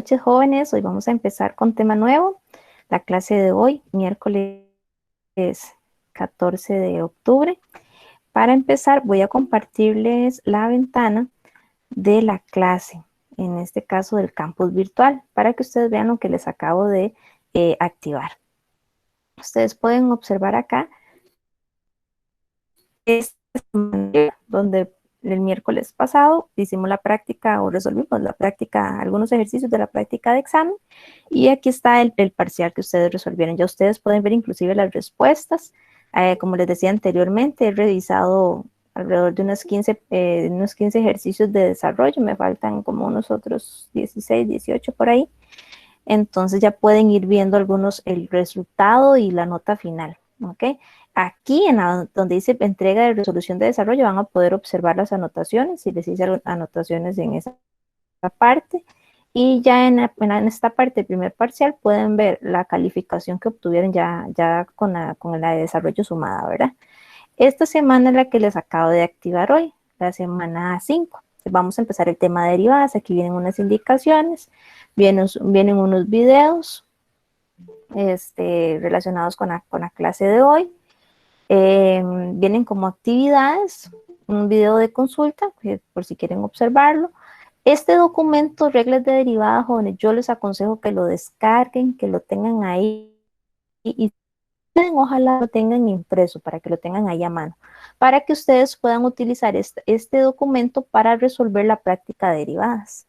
noches, jóvenes. Hoy vamos a empezar con tema nuevo. La clase de hoy, miércoles 14 de octubre. Para empezar, voy a compartirles la ventana de la clase, en este caso del campus virtual, para que ustedes vean lo que les acabo de activar. Ustedes pueden observar acá donde el miércoles pasado hicimos la práctica o resolvimos la práctica, algunos ejercicios de la práctica de examen, y aquí está el parcial que ustedes resolvieron. Ya ustedes pueden ver inclusive las respuestas. Como les decía anteriormente, he revisado alrededor de unos 15 ejercicios de desarrollo, me faltan como unos otros 16, 18 por ahí. Entonces ya pueden ir viendo algunos, el resultado y la nota final, ¿ok? Aquí, donde dice entrega de resolución de desarrollo, van a poder observar las anotaciones, si les hice anotaciones en esa parte. Y ya en esta parte, el primer parcial, pueden ver la calificación que obtuvieron ya con la de desarrollo sumada, ¿verdad? Esta semana es la que les acabo de activar hoy, la semana 5. Vamos a empezar el tema de derivadas. Aquí vienen unas indicaciones, vienen unos videos relacionados con la clase de hoy. Vienen como actividades, un video de consulta, por si quieren observarlo. Este documento, reglas de derivadas, jóvenes, yo les aconsejo que lo descarguen, que lo tengan ahí y ojalá lo tengan impreso para que lo tengan ahí a mano, para que ustedes puedan utilizar este documento para resolver la práctica de derivadas.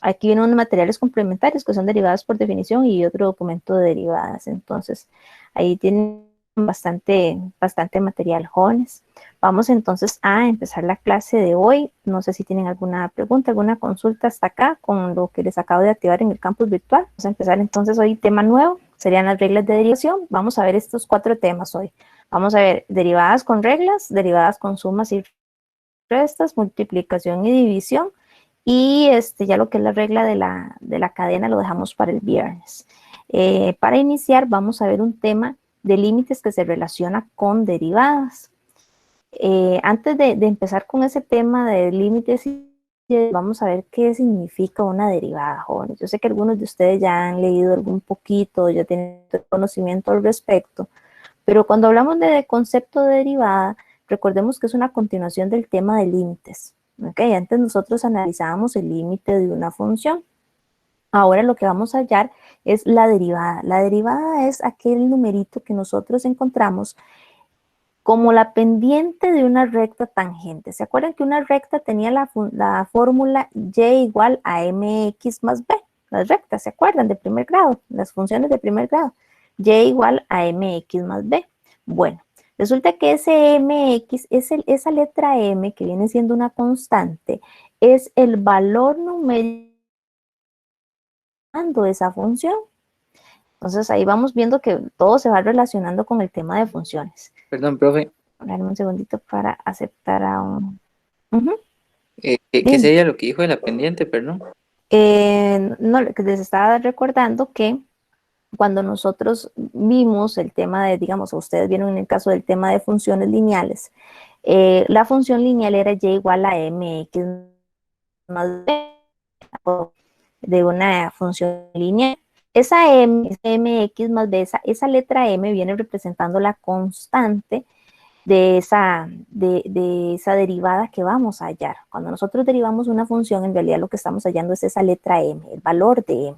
Aquí vienen unos materiales complementarios que son derivadas por definición y otro documento de derivadas. Entonces, ahí tienen bastante material, jóvenes. Vamos entonces a empezar la clase de hoy. No sé si tienen alguna pregunta, alguna consulta hasta acá con lo que les acabo de activar en el campus virtual. Vamos a empezar entonces hoy tema nuevo, serían las reglas de derivación. Vamos a ver estos 4 temas hoy. Vamos a ver derivadas con reglas, derivadas con sumas y restas, multiplicación y división. Y ya lo que es la regla de la cadena lo dejamos para el viernes. Para iniciar vamos a ver un tema de límites que se relaciona con derivadas. Antes de empezar con ese tema de límites, vamos a ver qué significa una derivada, jóvenes. Yo sé que algunos de ustedes ya han leído algún poquito, ya tienen conocimiento al respecto, pero cuando hablamos de concepto de derivada, recordemos que es una continuación del tema de límites. ¿Okay? Antes nosotros analizábamos el límite de una función. Ahora lo que vamos a hallar es la derivada. La derivada es aquel numerito que nosotros encontramos como la pendiente de una recta tangente. ¿Se acuerdan que una recta tenía la fórmula y igual a mx más b? Las rectas, ¿se acuerdan? De primer grado, las funciones de primer grado. Y igual a mx más b. Bueno, resulta que ese mx, esa letra m, que viene siendo una constante, es el valor numérico de esa función. Entonces ahí vamos viendo que todo se va relacionando con el tema de funciones. Perdón, profe. Dame un segundito para aceptar a un... ¿Qué sería lo que dijo de la pendiente, perdón? No, les estaba recordando que cuando nosotros vimos el tema de, digamos, ustedes vieron en el caso del tema de funciones lineales, la función lineal era y igual a mx más b de una función lineal. Esa mx más b, esa letra m viene representando la constante de esa derivada que vamos a hallar. Cuando nosotros derivamos una función, en realidad lo que estamos hallando es esa letra m, el valor de m.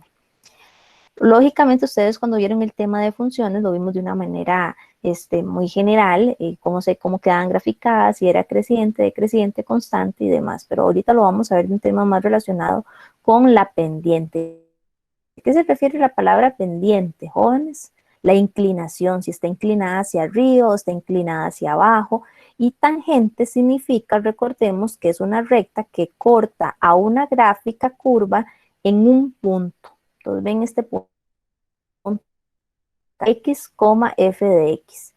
Lógicamente ustedes cuando vieron el tema de funciones lo vimos de una manera muy general, cómo quedaban graficadas, si era creciente, decreciente, constante y demás, pero ahorita lo vamos a ver de un tema más relacionado con la pendiente. ¿A qué se refiere la palabra pendiente, jóvenes? La inclinación, si está inclinada hacia arriba o está inclinada hacia abajo. Y tangente significa, recordemos, que es una recta que corta a una gráfica curva en un punto. Entonces ven este punto, x, f de x.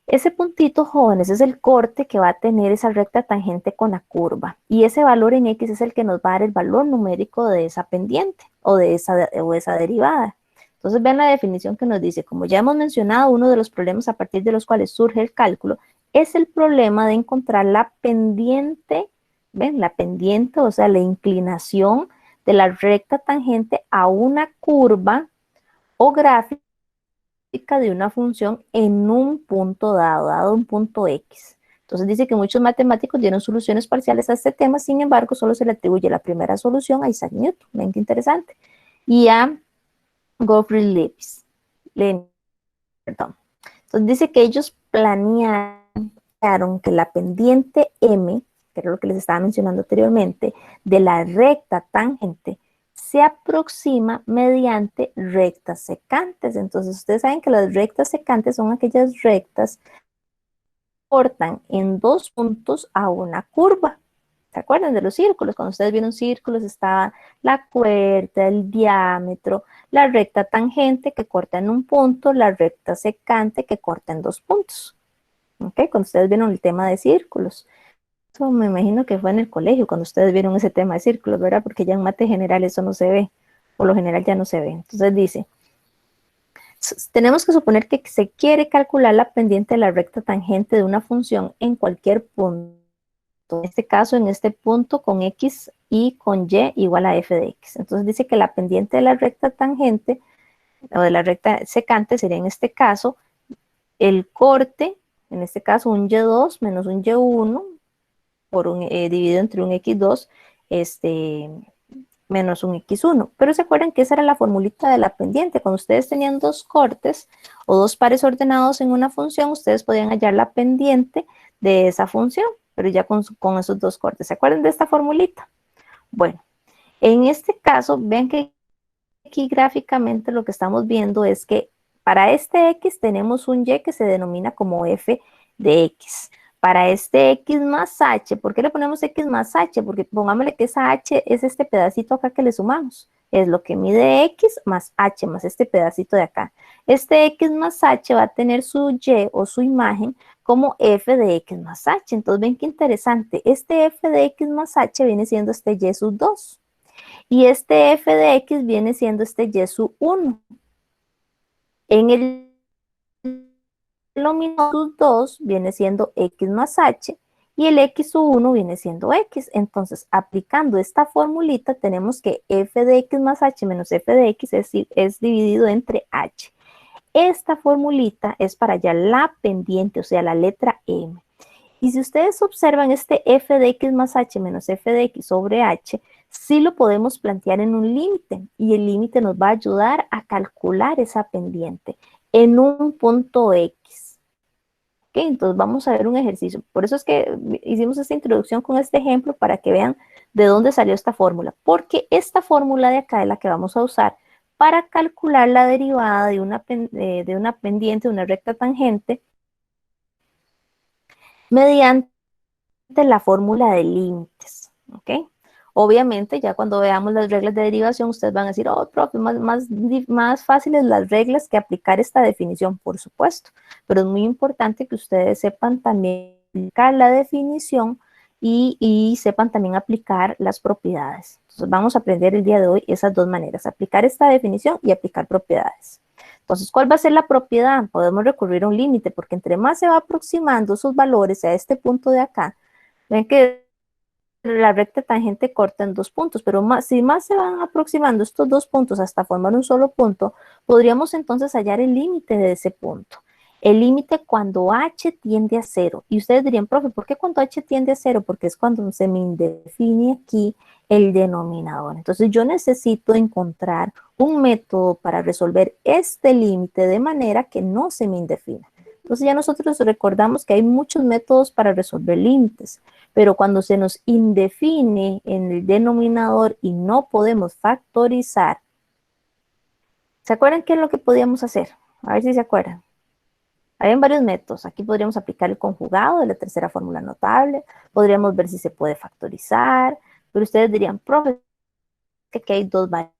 Ese puntito, jóvenes, es el corte que va a tener esa recta tangente con la curva. Y ese valor en x es el que nos va a dar el valor numérico de esa pendiente o de esa derivada. Entonces vean la definición que nos dice. Como ya hemos mencionado, uno de los problemas a partir de los cuales surge el cálculo es el problema de encontrar la pendiente, ¿ven? La pendiente, o sea, la inclinación de la recta tangente a una curva o gráfica de una función en un punto dado un punto X. Entonces dice que muchos matemáticos dieron soluciones parciales a este tema, sin embargo, solo se le atribuye la primera solución a Isaac Newton, mente interesante, y a Gottfried Leibniz. Perdón. Entonces dice que ellos planearon que la pendiente M, que era lo que les estaba mencionando anteriormente, de la recta tangente, se aproxima mediante rectas secantes. Entonces ustedes saben que las rectas secantes son aquellas rectas que cortan en dos puntos a una curva. ¿Se acuerdan de los círculos? Cuando ustedes vieron círculos estaba la cuerda, el diámetro, la recta tangente que corta en un punto, la recta secante que corta en dos puntos. ¿Ok? Cuando ustedes vieron el tema de círculos. Eso me imagino que fue en el colegio cuando ustedes vieron ese tema de círculos, ¿verdad? Porque ya en mate general eso no se ve. Por lo general ya no se ve. Entonces dice, tenemos que suponer que se quiere calcular la pendiente de la recta tangente de una función en cualquier punto. En este caso, en este punto con X y con Y igual a f de X. Entonces dice que la pendiente de la recta tangente o de la recta secante sería en este caso el corte, en este caso un Y2 menos un Y1 por dividido entre un X2 menos un X1. Pero se acuerdan que esa era la formulita de la pendiente. Cuando ustedes tenían dos cortes o dos pares ordenados en una función, ustedes podían hallar la pendiente de esa función, pero ya con esos dos cortes. ¿Se acuerdan de esta formulita? Bueno, en este caso, vean que aquí gráficamente lo que estamos viendo es que para este X tenemos un Y que se denomina como f de X. Para este X más H, ¿por qué le ponemos X más H? Porque pongámosle que esa H es este pedacito acá que le sumamos. Es lo que mide X más H más este pedacito de acá. Este X más H va a tener su Y o su imagen como f de X más H. Entonces ven qué interesante. Este f de X más H viene siendo este Y sub 2. Y este f de X viene siendo este Y sub 1. En el denominador 2 viene siendo X más H y el X sub 1 viene siendo X. Entonces, aplicando esta formulita, tenemos que f de X más H menos f de X es dividido entre H. Esta formulita es para hallar la pendiente, o sea, la letra M. Y si ustedes observan este f de X más H menos f de X sobre H, sí lo podemos plantear en un límite y el límite nos va a ayudar a calcular esa pendiente en un punto X. ¿Ok? Entonces vamos a ver un ejercicio. Por eso es que hicimos esta introducción con este ejemplo para que vean de dónde salió esta fórmula. Porque esta fórmula de acá es la que vamos a usar para calcular la derivada de una pendiente, de una recta tangente, mediante la fórmula de límites, ¿ok? Obviamente, ya cuando veamos las reglas de derivación, ustedes van a decir, oh, profe, más fáciles las reglas que aplicar esta definición, por supuesto, pero es muy importante que ustedes sepan también aplicar la definición y sepan también aplicar las propiedades. Entonces, vamos a aprender el día de hoy esas dos maneras, aplicar esta definición y aplicar propiedades. Entonces, ¿cuál va a ser la propiedad? Podemos recurrir a un límite, porque entre más se va aproximando sus valores a este punto de acá, ven que la recta tangente corta en dos puntos, pero si más se van aproximando estos dos puntos hasta formar un solo punto, podríamos entonces hallar el límite de ese punto. El límite cuando h tiende a 0. Y ustedes dirían, profe, ¿por qué cuando h tiende a 0? Porque es cuando se me define aquí el denominador. Entonces yo necesito encontrar un método para resolver este límite de manera que no se me indefina. Entonces ya nosotros recordamos que hay muchos métodos para resolver límites, pero cuando se nos indefine en el denominador y no podemos factorizar, ¿se acuerdan qué es lo que podíamos hacer? A ver si se acuerdan. Hay varios métodos. Aquí podríamos aplicar el conjugado de la tercera fórmula notable, podríamos ver si se puede factorizar, pero ustedes dirían, profe, que aquí hay dos variables,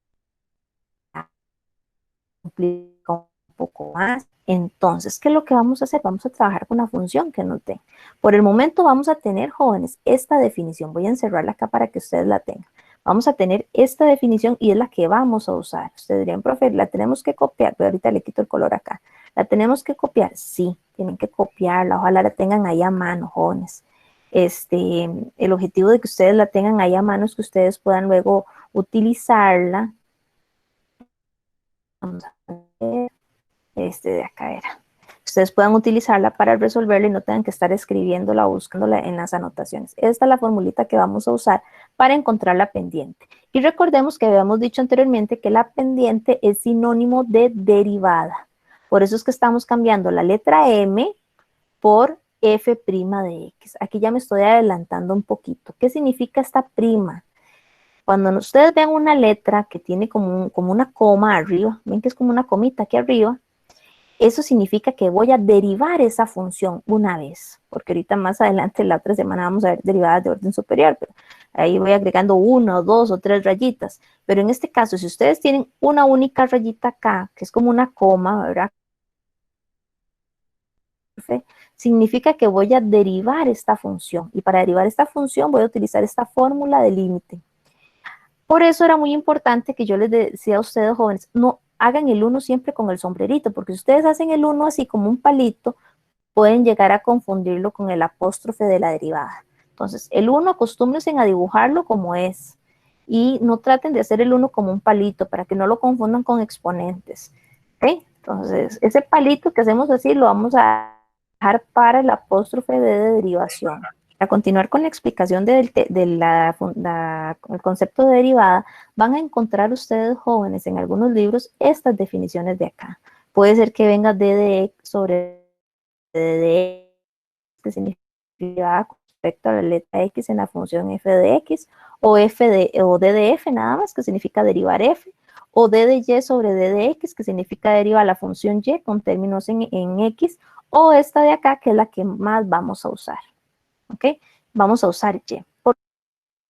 complica un poco más. Entonces, ¿qué es lo que vamos a hacer? Vamos a trabajar con una función que no tenga. Por el momento vamos a tener, jóvenes, esta definición. Voy a encerrarla acá para que ustedes la tengan. Vamos a tener esta definición y es la que vamos a usar. Ustedes dirían, profe, ¿la tenemos que copiar? Pero ahorita le quito el color acá. ¿La tenemos que copiar? Sí, tienen que copiarla. Ojalá la tengan ahí a mano, jóvenes. El objetivo de que ustedes la tengan ahí a mano es que ustedes puedan luego utilizarla. Vamos a ver, este de acá era. Ustedes puedan utilizarla para resolverla y no tengan que estar escribiéndola o buscándola en las anotaciones. Esta es la formulita que vamos a usar para encontrar la pendiente. Y recordemos que habíamos dicho anteriormente que la pendiente es sinónimo de derivada. Por eso es que estamos cambiando la letra M por f' de x. Aquí ya me estoy adelantando un poquito. ¿Qué significa esta prima? Cuando ustedes vean una letra que tiene como una coma arriba, ven que es como una comita aquí arriba, eso significa que voy a derivar esa función una vez, porque ahorita más adelante, la otra semana, vamos a ver derivadas de orden superior, pero ahí voy agregando 1, 2 o 3 rayitas. Pero en este caso, si ustedes tienen una única rayita acá, que es como una coma, ¿verdad? Significa que voy a derivar esta función, y para derivar esta función voy a utilizar esta fórmula de límite. Por eso era muy importante que yo les decía a ustedes, jóvenes, no hagan el 1 siempre con el sombrerito, porque si ustedes hacen el 1 así como un palito, pueden llegar a confundirlo con el apóstrofe de la derivada. Entonces, el 1 acostúmbrense a dibujarlo como es, y no traten de hacer el 1 como un palito, para que no lo confundan con exponentes. ¿Okay? Entonces, ese palito que hacemos así, lo vamos a dejar para el apóstrofe de derivación. A continuar con la explicación del concepto de derivada, van a encontrar ustedes, jóvenes, en algunos libros estas definiciones de acá. Puede ser que venga d de x sobre d de x, que significa con respecto a la letra x en la función f de x, o d de f nada más, que significa derivar f, o d de y sobre d de x, que significa derivar la función y con términos en x, o esta de acá, que es la que más vamos a usar. ¿Ok? Vamos a usar y. ¿Por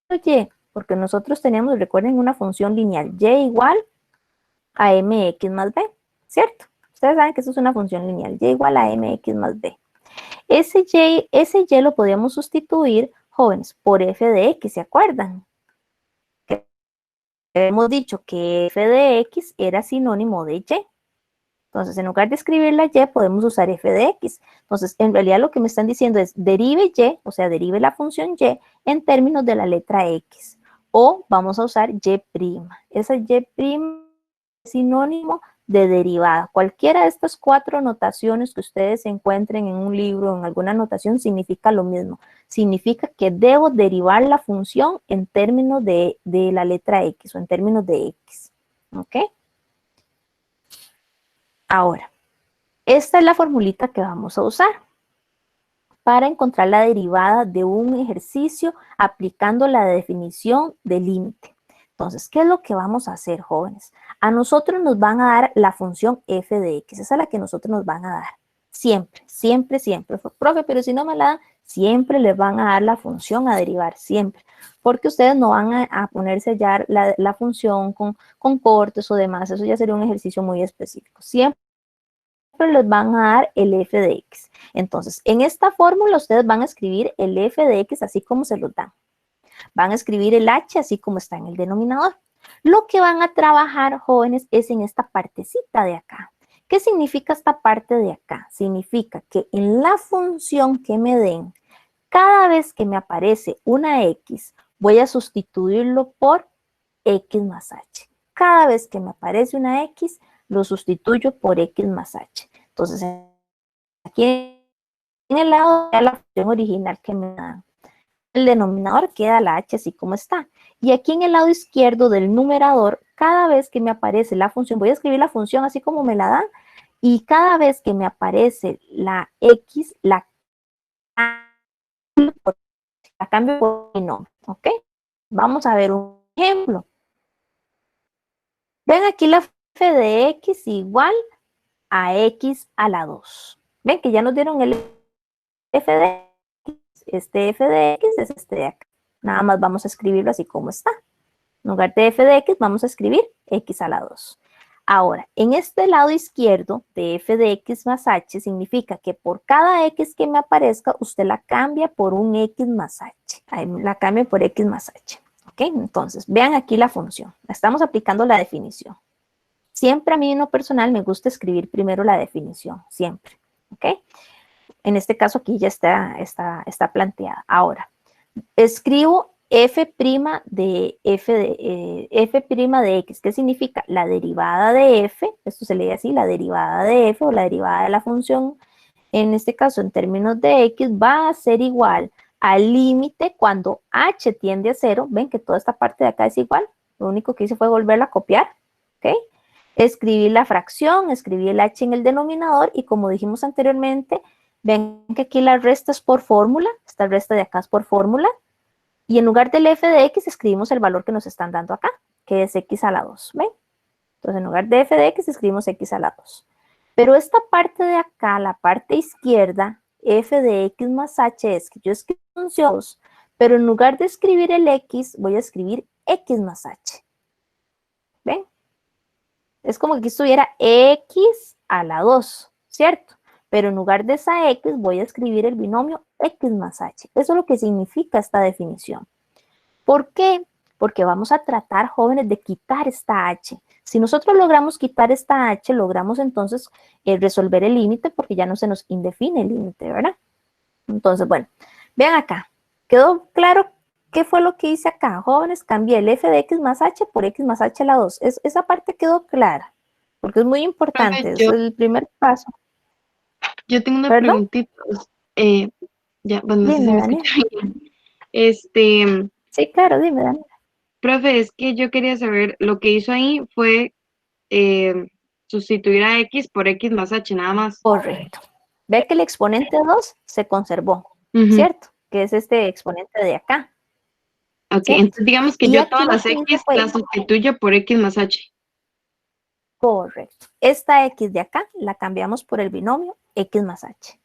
qué y? Porque nosotros tenemos, recuerden, una función lineal, y igual a mx más b, ¿cierto? Ustedes saben que eso es una función lineal, y igual a mx más b. Ese y lo podríamos sustituir, jóvenes, por f de x, ¿se acuerdan? Que hemos dicho que f de x era sinónimo de y. Entonces, en lugar de escribir la y, podemos usar f de x. Entonces, en realidad lo que me están diciendo es derive y, o sea, derive la función y en términos de la letra x. O vamos a usar y'. Esa y' es sinónimo de derivada. Cualquiera de estas 4 notaciones que ustedes encuentren en un libro o en alguna notación significa lo mismo. Significa que debo derivar la función en términos de la letra x o en términos de x. ¿Ok? Ahora, esta es la formulita que vamos a usar para encontrar la derivada de un ejercicio aplicando la definición de límite. Entonces, ¿qué es lo que vamos a hacer, jóvenes? A nosotros nos van a dar la función f de x, esa es la que nosotros nos van a dar. Siempre, siempre, siempre. Profe, pero si no me la dan, siempre les van a dar la función a derivar, siempre. Porque ustedes no van a ponerse ya la función con cortes o demás, eso ya sería un ejercicio muy específico. Siempre les van a dar el f de x. Entonces, en esta fórmula ustedes van a escribir el f de x así como se los dan. Van a escribir el h así como está en el denominador. Lo que van a trabajar, jóvenes, es en esta partecita de acá. ¿Qué significa esta parte de acá? Significa que en la función que me den, cada vez que me aparece una x, voy a sustituirlo por x más h. Cada vez que me aparece una x, lo sustituyo por x más h. Entonces, aquí en el lado de la función original que me dan, el denominador queda la h así como está. Y aquí en el lado izquierdo del numerador, cada vez que me aparece la función, voy a escribir la función así como me la dan, y cada vez que me aparece la x, la cambio por mi nombre, ¿ok? Vamos a ver un ejemplo. Ven aquí la f de x igual a x a la 2. Ven que ya nos dieron el f de x. Este f de x es este de acá. Nada más vamos a escribirlo así como está. En lugar de f de x, vamos a escribir x a la 2. Ahora, en este lado izquierdo de f de x más h, significa que por cada x que me aparezca, usted la cambia por un x más h. Ahí la cambia por x más h. ¿Ok? Entonces, vean aquí la función. Estamos aplicando la definición. Siempre a mí en lo personal me gusta escribir primero la definición, siempre. ¿Ok? En este caso aquí ya está planteada. Ahora, escribo f' de x. ¿Qué significa? La derivada de f, esto se lee así, la derivada de f o la derivada de la función, en este caso en términos de x, va a ser igual al límite cuando h tiende a 0. Ven que toda esta parte de acá es igual. Lo único que hice fue volverla a copiar. ¿Ok? Escribí la fracción, escribí el h en el denominador y como dijimos anteriormente, ven que aquí la resta es por fórmula. Esta resta de acá es por fórmula. Y en lugar del f de x escribimos el valor que nos están dando acá, que es x a la 2. ¿Ven? Entonces en lugar de f de x escribimos x a la 2. Pero esta parte de acá, la parte izquierda, f de x más h, es que yo escribo funciones, pero en lugar de escribir el x, voy a escribir x más h. ¿Ven? Es como que aquí estuviera x a la 2, ¿cierto? Pero en lugar de esa x, voy a escribir el binomio x más h. Eso es lo que significa esta definición. ¿Por qué? Porque vamos a tratar, jóvenes, de quitar esta h. Si nosotros logramos quitar esta h, logramos entonces resolver el límite porque ya no se nos indefine el límite, ¿verdad? Entonces, bueno, vean acá. ¿Quedó claro qué fue lo que hice acá? Jóvenes, cambié el f de x más h por x más h a la 2. Esa parte quedó clara, porque es muy Profe, importante, es el primer paso. yo tengo una ¿Perdón? preguntita. Ya, bueno, no sé si Dime, me Daniel. escucha bien. Sí, claro, dime, Daniel. Profe, es que yo quería saber, lo que hizo ahí fue eh, sustituir a X por X más H, nada más. Correcto. Ve que el exponente 2 se conservó, Ujú. ¿cierto? Que es este exponente de acá, Ok, ¿cierto? entonces digamos que Y yo aquí todas lo las que hice X fue, las sustituyo por X más H. correcto, esta x de acá la cambiamos por el binomio x más h.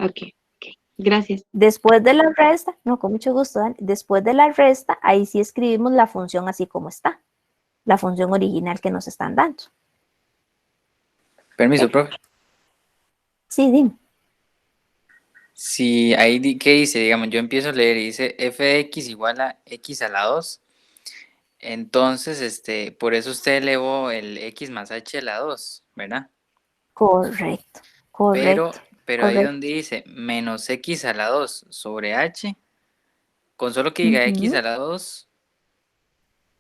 Ok, ok, gracias. Después de la resta, no, con mucho gusto, Dani. Después de la resta, ahí sí escribimos la función así como está, la función original que nos están dando. Permiso, ¿Ok? profe. Sí, dime. Si ahí, ¿qué dice? Digamos, yo empiezo a leer y dice f de x igual a x a la 2. Entonces, por eso usted elevó el x más h a la 2, ¿verdad? Correcto, Pero, correcto, pero ahí correcto. donde dice menos x a la 2 sobre h, con solo que diga x a Ujú. la 2,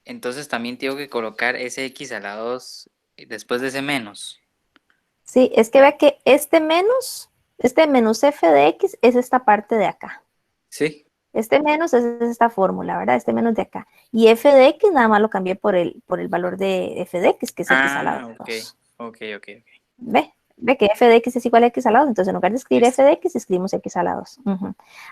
entonces también tengo que colocar ese x a la 2 después de ese menos. Sí, es que ve que este menos f de x es esta parte de acá. ¿Sí? Este menos es esta fórmula, ¿verdad? Este menos de acá. Y f de x nada más lo cambié por el valor de f de x, que es x a la Ah, ok, 2. ok, ok, ok. Ve que f de x es igual a x a la 2. Entonces, en lugar de escribir Listo. f de x, escribimos x a la 2.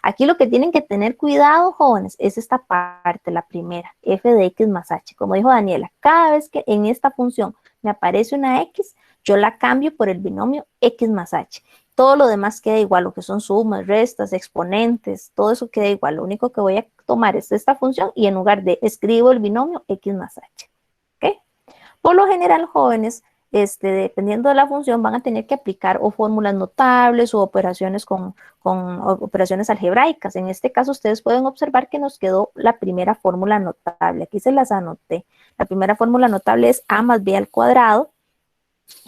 Aquí lo que tienen que tener cuidado, jóvenes, es esta parte, la primera, f de x más h. Como dijo Daniela, cada vez que en esta función me aparece una x, yo la cambio por el binomio x más h. Todo lo demás queda igual, lo que son sumas, restas, exponentes, todo eso queda igual. Lo único que voy a tomar es esta función y en lugar de escribo el binomio x más h. ¿Ok? Por lo general, jóvenes, dependiendo de la función, van a tener que aplicar o fórmulas notables o operaciones con operaciones algebraicas. En este caso, ustedes pueden observar que nos quedó la primera fórmula notable. Aquí se las anoté. La primera fórmula notable es a más b al cuadrado,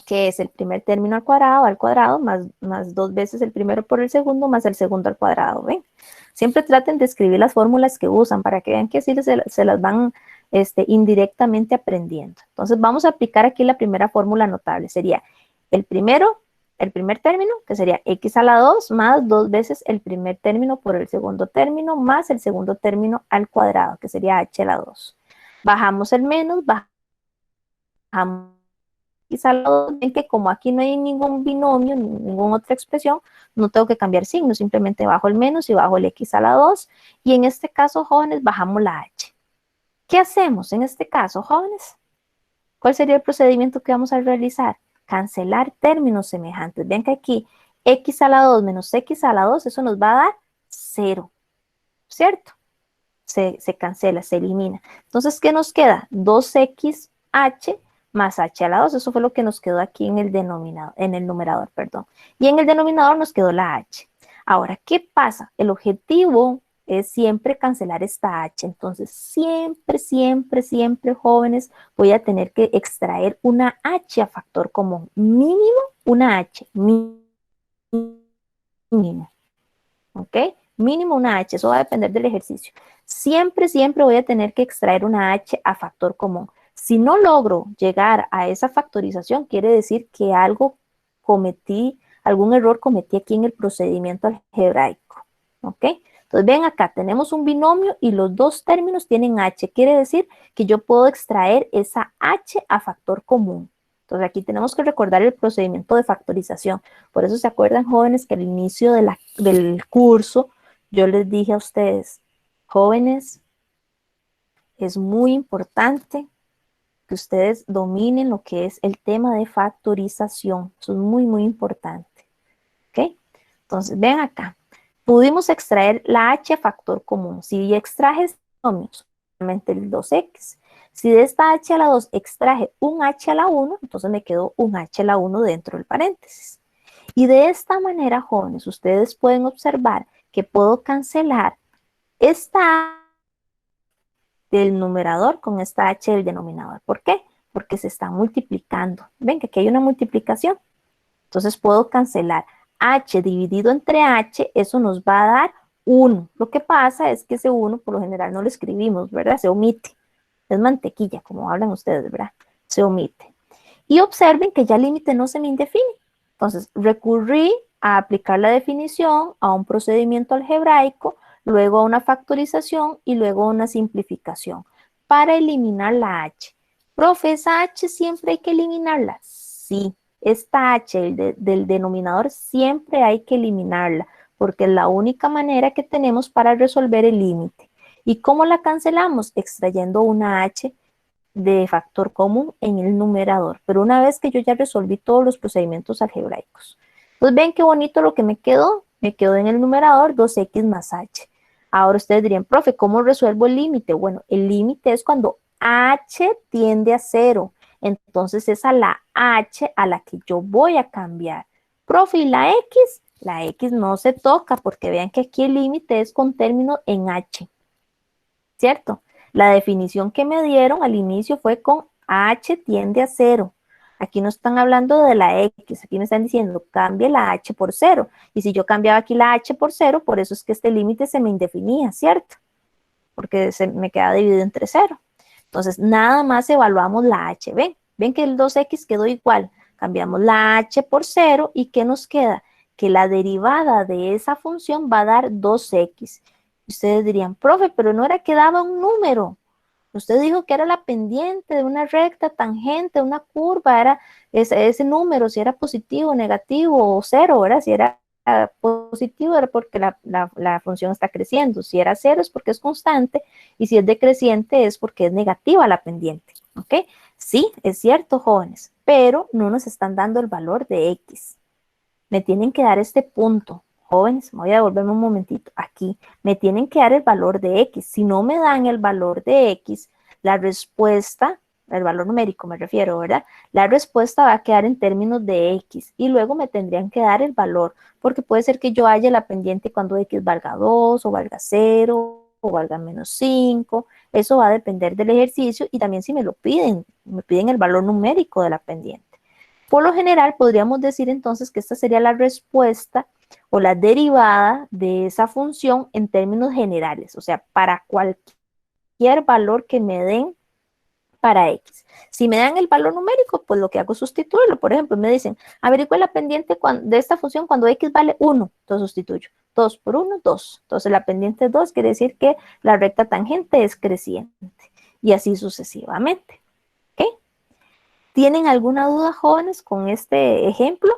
que es el primer término al cuadrado, más dos veces el primero por el segundo, más el segundo al cuadrado. ¿Ven? Siempre traten de escribir las fórmulas que usan para que vean que así se las van indirectamente aprendiendo. Entonces vamos a aplicar aquí la primera fórmula notable. Sería el primer término, que sería x a la 2 más dos veces el primer término por el segundo término más el segundo término al cuadrado, que sería h a la 2. Bajamos el menos, bajamos x a la 2, ven que como aquí no hay ningún binomio, ninguna otra expresión, no tengo que cambiar signo, simplemente bajo el menos y bajo el x a la 2. Y en este caso, jóvenes, bajamos la h. ¿Qué hacemos en este caso, jóvenes? ¿Cuál sería el procedimiento que vamos a realizar? Cancelar términos semejantes. Ven que aquí x a la 2 menos x a la 2, eso nos va a dar 0, ¿cierto? Se cancela, se elimina. Entonces, ¿qué nos queda? 2xh más h a la 2. Eso fue lo que nos quedó aquí en el denominador, en el numerador, perdón. Y en el denominador nos quedó la h. Ahora, ¿qué pasa? El objetivo es siempre cancelar esta h. Entonces, siempre, siempre, siempre, jóvenes, voy a tener que extraer una h a factor común. Mínimo una h. Mínimo. ¿Ok? mínimo una h, eso va a depender del ejercicio. Siempre, siempre voy a tener que extraer una h a factor común. Si no logro llegar a esa factorización, quiere decir que algún error cometí aquí en el procedimiento algebraico, ¿ok? Entonces, ven acá, tenemos un binomio y los dos términos tienen h, quiere decir que yo puedo extraer esa h a factor común. Entonces, aquí tenemos que recordar el procedimiento de factorización. Por eso se acuerdan, jóvenes, que al inicio del curso yo les dije a ustedes, jóvenes, es muy importante que ustedes dominen lo que es el tema de factorización. Eso es muy, muy importante. ¿Ok? Entonces, ven acá. Pudimos extraer la h a factor común. Si extraje este binomio, solamente el 2x. Si de esta h a la 2 extraje un h a la 1, entonces me quedó un h a la 1 dentro del paréntesis. Y de esta manera, jóvenes, ustedes pueden observar que puedo cancelar esta del numerador con esta h del denominador. ¿Por qué? Porque se está multiplicando. Ven que aquí hay una multiplicación. Entonces puedo cancelar h dividido entre h, eso nos va a dar 1. Lo que pasa es que ese 1 por lo general no lo escribimos, ¿verdad? Se omite. Es mantequilla, como hablan ustedes, ¿verdad? Se omite. Y observen que ya el límite no se me indefine. Entonces recurrí a aplicar la definición a un procedimiento algebraico, luego a una factorización y luego a una simplificación para eliminar la h. Profe, ¿esa h siempre hay que eliminarla? Sí, esta h del denominador siempre hay que eliminarla porque es la única manera que tenemos para resolver el límite. ¿Y cómo la cancelamos? Extrayendo una h de factor común en el numerador, pero una vez que yo ya resolví todos los procedimientos algebraicos. Pues ven qué bonito lo que me quedó en el numerador 2x más h. Ahora ustedes dirían, profe, ¿cómo resuelvo el límite? Bueno, el límite es cuando h tiende a 0, entonces es a la h a la que yo voy a cambiar. Profe, ¿y la x? La x no se toca porque vean que aquí el límite es con término en h, ¿cierto? La definición que me dieron al inicio fue con h tiende a 0. Aquí no están hablando de la x, aquí me están diciendo cambie la h por 0. Y si yo cambiaba aquí la h por 0, por eso es que este límite se me indefinía, ¿cierto? Porque se me queda dividido entre 0. Entonces, nada más evaluamos la h. Ven que el 2x quedó igual. Cambiamos la h por 0 y ¿qué nos queda? Que la derivada de esa función va a dar 2x. Ustedes dirían, profe, pero no era que daba un número. Usted dijo que era la pendiente de una recta, tangente, una curva, era ese número, si era positivo, negativo o 0, ¿verdad? Si era positivo era porque la función está creciendo, si era 0 es porque es constante y si es decreciente es porque es negativa la pendiente, ¿ok? Sí, es cierto, jóvenes, pero no nos están dando el valor de x. Me tienen que dar este punto. Jóvenes, voy a devolverme un momentito aquí. Me tienen que dar el valor de x. Si no me dan el valor de x, la respuesta, el valor numérico me refiero, ¿verdad? La respuesta va a quedar en términos de x y luego me tendrían que dar el valor, porque puede ser que yo haya la pendiente cuando x valga 2 o valga 0 o valga menos 5. Eso va a depender del ejercicio y también si me lo piden, me piden el valor numérico de la pendiente. Por lo general, podríamos decir entonces que esta sería la respuesta o la derivada de esa función en términos generales, o sea, para cualquier valor que me den para x. Si me dan el valor numérico, pues lo que hago es sustituirlo. Por ejemplo, me dicen, averigüe la pendiente de esta función cuando x vale 1, entonces sustituyo. 2 por 1, 2. Entonces la pendiente 2 quiere decir que la recta tangente es creciente y así sucesivamente. ¿Tienen alguna duda, jóvenes, con este ejemplo?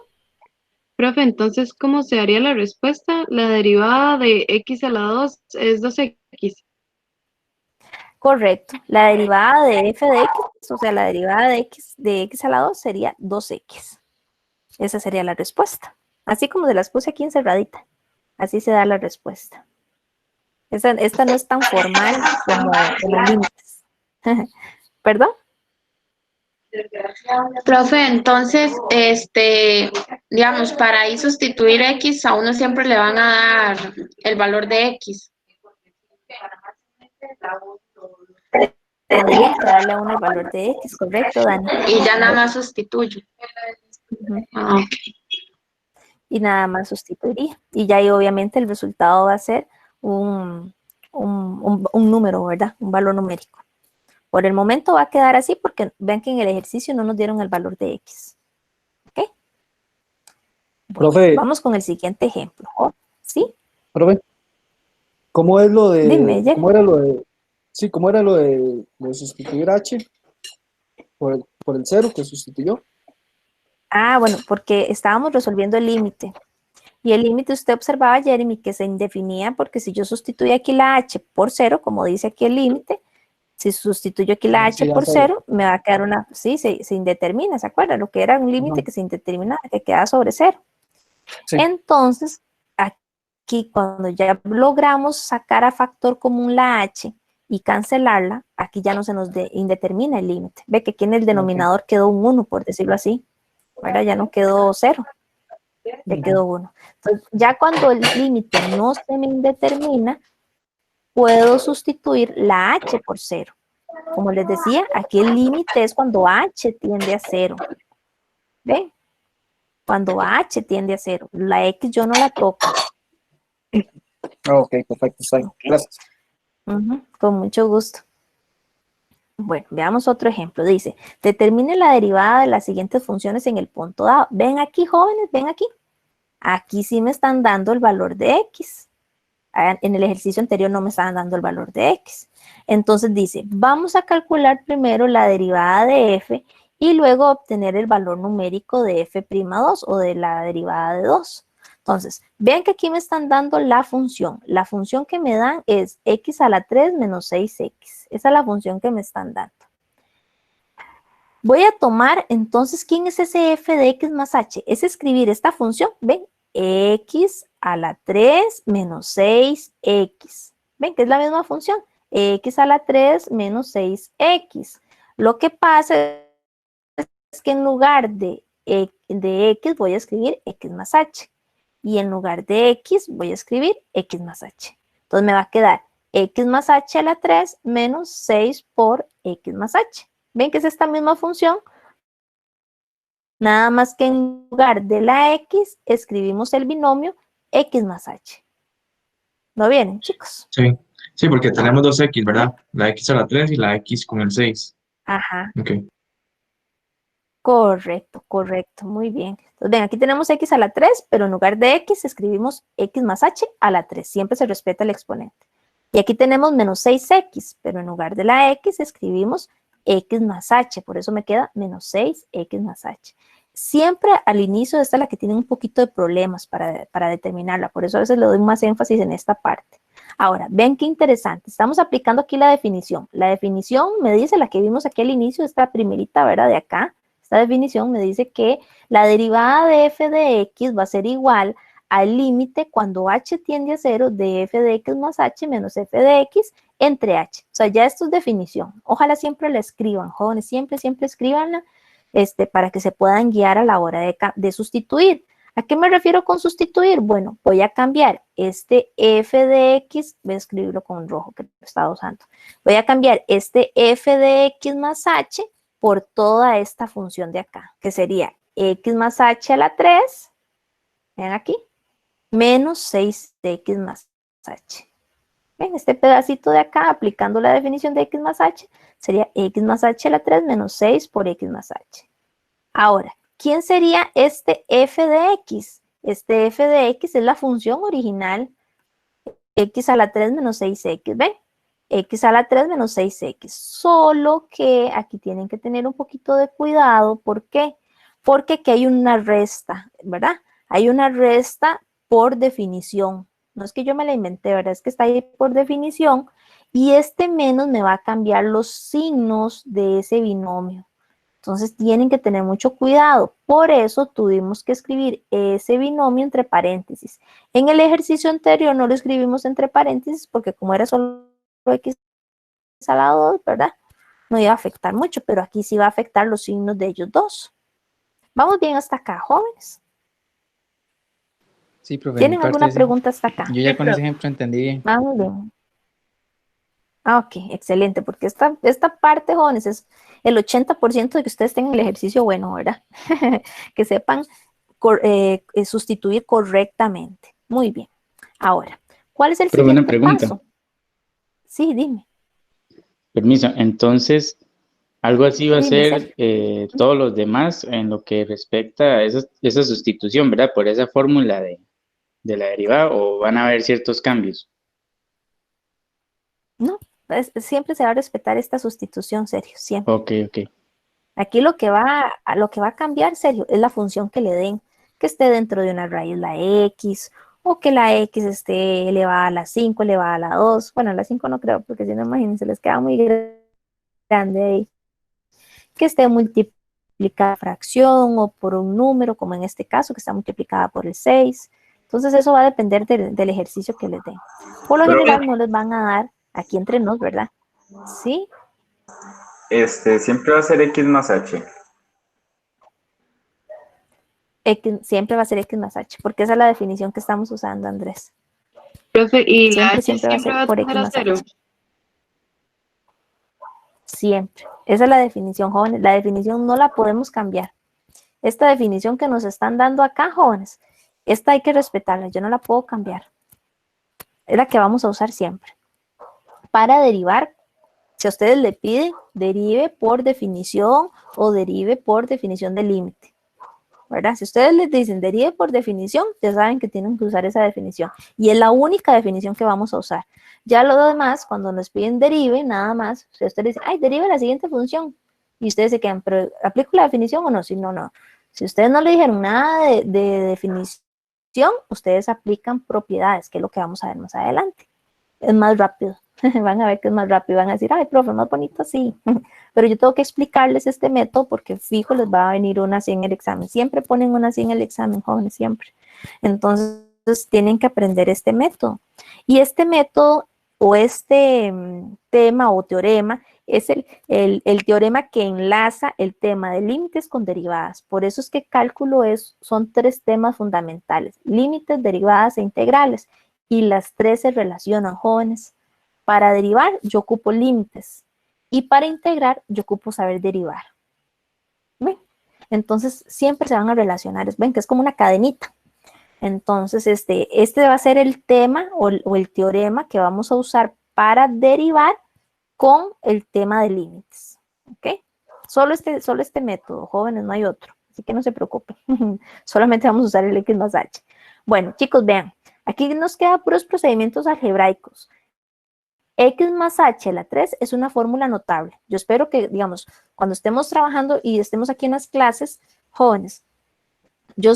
Profe, entonces, ¿cómo se haría la respuesta? La derivada de x a la 2 es 2x. Correcto. La derivada de f de x, o sea, la derivada de x a la 2 sería 2x. Esa sería la respuesta. Así como se las puse aquí encerradita. Así se da la respuesta. Esta no es tan formal como límites. ¿Perdón? Profe, entonces, digamos, para ahí sustituir x, a uno siempre le van a dar el valor de x. Tendría que darle a uno el valor de x, correcto, Dani. Y ya nada más sustituyo. Uh-huh. Ah, ok. y nada más sustituiría. Y ya ahí obviamente el resultado va a ser un número, ¿verdad? Un valor numérico. Por el momento va a quedar así porque vean que en el ejercicio no nos dieron el valor de X. ¿Ok? Bueno, Profe, vamos con el siguiente ejemplo. ¿Sí? profe, ¿cómo es lo Dime, de, Jerry. cómo era lo de, sí, cómo era lo de sustituir H por el cero que sustituyó? Ah, bueno, porque estábamos resolviendo el límite. Y el límite usted observaba, Jeremy, que se indefinía porque si yo sustituyo aquí la H por 0, como dice aquí el límite, si sustituyo aquí la H Sí, ya por sé. 0, me va a quedar una, sí, se indetermina, ¿se acuerdan? Lo que era un límite Ajá. que se indeterminaba, que queda sobre 0. Sí. Entonces, aquí cuando ya logramos sacar a factor común la H y cancelarla, aquí ya no se nos indetermina el límite. Ve que aquí en el denominador quedó un 1, por decirlo así. Ahora ya no quedó 0, ya quedó 1. Entonces, ya cuando el límite no se me indetermina, puedo sustituir la H por 0. Como les decía, aquí el límite es cuando H tiende a 0. ¿Ven? Cuando H tiende a 0. La X yo no la toco. Ok, perfecto, está bien. ¿Okay? Gracias. Con mucho gusto. Bueno, veamos otro ejemplo. Dice, determine la derivada de las siguientes funciones en el punto dado. Ven aquí, jóvenes, ven aquí. Aquí sí me están dando el valor de X. En el ejercicio anterior no me estaban dando el valor de X. Entonces dice, vamos a calcular primero la derivada de f y luego obtener el valor numérico de f'2 o de la derivada de 2. Entonces, vean que aquí me están dando la función. La función que me dan es x a la 3 menos 6x. Esa es la función que me están dando. Voy a tomar, entonces, ¿quién es ese f de x más h? Es escribir esta función, ¿ven? X a la 3 menos 6x. ¿Ven que es la misma función? X a la 3 menos 6x. Lo que pasa es que en lugar de x voy a escribir x más h. Y en lugar de x voy a escribir x más h. Entonces me va a quedar x más h a la 3 menos 6 por x más h. ¿Ven que es esta misma función? Nada más que en lugar de la x, escribimos el binomio x más h. ¿No vienen, chicos? Sí, sí, porque tenemos dos X, ¿verdad? La X a la 3 y la X con el 6. Ajá, Ok. correcto, correcto, muy bien. Entonces, ven, aquí tenemos x a la 3, pero en lugar de x escribimos x más h a la 3. Siempre se respeta el exponente. Y aquí tenemos menos 6x, pero en lugar de la x escribimos x más h. Por eso me queda menos 6x más h. Siempre al inicio esta es la que tiene un poquito de problemas para determinarla. Por eso a veces le doy más énfasis en esta parte. Ahora, ven qué interesante. Estamos aplicando aquí la definición. La definición me dice, la que vimos aquí al inicio, esta primerita, ¿verdad? De acá. Esta definición me dice que la derivada de f de x va a ser igual al límite cuando h tiende a 0 de f de x más h menos f de x entre h. O sea, ya esto es definición. Ojalá siempre la escriban, jóvenes, siempre escríbanla para que se puedan guiar a la hora de sustituir. ¿A qué me refiero con sustituir? Bueno, voy a cambiar este f de x, voy a escribirlo con rojo que lo estaba usando. Voy a cambiar este f de x más h por toda esta función de acá, que sería x más h a la 3, ven aquí, menos 6x más h. Ven, este pedacito de acá, aplicando la definición de x más h, sería x más h a la 3 menos 6 por x más h. Ahora, ¿quién sería este f de x? Este f de x es la función original x a la 3 menos 6x, ¿ven? X a la 3 menos 6x. Solo que aquí tienen que tener un poquito de cuidado. ¿Por qué? Porque aquí hay una resta, ¿verdad? Hay una resta por definición. No es que yo me la inventé, ¿verdad? Es que está ahí por definición. Y este menos me va a cambiar los signos de ese binomio. Entonces tienen que tener mucho cuidado. Por eso tuvimos que escribir ese binomio entre paréntesis. En el ejercicio anterior no lo escribimos entre paréntesis porque como era solo x a la 2, ¿verdad? No iba a afectar mucho, pero aquí sí va a afectar los signos de ellos dos. ¿Vamos bien hasta acá, jóvenes? Sí, profe, ¿Tienen alguna pregunta hasta acá? yo ya con ese ejemplo entendí bien. Vamos bien. Ok, excelente, porque esta parte, jóvenes, es el 80% de que ustedes tengan el ejercicio bueno, ¿verdad? Que sepan sustituir correctamente. Muy bien. Ahora, ¿cuál es el Pero una siguiente pregunta. paso? Sí, dime. Permiso. Entonces, algo así va a Dime, ser todos los demás en lo que respecta a esa sustitución, ¿verdad? Por esa fórmula de la derivada, o van a haber ciertos cambios. No, siempre se va a respetar esta sustitución, Sergio, siempre. Ok, ok. Aquí lo que va a cambiar, Sergio, es la función que le den, que esté dentro de una raíz la x, o que la x esté elevada a la 5, elevada a la 2. Bueno, a la 5 no creo, porque si no, imagínense, les queda muy grande ahí. Que esté multiplicada por fracción o por un número, como en este caso, que está multiplicada por el 6. Entonces, eso va a depender del ejercicio que les den. Por lo general, no les van a dar aquí entre nos, ¿verdad? ¿Sí? Siempre va a ser x más h. Siempre va a ser x más h, porque esa es la definición que estamos usando, Andrés. Profe, ¿y la h Siempre va a siempre ser va a por tender x a más cero? h. Siempre. Esa es la definición, jóvenes. La definición no la podemos cambiar. Esta definición que nos están dando acá, jóvenes, esta hay que respetarla. Yo no la puedo cambiar. Es la que vamos a usar siempre. Para derivar, si a ustedes le piden, derive por definición o derive por definición de límite, ¿verdad? Si ustedes les dicen derive por definición, ya saben que tienen que usar esa definición. Y es la única definición que vamos a usar. Ya lo demás, cuando nos piden derive, nada más, si ustedes dicen, ay, derive la siguiente función, y ustedes se quedan, pero ¿aplico la definición o no? Si no, no. Si ustedes no le dijeron nada de definición, ustedes aplican propiedades, que es lo que vamos a ver más adelante. Es más rápido. Van a ver que es más rápido. Van a decir, ay, profe, más bonito así. Pero yo tengo que explicarles este método porque fijo les va a venir una así en el examen. Siempre ponen una así en el examen, jóvenes, siempre. Entonces, tienen que aprender este método. Y este método o este tema o teorema es el teorema que enlaza el tema de límites con derivadas. Por eso es que cálculo son 3 temas fundamentales: límites, derivadas e integrales. Y las 3 se relacionan, jóvenes. Para derivar, yo ocupo límites. Y para integrar, yo ocupo saber derivar. ¿Ven? Entonces, siempre se van a relacionar. Ven que es como una cadenita. Entonces, este va a ser el tema o el teorema que vamos a usar para derivar con el tema de límites. ¿Ok? Solo este método, jóvenes, no hay otro. Así que no se preocupen. Solamente vamos a usar el x más h. Bueno, chicos, vean. Aquí nos quedan puros procedimientos algebraicos. X más h a la 3 es una fórmula notable. Yo espero que, digamos, cuando estemos trabajando y estemos aquí en las clases, jóvenes, yo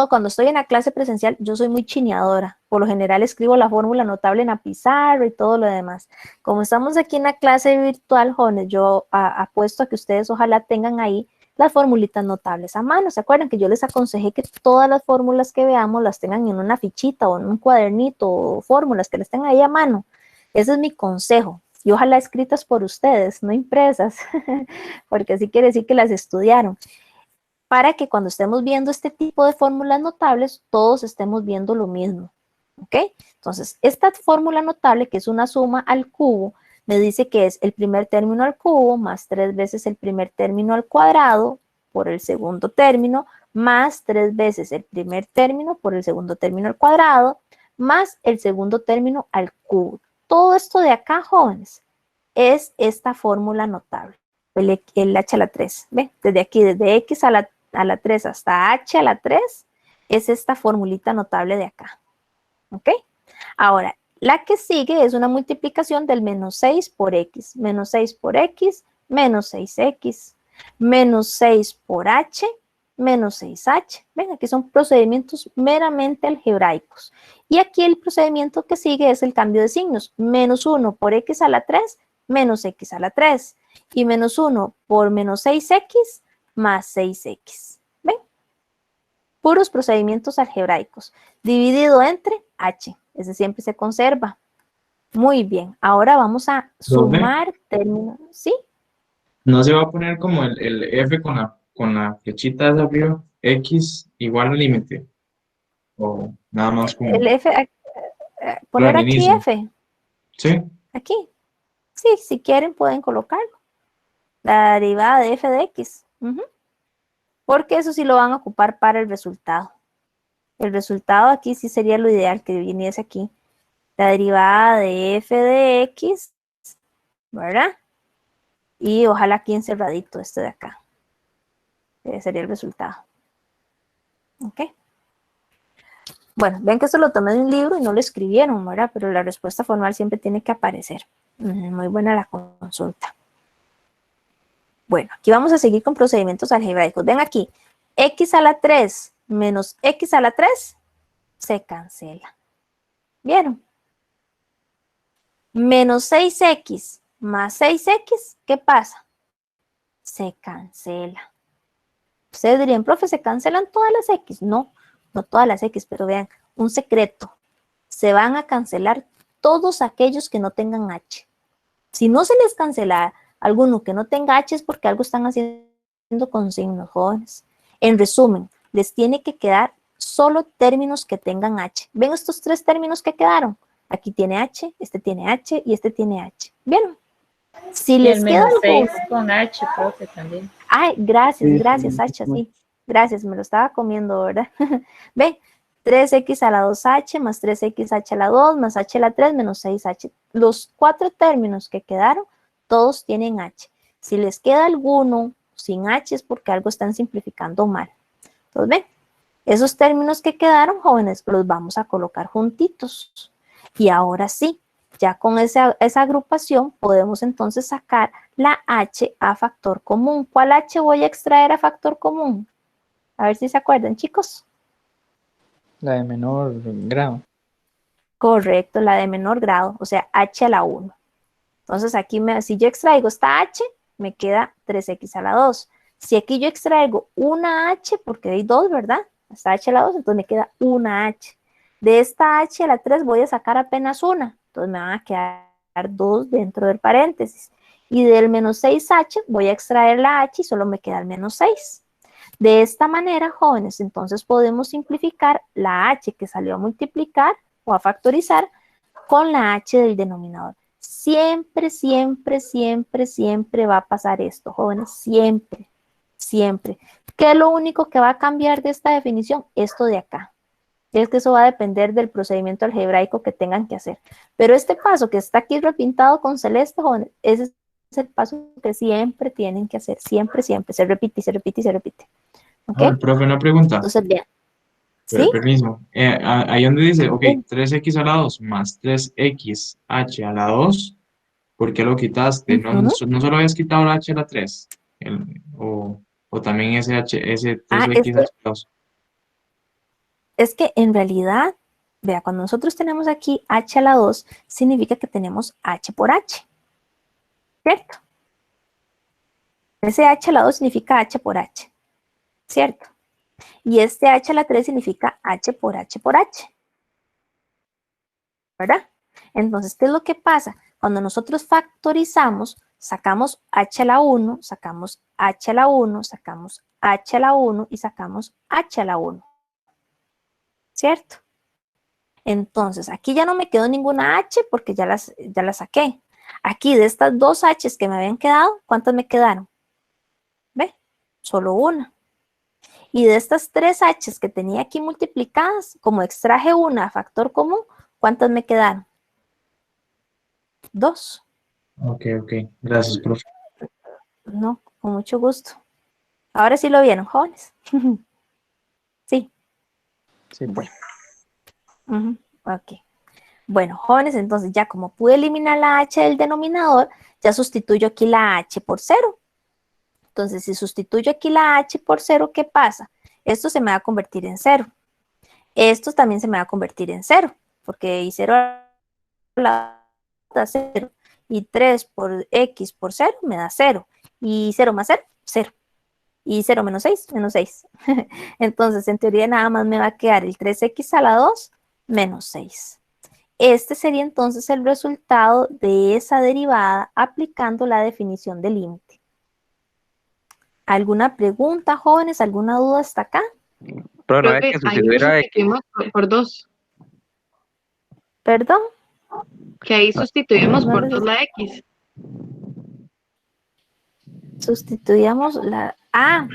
cuando estoy en la clase presencial, yo soy muy chineadora. Por lo general escribo la fórmula notable en la pizarra y todo lo demás. Como estamos aquí en la clase virtual, jóvenes, yo apuesto a que ustedes ojalá tengan ahí las formulitas notables a mano. ¿Se acuerdan que yo les aconsejé que todas las fórmulas que veamos las tengan en una fichita o en un cuadernito o fórmulas que les tengan ahí a mano? Ese es mi consejo. Y ojalá escritas por ustedes, no impresas, porque así quiere decir que las estudiaron. Para que cuando estemos viendo este tipo de fórmulas notables, todos estemos viendo lo mismo. ¿Ok? Entonces, esta fórmula notable, que es una suma al cubo, me dice que es el primer término al cubo más 3 veces el primer término al cuadrado por el segundo término, más 3 veces el primer término por el segundo término al cuadrado, más el segundo término al cubo. Todo esto de acá, jóvenes, es esta fórmula notable, el h a la 3. ¿Ven? Desde aquí, desde x a la 3 hasta h a la 3, es esta formulita notable de acá. ¿Ok? Ahora, la que sigue es una multiplicación del menos 6 por x. Menos 6 por x, menos 6x. Menos 6 por h, menos 6h. Ven, aquí son procedimientos meramente algebraicos. Y aquí el procedimiento que sigue es el cambio de signos. Menos 1 por x a la 3, menos x a la 3. Y menos 1 por menos 6x, más 6x. ¿Ven? Puros procedimientos algebraicos. Dividido entre h. Ese siempre se conserva. Muy bien. Ahora vamos a sumar términos. ¿Sí? ¿No se va a poner como el f con la flechita de arriba? X igual al límite. O nada más como El f, poner al aquí inicio. f. ¿Sí? Aquí. Sí, si quieren pueden colocarlo. La derivada de f de x. Porque eso sí lo van a ocupar para el resultado. el resultado aquí sí sería lo ideal que viniese aquí. La derivada de f de x, ¿verdad? Y ojalá aquí encerradito este de acá. Ese sería el resultado. ¿Ok? Bueno, ven que esto lo tomé de un libro y no lo escribieron, ¿verdad? Pero la respuesta formal siempre tiene que aparecer. Muy buena la consulta. Bueno, aquí vamos a seguir con procedimientos algebraicos. Ven aquí, x a la 3 menos x a la 3 se cancela. ¿Vieron? Menos 6x más 6x, ¿qué pasa? Se cancela. Ustedes dirían, profe, ¿se cancelan todas las x? No, no todas las x, pero vean, un secreto. Se van a cancelar todos aquellos que no tengan h. Si no se les cancela alguno que no tenga h es porque algo están haciendo con signos, jóvenes. En resumen, les tiene que quedar solo términos que tengan h. ¿Ven estos tres términos que quedaron? Aquí tiene h, este tiene h y este tiene h. ¿Vieron? Si Y les el queda menos 6 alguno... con H, profe, también. Ay, gracias, Sí, gracias, H, sí. Gracias, me lo estaba comiendo, ¿verdad? Ven, 3x a la 2h más 3xh a la 2 más h a la 3 menos 6h. Los cuatro términos que quedaron, todos tienen h. Si les queda alguno sin h es porque algo están simplificando mal. Entonces, ven, esos términos que quedaron, jóvenes, los vamos a colocar juntitos. Y ahora sí, ya con esa agrupación podemos entonces sacar la h a factor común. ¿Cuál h voy a extraer a factor común? A ver si se acuerdan, chicos. La de menor grado. Correcto, la de menor grado, o sea, h a la 1. Entonces aquí, si yo extraigo esta h, me queda 3x a la 2. Si aquí yo extraigo una h, porque hay dos, ¿verdad? Esta h a la 2, entonces me queda una h. De esta h a la 3 voy a sacar apenas una, entonces me van a quedar 2 dentro del paréntesis. Y del menos 6h voy a extraer la h y solo me queda el menos 6. De esta manera, jóvenes, entonces podemos simplificar la h que salió a multiplicar o a factorizar con la h del denominador. Siempre, siempre, siempre, siempre va a pasar esto, jóvenes, siempre, siempre. ¿Qué es lo único que va a cambiar de esta definición? Esto de acá. Es que eso va a depender del procedimiento algebraico que tengan que hacer. Pero este paso que está aquí repintado con celeste, jóvenes, ese es el paso que siempre tienen que hacer. Siempre, siempre. Se repite y se repite y se repite. ¿Ok? A ver, profe, una pregunta. Entonces, vean. ¿Sí? Permiso. Ahí donde dice, ok, Sí. 3x a la 2 más 3xh a la 2, ¿por qué lo quitaste? No solo habías quitado la h a la 3, o también ese 3xh a la 2. Es que en realidad, vea, cuando nosotros tenemos aquí h a la 2, significa que tenemos h por h, ¿cierto? Ese h a la 2 significa h por h, ¿cierto? Y este h a la 3 significa h por h por h, ¿verdad? Entonces, ¿qué es lo que pasa? Cuando nosotros factorizamos, sacamos h a la 1, sacamos h a la 1, sacamos h a la 1 y sacamos h a la 1. ¿Cierto? Entonces, aquí ya no me quedó ninguna h porque ya las saqué. Aquí de estas dos h's que me habían quedado, ¿cuántas me quedaron? ¿Ve? Solo una. Y de estas tres h's que tenía aquí multiplicadas, como extraje una a factor común, ¿cuántas me quedaron? 2. Ok. Gracias, profe. No, con mucho gusto. Ahora sí lo vieron, jóvenes. Sí. Sí, pues. Ok. Bueno, jóvenes, entonces ya como pude eliminar la h del denominador, ya sustituyo aquí la h por 0. Entonces, si sustituyo aquí la h por 0, ¿qué pasa? Esto se me va a convertir en 0. Esto también se me va a convertir en 0, porque y 0 a la da 0. Y 3 por x por 0 me da 0. Y 0 más 0, 0. Y 0 menos 6, menos 6. Entonces, en teoría nada más me va a quedar el 3x a la 2 menos 6. Este sería entonces el resultado de esa derivada aplicando la definición de límite. ¿Alguna pregunta, jóvenes? ¿Alguna duda hasta acá? Pero no Creo es que que ahí lo sustituir a X. sustituimos por 2. ¿Perdón? Que ahí sustituimos No por les- 2 la X. Sustituíamos la... Ah,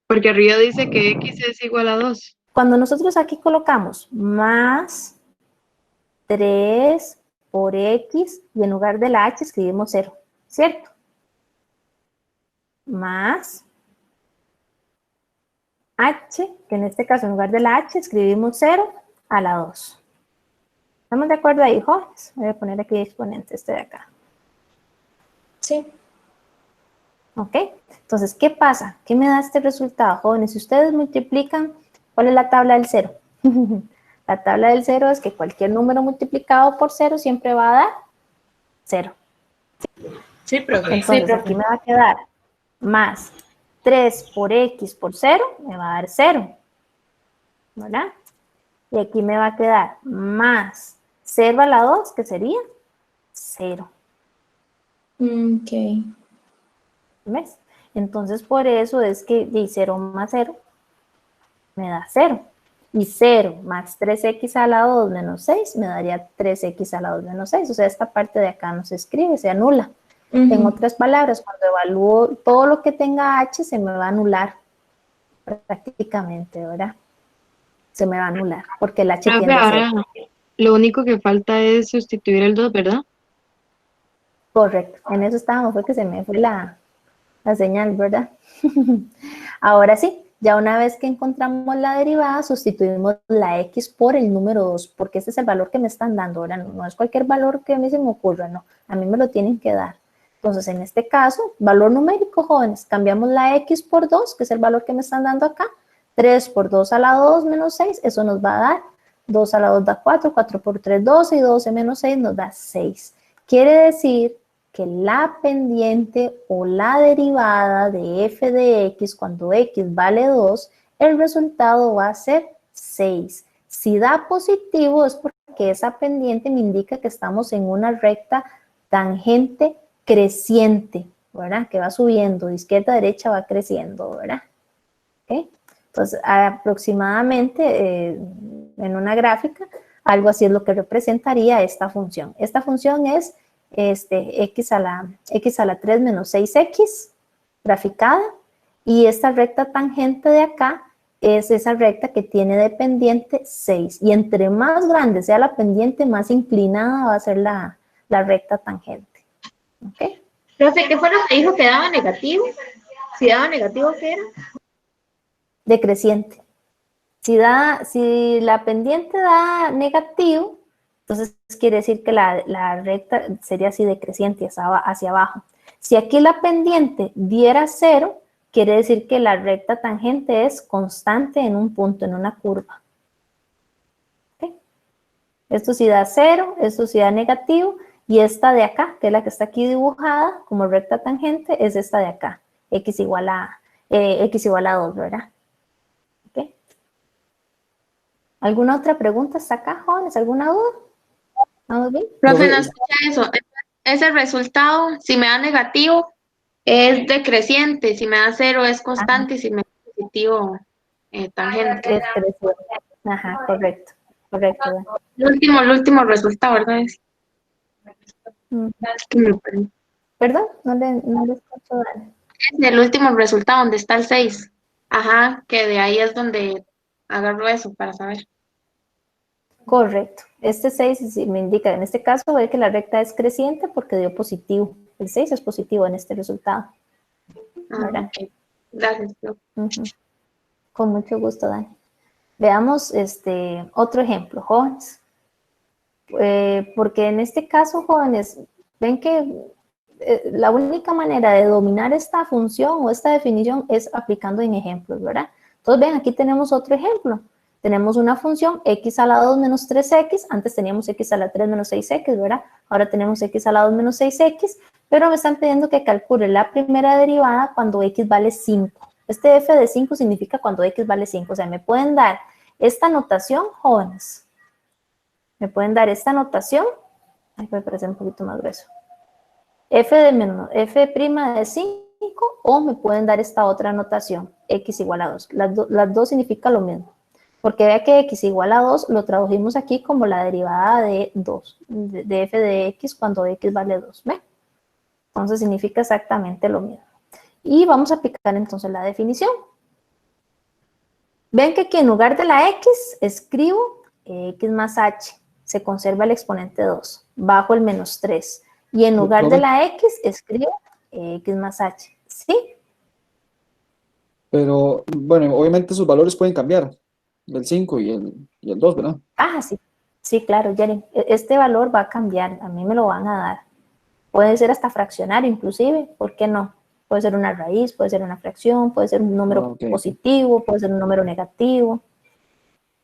Porque arriba dice que x es igual a 2. Cuando nosotros aquí colocamos más 3 por x y en lugar de la h escribimos 0, ¿cierto? Más h, que en este caso en lugar de la h escribimos 0 a la 2. ¿Estamos de acuerdo ahí, jóvenes? Voy a poner aquí exponente este de acá. Sí. ¿Ok? Entonces, ¿qué pasa? ¿Qué me da este resultado, jóvenes? Si ustedes multiplican, ¿cuál es la tabla del 0? La tabla del 0 es que cualquier número multiplicado por 0 siempre va a dar 0. Sí, profe. Entonces, aquí me va a quedar más 3 por x por 0, me va a dar 0. ¿Verdad? Y aquí me va a quedar más 0 a la 2, que sería 0. Ok. ¿Ves? Entonces, por eso es que de 0 más 0 me da 0. Y 0 más 3x a la 2 menos 6 me daría 3x a la 2 menos 6. O sea, esta parte de acá no se escribe, se anula. En otras palabras, cuando evalúo todo lo que tenga h, se me va a anular prácticamente, ¿verdad? Se me va a anular, porque el h tiende a Ahora, 0. lo único que falta es sustituir el 2, ¿verdad? Correcto, en eso estábamos, fue que se me fue la señal, ¿verdad? Ahora sí, ya una vez que encontramos la derivada, sustituimos la x por el número 2, porque este es el valor que me están dando, ahora no es cualquier valor que a mí se me ocurra, no, a mí me lo tienen que dar. Entonces, en este caso, valor numérico, jóvenes, cambiamos la x por 2, que es el valor que me están dando acá, 3 por 2 a la 2 menos 6, eso nos va a dar 2 a la 2 da 4, 4 por 3, 12 y 12 menos 6 nos da 6. Quiere decir que la pendiente o la derivada de f de x cuando x vale 2, el resultado va a ser 6. Si da positivo es porque esa pendiente me indica que estamos en una recta tangente creciente, ¿verdad? Que va subiendo, de izquierda a derecha va creciendo, ¿verdad? ¿Okay? Entonces, aproximadamente en una gráfica, algo así es lo que representaría esta función. Esta función es x a la 3 menos 6x graficada, y esta recta tangente de acá es esa recta que tiene de pendiente 6, y entre más grande sea la pendiente, más inclinada va a ser la recta tangente. ¿Ok? Profe, ¿qué fue lo que dijo que daba negativo? Si daba negativo, ¿qué era? Decreciente. Si la pendiente da negativo, entonces quiere decir que la recta sería así decreciente hacia abajo. Si aquí la pendiente diera 0, quiere decir que la recta tangente es constante en un punto, en una curva. ¿Okay? Esto sí da 0, esto sí da negativo, y esta de acá, que es la que está aquí dibujada como recta tangente, es esta de acá, x igual a 2, ¿verdad? ¿Okay? ¿Alguna otra pregunta hasta acá, jóvenes? ¿Alguna duda? ¿Vamos bien? Profe, no escucha eso. Ese resultado, si me da negativo, es decreciente. Si me da 0, es constante. Y si me da positivo, tangente. Es creciente. Ajá, correcto. Correcto. El último resultado, ¿verdad? Es que me perdí. ¿Perdón? No le escucho. Es el último resultado, donde está el 6. Ajá, que de ahí es donde agarro eso para saber. Correcto. Este 6 me indica, en este caso, ve que la recta es creciente porque dio positivo. El 6 es positivo en este resultado. ¿Verdad? Okay. Gracias. Con mucho gusto, Dani. Veamos otro ejemplo, jóvenes. Porque en este caso, jóvenes, ven que la única manera de dominar esta función o esta definición es aplicando en ejemplos, ¿verdad? Entonces, ven, aquí tenemos otro ejemplo. Tenemos una función x a la 2 menos 3x, antes teníamos x a la 3 menos 6x, ¿verdad? Ahora tenemos x a la 2 menos 6x, pero me están pidiendo que calcule la primera derivada cuando x vale 5. Este f de 5 significa cuando x vale 5, o sea, me pueden dar esta notación, jóvenes. Me pueden dar esta notación, ay, me parece un poquito más grueso. F de 5, o me pueden dar esta otra notación, x igual a 2. Las dos significan lo mismo. Porque vea que x igual a 2 lo tradujimos aquí como la derivada de 2, de f de x cuando x vale 2. ¿Ve? Entonces significa exactamente lo mismo. Y vamos a aplicar entonces la definición. Ven que aquí en lugar de la x escribo x más h, se conserva el exponente 2, bajo el menos 3. Y en lugar de la x escribo x más h, ¿sí? Pero, bueno, obviamente sus valores pueden cambiar, el 5 y el 2, ¿verdad? Ah, sí. Sí, claro, Jerry. Este valor va a cambiar, a mí me lo van a dar. Puede ser hasta fraccionario inclusive, ¿por qué no? Puede ser una raíz, puede ser una fracción, puede ser un número positivo, puede ser un número negativo.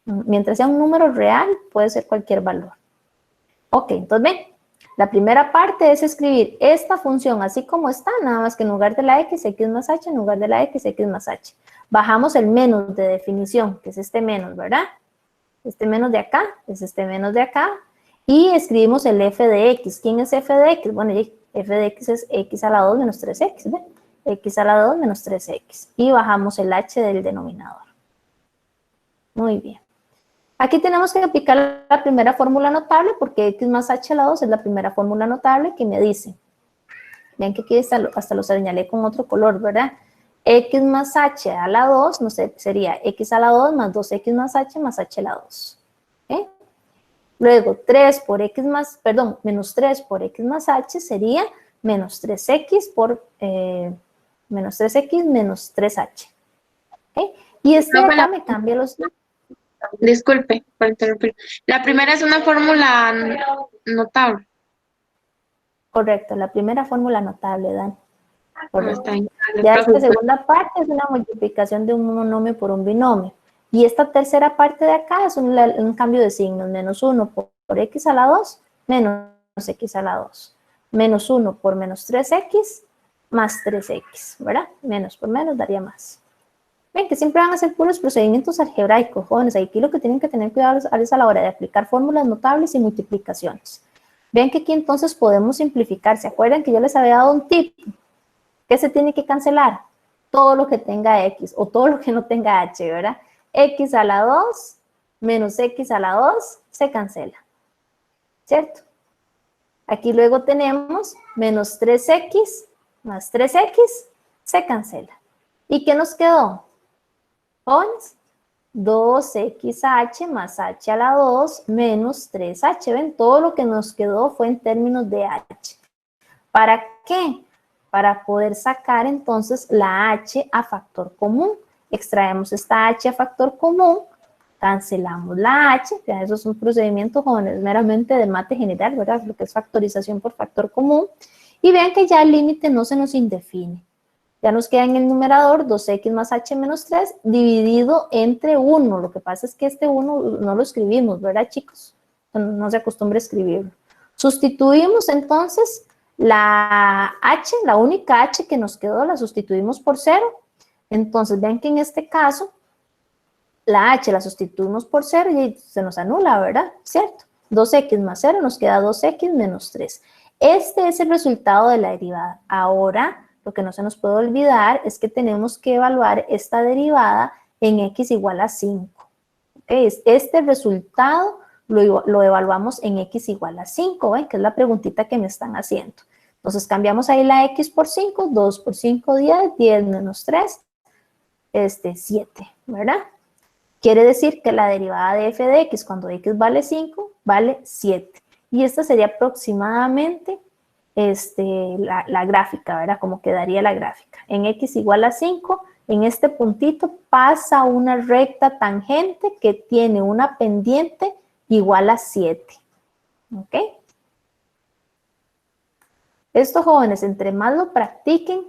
Mientras sea un número real, puede ser cualquier valor. Ok, entonces ven, la primera parte es escribir esta función así como está, nada más que en lugar de la x más h, en lugar de la x más h. Bajamos el menos de definición, que es este menos, ¿verdad? Este menos de acá, es este menos de acá, y escribimos el f de x. ¿Quién es f de x? Bueno, f de x es x a la 2 menos 3x, ¿ven? X a la 2 menos 3x, y bajamos el h del denominador. Muy bien. Aquí tenemos que aplicar la primera fórmula notable, porque x más h a la 2 es la primera fórmula notable que me dice. Ven que aquí hasta lo señalé con otro color, ¿verdad? X más h a la 2, no sé, sería x a la 2 más 2x más h a la 2. ¿Okay? Luego, 3 por x más, perdón, menos 3 por x más h sería menos 3x por, menos 3x menos 3h. ¿Okay? Y este de acá me cambia los... Disculpe por interrumpir. La primera es una fórmula notable. Correcto, la primera fórmula notable, Dan. Está bien. Ya esta segunda parte es una multiplicación de un monomio por un binomio. Y esta tercera parte de acá es un cambio de signos. Menos 1 por x a la 2, menos x a la 2. Menos 1 por menos 3x, más 3x, ¿verdad? Menos por menos daría más. Ven que siempre van a ser puros procedimientos algebraicos, jóvenes. Aquí lo que tienen que tener cuidado es a la hora de aplicar fórmulas notables y multiplicaciones. Ven que aquí entonces podemos simplificar. ¿Se acuerdan que yo les había dado un tip? ¿Qué se tiene que cancelar? Todo lo que tenga x o todo lo que no tenga h, ¿verdad? X a la 2 menos x a la 2 se cancela, ¿cierto? Aquí luego tenemos menos 3x más 3x se cancela. ¿Y qué nos quedó? Jóvenes, 2xh más h a la 2 menos 3h. ¿Ven? Todo lo que nos quedó fue en términos de h. ¿Para qué? Para poder sacar entonces la h a factor común. Extraemos esta h a factor común, cancelamos la h, ya eso es un procedimiento, jóvenes, meramente de mate general, ¿verdad? Lo que es factorización por factor común. Y vean que ya el límite no se nos indefine. Ya nos queda en el numerador 2x más h menos 3 dividido entre 1. Lo que pasa es que este 1 no lo escribimos, ¿verdad, chicos? No se acostumbra a escribirlo. Sustituimos entonces la h, la única h que nos quedó, la sustituimos por 0. Entonces, vean que en este caso, la h la sustituimos por 0 y se nos anula, ¿verdad? ¿Cierto? 2x más 0 nos queda 2x menos 3. Este es el resultado de la derivada. Ahora, lo que no se nos puede olvidar es que tenemos que evaluar esta derivada en x igual a 5. ¿Okay? Este resultado lo evaluamos en x igual a 5, ¿ven? Que es la preguntita que me están haciendo. Entonces, cambiamos ahí la x por 5, 2 por 5, 10, 10 menos 3, 7, ¿verdad? Quiere decir que la derivada de f de x cuando x vale 5, vale 7. Y esta sería aproximadamente la gráfica, ¿verdad? Como quedaría la gráfica. En x igual a 5, en este puntito pasa una recta tangente que tiene una pendiente igual a 7. ¿Ok? Estos jóvenes, entre más lo practiquen,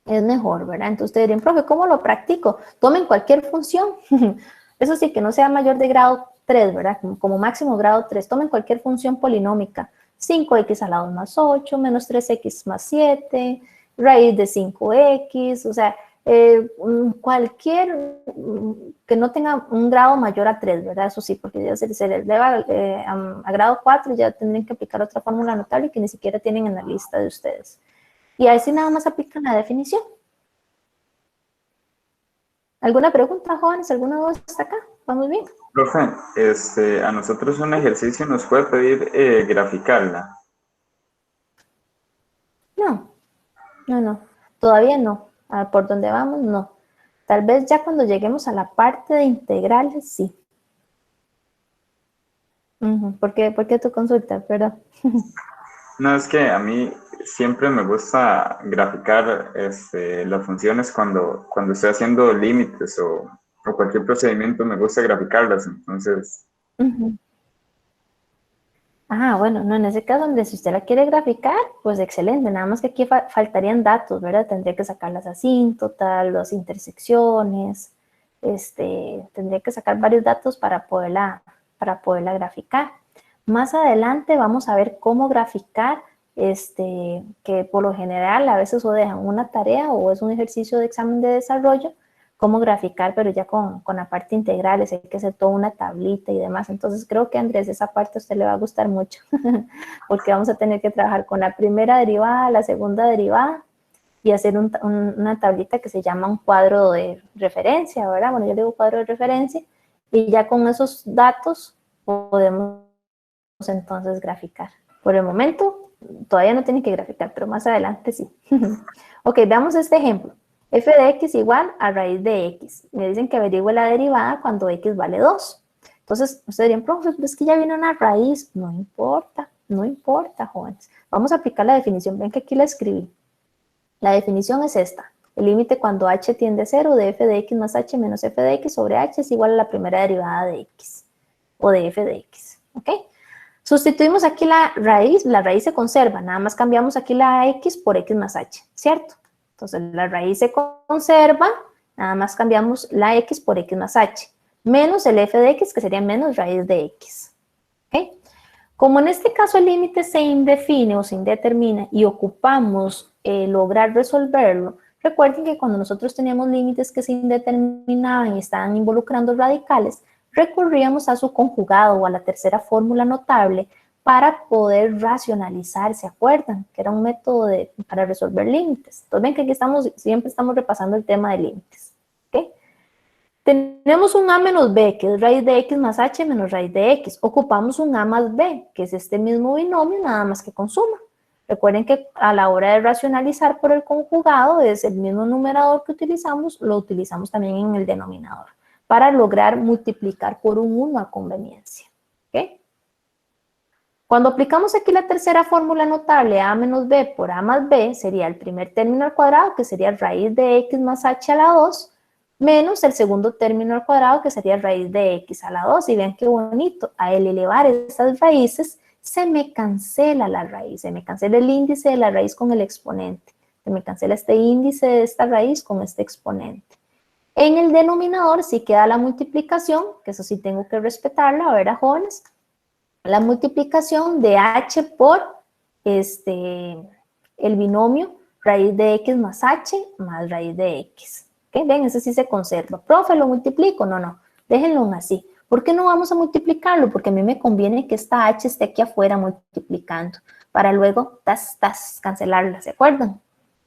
es mejor, ¿verdad? Entonces ustedes dirían, profe, ¿cómo lo practico? Tomen cualquier función. Eso sí, que no sea mayor de grado 3, ¿verdad? Como máximo grado 3. Tomen cualquier función polinómica. 5x a la 2 más 8, menos 3x más 7, raíz de 5x, o sea, cualquier que no tenga un grado mayor a 3, ¿verdad? Eso sí, porque ya se les eleva a grado 4, ya tendrían que aplicar otra fórmula notable que ni siquiera tienen en la lista de ustedes. Y ahí sí nada más aplican la definición. ¿Alguna pregunta, jóvenes? ¿Alguna duda hasta acá? ¿Vamos bien? Profe, a nosotros un ejercicio nos puede pedir graficarla. No, todavía no. Por donde vamos, no. Tal vez ya cuando lleguemos a la parte de integrales, sí. ¿Por qué tu consulta? Perdón. No, es que a mí siempre me gusta graficar las funciones cuando estoy haciendo límites o cualquier procedimiento, me gusta graficarlas, entonces... Bueno, no, en ese caso, donde si usted la quiere graficar, pues excelente, nada más que aquí faltarían datos, ¿verdad? Tendría que sacar las asíntotas, las intersecciones, tendría que sacar varios datos para poderla graficar. Más adelante vamos a ver cómo graficar, que por lo general a veces o dejan una tarea o es un ejercicio de examen de desarrollo, cómo graficar, pero ya con la parte integral, hay que hacer toda una tablita y demás. Entonces creo que, Andrés, esa parte a usted le va a gustar mucho, porque vamos a tener que trabajar con la primera derivada, la segunda derivada, y hacer una tablita que se llama un cuadro de referencia, ¿verdad? Bueno, yo digo cuadro de referencia, y ya con esos datos podemos entonces graficar. Por el momento, todavía no tiene que graficar, pero más adelante sí. Ok, veamos este ejemplo. F de x igual a raíz de x. Me dicen que averigüe la derivada cuando x vale 2. Entonces, ustedes dirían, profe, es que ya viene una raíz. No importa, jóvenes. Vamos a aplicar la definición. Ven que aquí la escribí. La definición es esta. El límite cuando h tiende a 0 de f de x más h menos f de x sobre h es igual a la primera derivada de x. O de f de x. ¿Ok? Sustituimos aquí la raíz se conserva. Nada más cambiamos aquí la x por x más h. ¿Cierto? Entonces, la raíz se conserva, nada más cambiamos la x por x más h, menos el f de x, que sería menos raíz de x. ¿Okay? Como en este caso el límite se indefine o se indetermina y ocupamos lograr resolverlo, recuerden que cuando nosotros teníamos límites que se indeterminaban y estaban involucrando radicales, recurríamos a su conjugado o a la tercera fórmula notable para poder racionalizar, ¿se acuerdan? Que era un método para resolver límites. Entonces ven que aquí siempre estamos repasando el tema de límites. ¿Okay? Tenemos un a menos b, que es raíz de x más h menos raíz de x. Ocupamos un a más b, que es este mismo binomio, nada más que con suma. Recuerden que a la hora de racionalizar por el conjugado, es el mismo numerador que utilizamos, lo utilizamos también en el denominador, para lograr multiplicar por un 1 a conveniencia. ¿Ok? Cuando aplicamos aquí la tercera fórmula notable, a menos b por a más b, sería el primer término al cuadrado, que sería raíz de x más h a la 2, menos el segundo término al cuadrado, que sería raíz de x a la 2. Y vean qué bonito, al elevar esas raíces, se me cancela la raíz, se me cancela el índice de la raíz con el exponente, se me cancela este índice de esta raíz con este exponente. En el denominador sí queda la multiplicación, que eso sí tengo que respetarla, ¿verdad, jóvenes? La multiplicación de h por el binomio raíz de x más h más raíz de x. ¿Okay? Ven, ese sí se conserva. Profe, ¿lo multiplico? No, déjenlo así. ¿Por qué no vamos a multiplicarlo? Porque a mí me conviene que esta h esté aquí afuera multiplicando, para luego, cancelarla, ¿se acuerdan?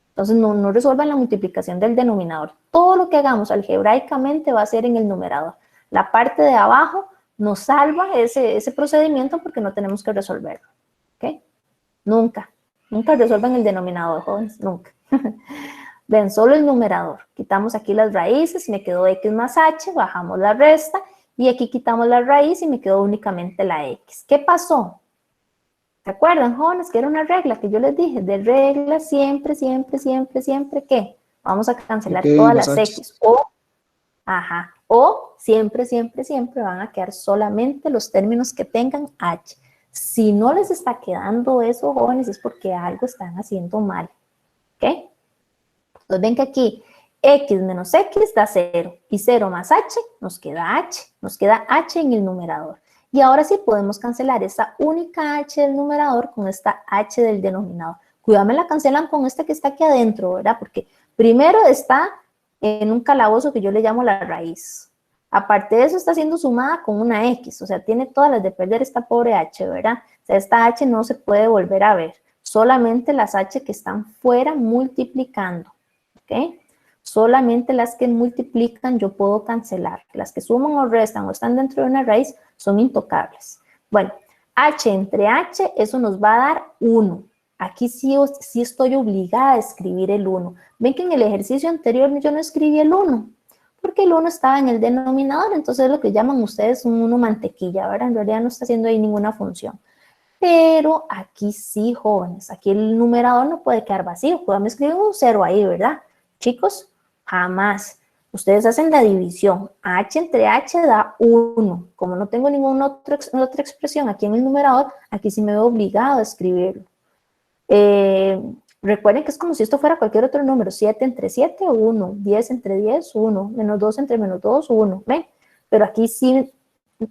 Entonces no resuelvan la multiplicación del denominador. Todo lo que hagamos algebraicamente va a ser en el numerador. La parte de abajo nos salva ese procedimiento porque no tenemos que resolverlo. ¿Ok? Nunca resuelvan el denominador, jóvenes, nunca. Ven, solo el numerador. Quitamos aquí las raíces, me quedó x más h, bajamos la resta, y aquí quitamos la raíz y me quedó únicamente la x. ¿Qué pasó? ¿Se acuerdan, jóvenes, que era una regla que yo les dije? De regla siempre, ¿qué? Vamos a cancelar todas las x. O siempre van a quedar solamente los términos que tengan h. Si no les está quedando eso, jóvenes, es porque algo están haciendo mal. ¿Ok? Entonces ven que aquí x menos x da 0 y 0 más h nos queda h en el numerador. Y ahora sí podemos cancelar esa única h del numerador con esta h del denominador. Cuidado, me la cancelan con esta que está aquí adentro, ¿verdad? Porque primero está en un calabozo que yo le llamo la raíz. Aparte de eso está siendo sumada con una x, o sea, tiene todas las de perder esta pobre h, ¿verdad? O sea, esta h no se puede volver a ver, solamente las h que están fuera multiplicando, ¿ok? Solamente las que multiplican yo puedo cancelar. Las que suman o restan o están dentro de una raíz son intocables. Bueno, h entre h, eso nos va a dar 1. Aquí sí estoy obligada a escribir el 1. Ven que en el ejercicio anterior yo no escribí el 1. porque el 1 estaba en el denominador, entonces es lo que llaman ustedes un 1 mantequilla, ¿verdad? En realidad no está haciendo ahí ninguna función. Pero aquí sí, jóvenes, aquí el numerador no puede quedar vacío, podemos escribir un 0 ahí, ¿verdad? Chicos, jamás. Ustedes hacen la división, h entre h da 1. Como no tengo ninguna otra expresión aquí en el numerador, aquí sí me veo obligado a escribirlo. Recuerden que es como si esto fuera cualquier otro número, 7 entre 7, 1, 10 entre 10, 1, menos 2 entre menos 2, 1, ¿ven? Pero aquí sí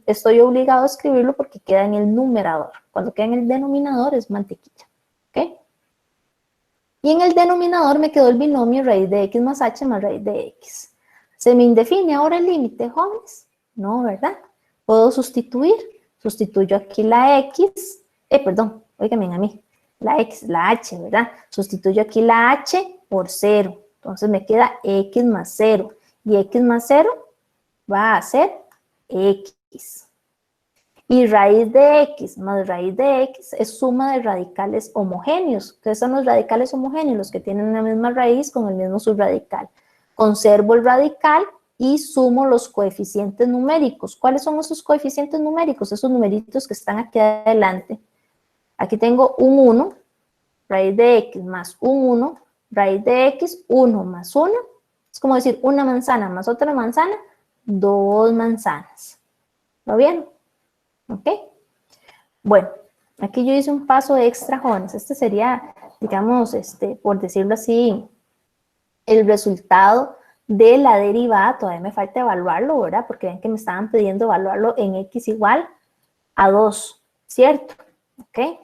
estoy obligado a escribirlo porque queda en el numerador. Cuando queda en el denominador es mantequilla, ¿ok? Y en el denominador me quedó el binomio raíz de x más h más raíz de x. ¿Se me indefine ahora el límite, jóvenes? No, ¿verdad? Puedo sustituir. Sustituyo aquí la x, perdón, óigame a mí. La x, la h, ¿verdad? Sustituyo aquí la h por 0. Entonces me queda x más 0. Y x más 0 va a ser x. Y raíz de x más raíz de x es suma de radicales homogéneos. ¿Qué son los radicales homogéneos? Los que tienen una misma raíz con el mismo subradical. Conservo el radical y sumo los coeficientes numéricos. ¿Cuáles son esos coeficientes numéricos? Esos numeritos que están aquí adelante. Aquí tengo un 1, raíz de x más un 1, raíz de x, 1 más 1. Es como decir una manzana más otra manzana, 2 manzanas. ¿Lo vieron? ¿Ok? Bueno, aquí yo hice un paso extra, jóvenes. Este sería, digamos, por decirlo así, el resultado de la derivada. Todavía me falta evaluarlo, ¿verdad? Porque ven que me estaban pidiendo evaluarlo en x igual a 2, ¿cierto? ¿Ok?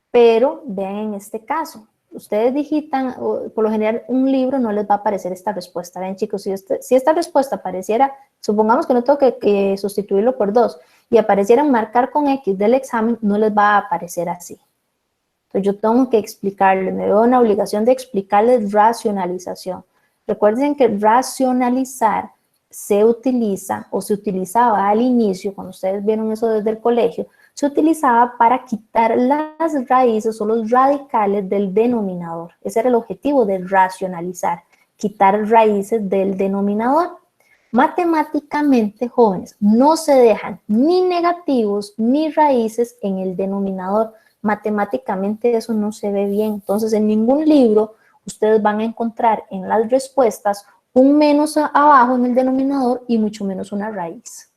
Pero vean en este caso, ustedes digitan, por lo general un libro no les va a aparecer esta respuesta. Ven chicos, si esta respuesta apareciera, supongamos que no tengo que sustituirlo por 2, y apareciera marcar con X del examen, no les va a aparecer así. Entonces yo tengo que explicarles, me veo una obligación de explicarles racionalización. Recuerden que racionalizar se utiliza, o se utilizaba al inicio, cuando ustedes vieron eso desde el colegio, se utilizaba para quitar las raíces o los radicales del denominador. Ese era el objetivo de racionalizar, quitar raíces del denominador. Matemáticamente, jóvenes, no se dejan ni negativos ni raíces en el denominador. Matemáticamente eso no se ve bien. Entonces, en ningún libro ustedes van a encontrar en las respuestas un menos abajo en el denominador y mucho menos una raíz.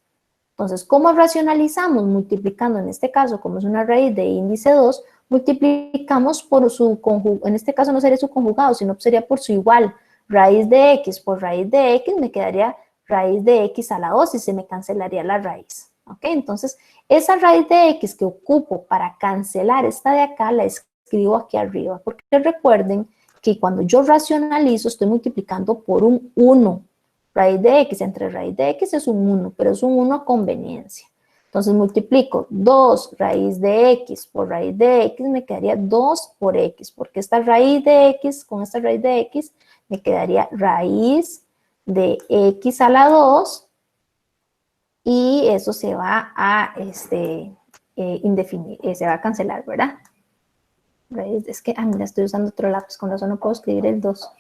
Entonces, ¿cómo racionalizamos? Multiplicando, en este caso, como es una raíz de índice 2, multiplicamos por su conjugado, en este caso no sería su conjugado, sino sería por su igual. Raíz de x por raíz de x me quedaría raíz de x a la 2 y se me cancelaría la raíz. ¿Ok? Entonces, esa raíz de x que ocupo para cancelar esta de acá, la escribo aquí arriba, porque recuerden que cuando yo racionalizo estoy multiplicando por un 1. Raíz de x entre raíz de x es un 1, pero es un 1 a conveniencia. Entonces multiplico 2 raíz de x por raíz de x, me quedaría 2 por x, porque esta raíz de x con esta raíz de x me quedaría raíz de x a la 2 y eso se va a indefinir, se va a cancelar, ¿verdad? Raíz, es que, mira, estoy usando otro lápiz, con razón no puedo escribir el 2.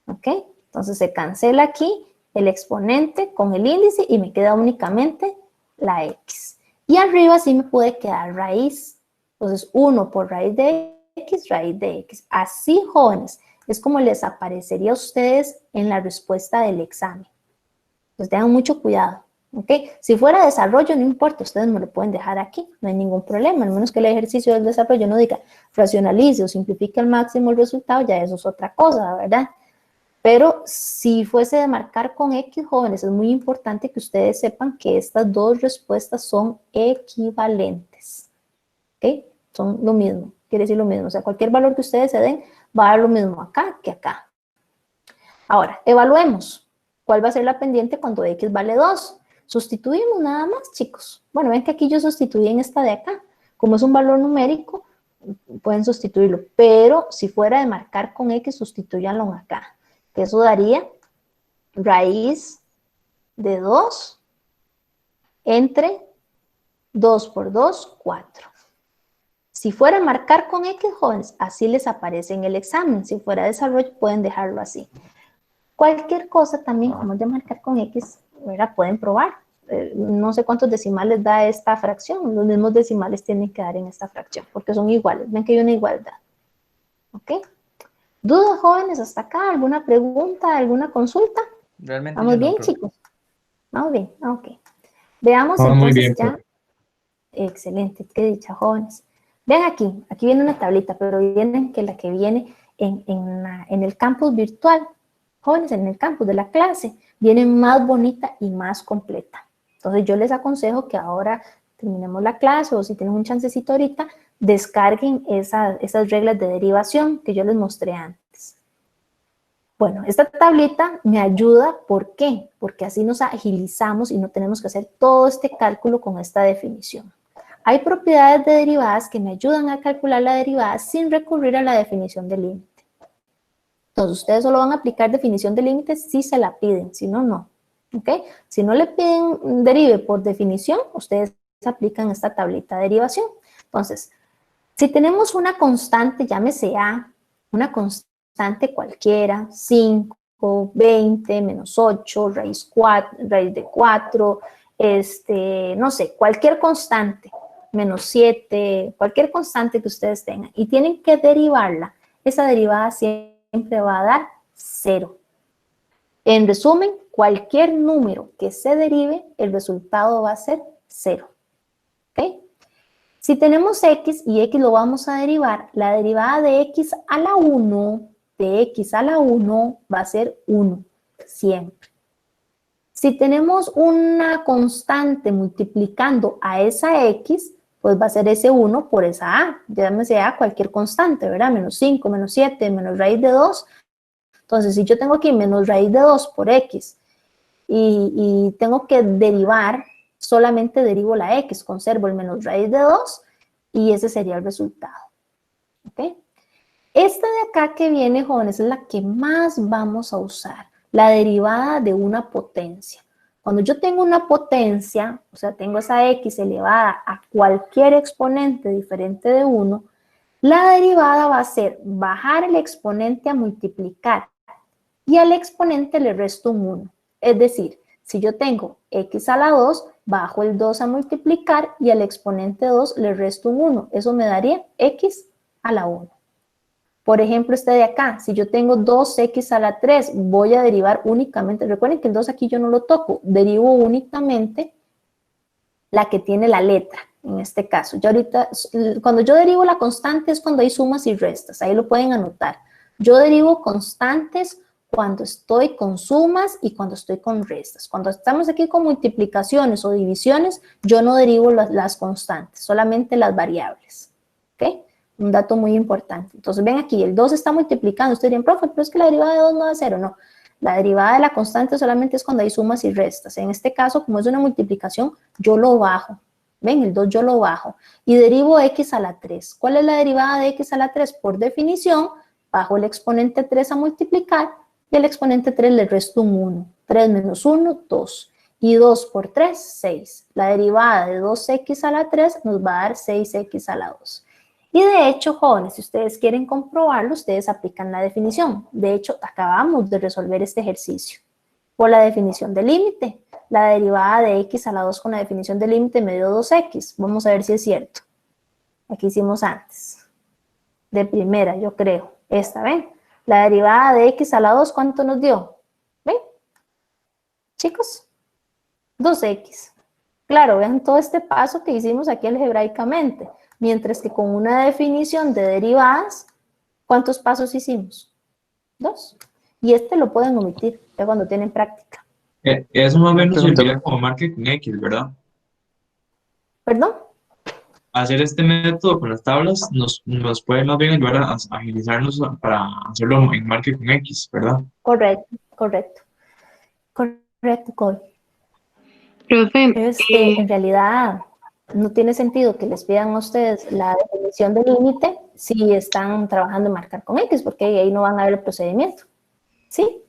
¿Ok? Entonces se cancela aquí el exponente con el índice y me queda únicamente la x. Y arriba sí me puede quedar raíz. Entonces 1 por raíz de x, raíz de x. Así, jóvenes, es como les aparecería a ustedes en la respuesta del examen. Pues tengan mucho cuidado. ¿Ok? Si fuera desarrollo, no importa, ustedes me lo pueden dejar aquí, no hay ningún problema, al menos que el ejercicio del desarrollo no diga racionalice o simplifique al máximo el resultado, ya eso es otra cosa, ¿verdad? Pero si fuese de marcar con X, jóvenes, es muy importante que ustedes sepan que estas dos respuestas son equivalentes. ¿Ok? Son lo mismo, quiere decir lo mismo. O sea, cualquier valor que ustedes se den va a dar lo mismo acá que acá. Ahora, evaluemos. ¿Cuál va a ser la pendiente cuando X vale 2? Sustituimos nada más, chicos. Bueno, ven que aquí yo sustituí en esta de acá. Como es un valor numérico, pueden sustituirlo. Pero si fuera de marcar con X, sustitúyanlo acá. Que eso daría raíz de 2 entre 2 por 2, 4. Si fuera a marcar con X, jóvenes, así les aparece en el examen. Si fuera desarrollo, pueden dejarlo así. Cualquier cosa también, como de marcar con X, ¿verdad? Pueden probar. No sé cuántos decimales da esta fracción, los mismos decimales tienen que dar en esta fracción, porque son iguales, ven que hay una igualdad. ¿Ok? ¿Dudas, jóvenes, hasta acá? ¿Alguna pregunta, alguna consulta? Realmente ¿Vamos yo no, bien, profe. chicos? ¿Vamos bien? Ok. Veamos Vamos muy entonces bien, ya. profe. Excelente, qué dicha, jóvenes. Vean aquí viene una tablita, pero vienen que la que viene en el campus virtual. Jóvenes, en el campus de la clase, viene más bonita y más completa. Entonces yo les aconsejo que ahora terminemos la clase o si tienen un chancecito ahorita, descarguen esas reglas de derivación que yo les mostré antes. Bueno, esta tablita me ayuda, ¿por qué? Porque así nos agilizamos y no tenemos que hacer todo este cálculo con esta definición. Hay propiedades de derivadas que me ayudan a calcular la derivada sin recurrir a la definición de límite. Entonces, ustedes solo van a aplicar definición de límite si se la piden, si no, no. ¿Ok? Si no le piden derive por definición, ustedes aplican esta tablita de derivación. Entonces, si tenemos una constante, llámese A, una constante cualquiera, 5, 20, menos 8, raíz de 4, no sé, cualquier constante, menos 7, cualquier constante que ustedes tengan, y tienen que derivarla, esa derivada siempre va a dar 0. En resumen, cualquier número que se derive, el resultado va a ser 0. ¿Ok? Si tenemos x y x lo vamos a derivar, la derivada de x a la 1, de x a la 1 va a ser 1, siempre. Si tenemos una constante multiplicando a esa x, pues va a ser ese 1 por esa a, llámese a cualquier constante, ¿verdad? Menos 5, menos 7, menos raíz de 2. Entonces, si yo tengo aquí menos raíz de 2 por x y tengo que derivar, solamente derivo la x, conservo el menos raíz de 2 y ese sería el resultado. ¿Ok? Esta de acá que viene, jóvenes, es la que más vamos a usar, la derivada de una potencia. Cuando yo tengo una potencia, o sea, tengo esa x elevada a cualquier exponente diferente de 1, la derivada va a ser bajar el exponente a multiplicar y al exponente le resto un 1. Es decir, si yo tengo x a la 2, bajo el 2 a multiplicar y al exponente 2 le resto un 1. Eso me daría x a la 1. Por ejemplo, este de acá, si yo tengo 2x a la 3, voy a derivar únicamente, recuerden que el 2 aquí yo no lo toco, derivo únicamente la que tiene la letra, en este caso. Yo ahorita, cuando yo derivo la constante es cuando hay sumas y restas, ahí lo pueden anotar. Yo derivo constantes cuando estoy con sumas y cuando estoy con restas. Cuando estamos aquí con multiplicaciones o divisiones, yo no derivo las constantes, solamente las variables. ¿Ok? Un dato muy importante. Entonces, ven aquí, el 2 está multiplicando. Ustedes dirían, profe, pero es que la derivada de 2 no da 0. No, la derivada de la constante solamente es cuando hay sumas y restas. En este caso, como es una multiplicación, yo lo bajo. Ven, el 2 yo lo bajo. Y derivo x a la 3. ¿Cuál es la derivada de x a la 3? Por definición, bajo el exponente 3 a multiplicar y el exponente 3 le resto un 1. 3 menos 1, 2. Y 2 por 3, 6. La derivada de 2x a la 3 nos va a dar 6x a la 2. Y de hecho, jóvenes, si ustedes quieren comprobarlo, ustedes aplican la definición. De hecho, acabamos de resolver este ejercicio. Por la definición del límite, la derivada de x a la 2 con la definición del límite me dio 2x. Vamos a ver si es cierto. Aquí hicimos antes. De primera, yo creo. Esta, ¿ven? La derivada de x a la 2, ¿cuánto nos dio? ¿Ven? Chicos, 2x. Claro, vean todo este paso que hicimos aquí algebraicamente. Mientras que con una definición de derivadas, ¿cuántos pasos hicimos? 2. Y este lo pueden omitir ya cuando tienen práctica. Eso más o menos serviría como marque con X, ¿verdad? ¿Perdón? Hacer este método con las tablas nos puede más bien ayudar a agilizarnos para hacerlo en marque con X, ¿verdad? Correcto, correcto. Correcto, Cole. Profe, En realidad no tiene sentido que les pidan a ustedes la definición del límite si están trabajando en marcar con X, porque ahí no van a ver el procedimiento. ¿Sí?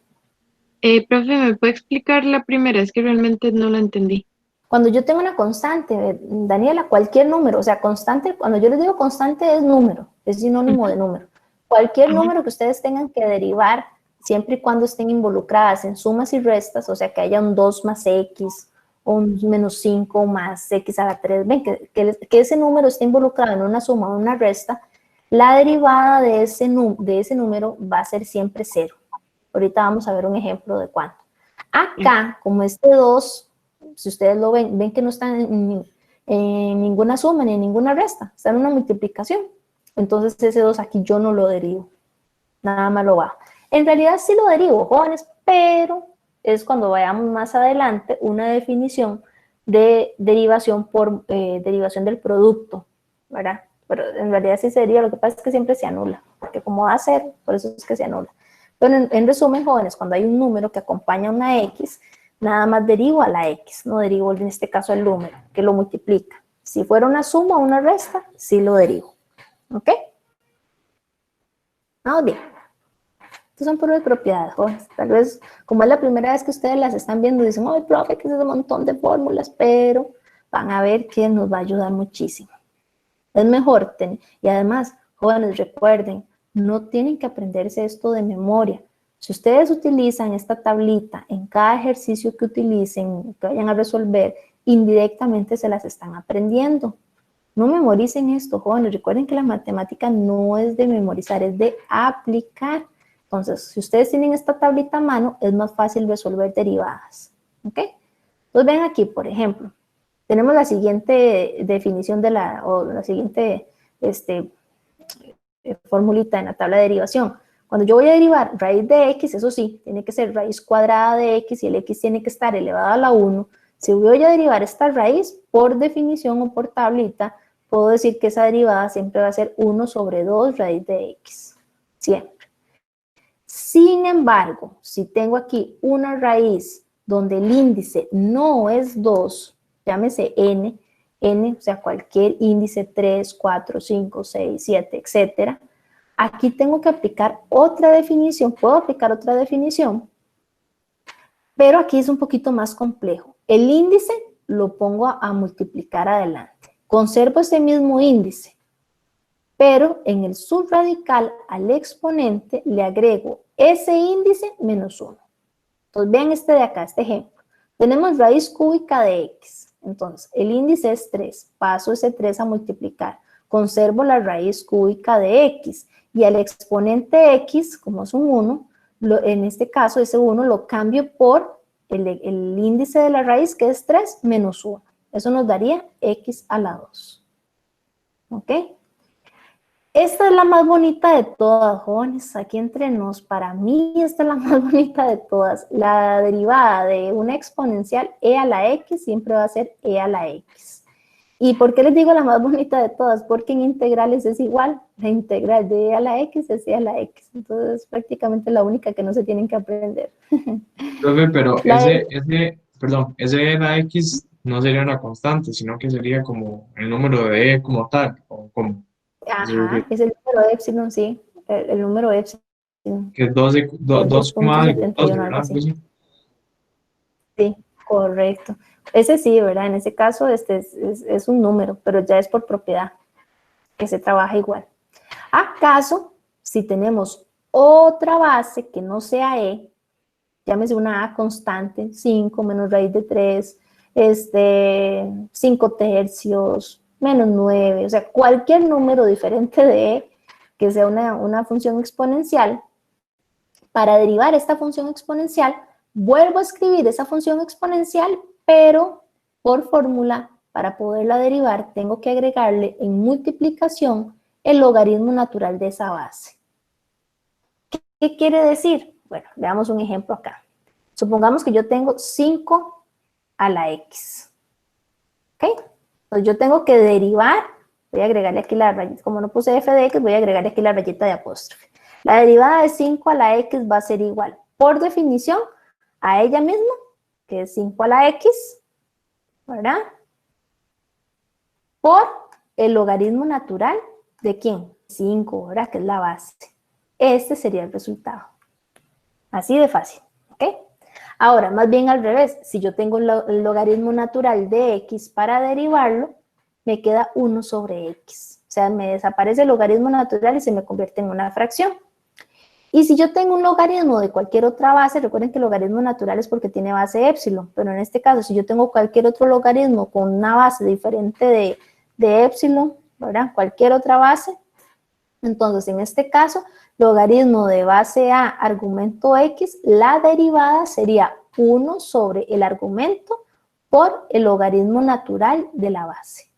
profe, ¿me puede explicar la primera? Es que realmente no la entendí. Cuando yo tengo una constante, Daniela, cualquier número, o sea, constante, cuando yo les digo constante es número, es sinónimo de número. Cualquier número que ustedes tengan que derivar siempre y cuando estén involucradas en sumas y restas, o sea, que haya un 2 más x, o un menos 5 más x a la 3, ven, que ese número esté involucrado en una suma o una resta, la derivada de ese número va a ser siempre 0. Ahorita vamos a ver un ejemplo de cuánto. Acá, como este 2, si ustedes lo ven que no está en ninguna suma ni en ninguna resta, está en una multiplicación. Entonces ese 2 aquí yo no lo derivo, nada más lo bajo. En realidad sí lo derivo, jóvenes, pero es cuando vayamos más adelante una definición de derivación por derivación del producto, ¿verdad? Pero en realidad sí sería, lo que pasa es que siempre se anula, porque como va a ser, por eso es que se anula. Pero en resumen, jóvenes, cuando hay un número que acompaña a una X, nada más derivo a la X, no derivo en este caso el número, que lo multiplica. Si fuera una suma o una resta, sí lo derivo. ¿Ok? Vamos bien. Estas son pruebas de propiedades, jóvenes. Tal vez, como es la primera vez que ustedes las están viendo, dicen, ¡ay, profe, que es un montón de fórmulas! Pero van a ver que nos va a ayudar muchísimo. Es mejor tener, y además, jóvenes, recuerden, no tienen que aprenderse esto de memoria. Si ustedes utilizan esta tablita en cada ejercicio que utilicen, que vayan a resolver, indirectamente se las están aprendiendo. No memoricen esto, jóvenes. Recuerden que la matemática no es de memorizar, es de aplicar. Entonces, si ustedes tienen esta tablita a mano, es más fácil resolver derivadas. ¿Ok? Entonces, ven aquí, por ejemplo, tenemos la siguiente definición o la siguiente formulita en la tabla de derivación. Cuando yo voy a derivar raíz de x, eso sí, tiene que ser raíz cuadrada de x y el x tiene que estar elevado a la 1. Si voy a derivar esta raíz, por definición o por tablita, puedo decir que esa derivada siempre va a ser 1 sobre 2 raíz de x. Siempre. Sin embargo, si tengo aquí una raíz donde el índice no es 2, llámese n, o sea, cualquier índice 3, 4, 5, 6, 7, etcétera, aquí tengo que aplicar otra definición, puedo aplicar otra definición, pero aquí es un poquito más complejo. El índice lo pongo a multiplicar adelante. Conservo ese mismo índice, pero en el subradical al exponente le agrego ese índice menos 1. Entonces vean este de acá, este ejemplo. Tenemos raíz cúbica de x. Entonces el índice es 3. Paso ese 3 a multiplicar. Conservo la raíz cúbica de x. Y al exponente x, como es un 1, en este caso ese 1 lo cambio por el índice de la raíz, que es 3 menos 1. Eso nos daría x a la 2. ¿Ok? Esta es la más bonita de todas, jóvenes, aquí entre nos. Para mí esta es la más bonita de todas. La derivada de una exponencial e a la x siempre va a ser e a la x. ¿Y por qué les digo la más bonita de todas? Porque en integrales es igual. La integral de e a la x es e a la x. Entonces es prácticamente la única que no se tienen que aprender. Profe, pero ese e a la x no sería una constante, sino que sería como el número de e como tal, o como... Ajá, es el número de epsilon, sí, el número de epsilon. Que es 2,12, algo ¿verdad? así. Sí, correcto. Ese sí, ¿verdad? En ese caso es un número, pero ya es por propiedad, que se trabaja igual. ¿Acaso, si tenemos otra base que no sea e, llámese una a constante, 5 menos raíz de 3, 5 tercios, menos 9, o sea, cualquier número diferente de e, que sea una función exponencial, para derivar esta función exponencial, vuelvo a escribir esa función exponencial, pero por fórmula, para poderla derivar, tengo que agregarle en multiplicación el logaritmo natural de esa base. ¿Qué quiere decir? Bueno, veamos un ejemplo acá. Supongamos que yo tengo 5 a la x. ¿Ok? Entonces yo tengo que derivar, voy a agregarle aquí la rayita, como no puse f de x, voy a agregarle aquí la rayita de apóstrofe. La derivada de 5 a la x va a ser igual, por definición, a ella misma, que es 5 a la x, ¿verdad? Por el logaritmo natural de ¿quién? 5, ¿verdad? Que es la base. Este sería el resultado. Así de fácil, ¿ok? Ahora, más bien al revés, si yo tengo el logaritmo natural de x para derivarlo, me queda 1 sobre x. O sea, me desaparece el logaritmo natural y se me convierte en una fracción. Y si yo tengo un logaritmo de cualquier otra base, recuerden que el logaritmo natural es porque tiene base épsilon, pero en este caso, si yo tengo cualquier otro logaritmo con una base diferente de épsilon, ¿verdad? Cualquier otra base, entonces en este caso, logaritmo de base A, argumento X, la derivada sería 1 sobre el argumento por el logaritmo natural de la base.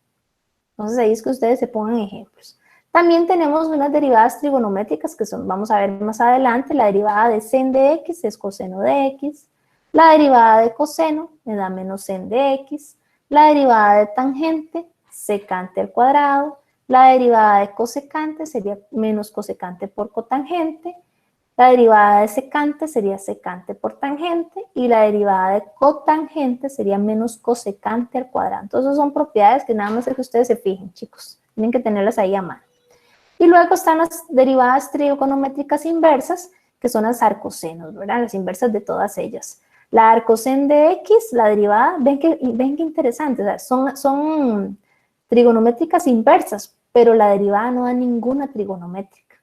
Entonces ahí es que ustedes se pongan ejemplos. También tenemos unas derivadas trigonométricas que son, vamos a ver más adelante, la derivada de sen de x es coseno de x, la derivada de coseno me da menos sen de x, la derivada de tangente, secante al cuadrado, la derivada de cosecante sería menos cosecante por cotangente, la derivada de secante sería secante por tangente y la derivada de cotangente sería menos cosecante al cuadrado. Entonces, esas son propiedades que nada más es que ustedes se fijen, chicos. Tienen que tenerlas ahí a mano. Y luego están las derivadas trigonométricas inversas, que son las arcosenos, ¿verdad? Las inversas de todas ellas. La arcoseno de x, la derivada, ven que interesante, o sea, son trigonométricas inversas, pero la derivada no da ninguna trigonométrica.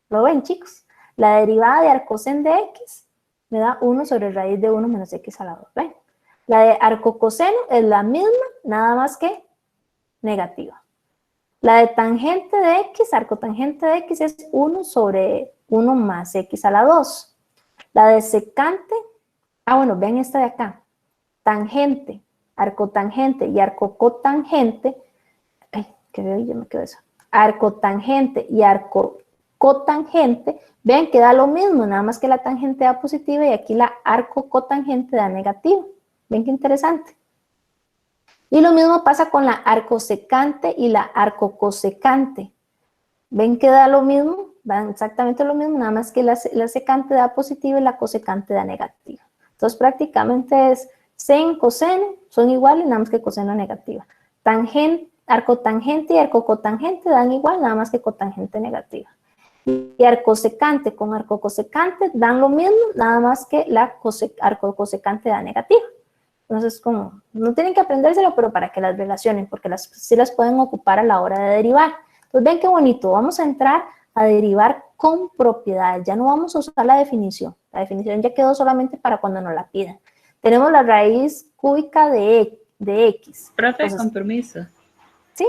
¿Lo ven, chicos? La derivada de arcoseno de x me da 1 sobre raíz de 1 menos x a la 2. ¿Ven? La de arcocoseno es la misma, nada más que negativa. La de tangente de x, arcotangente de x, es 1 sobre 1 más x a la 2. La de secante, bueno, ven esta de acá. Tangente, arcotangente y arcocotangente. Ay, que veo, ya me quedo eso. Arcotangente y arcocotangente, ven que da lo mismo, nada más que la tangente da positiva y aquí la arcocotangente da negativa. Ven qué interesante. Y lo mismo pasa con la arcosecante y la arcocosecante. ¿Ven que da lo mismo? Dan exactamente lo mismo, nada más que la secante da positiva y la cosecante da negativa. Entonces prácticamente es sen, coseno, son iguales, nada más que coseno negativa. Tangente, arcotangente y arcocotangente dan igual, nada más que cotangente negativa. Y arcosecante con arcocosecante dan lo mismo, nada más que la arcocosecante da negativa. Entonces, como, no tienen que aprendérselo, pero para que las relacionen, porque sí las pueden ocupar a la hora de derivar. Entonces, ven qué bonito, vamos a entrar a derivar con propiedades. Ya no vamos a usar la definición. La definición ya quedó solamente para cuando nos la pidan. Tenemos la raíz cúbica de x. Profe, Entonces, con permiso. ¿sí?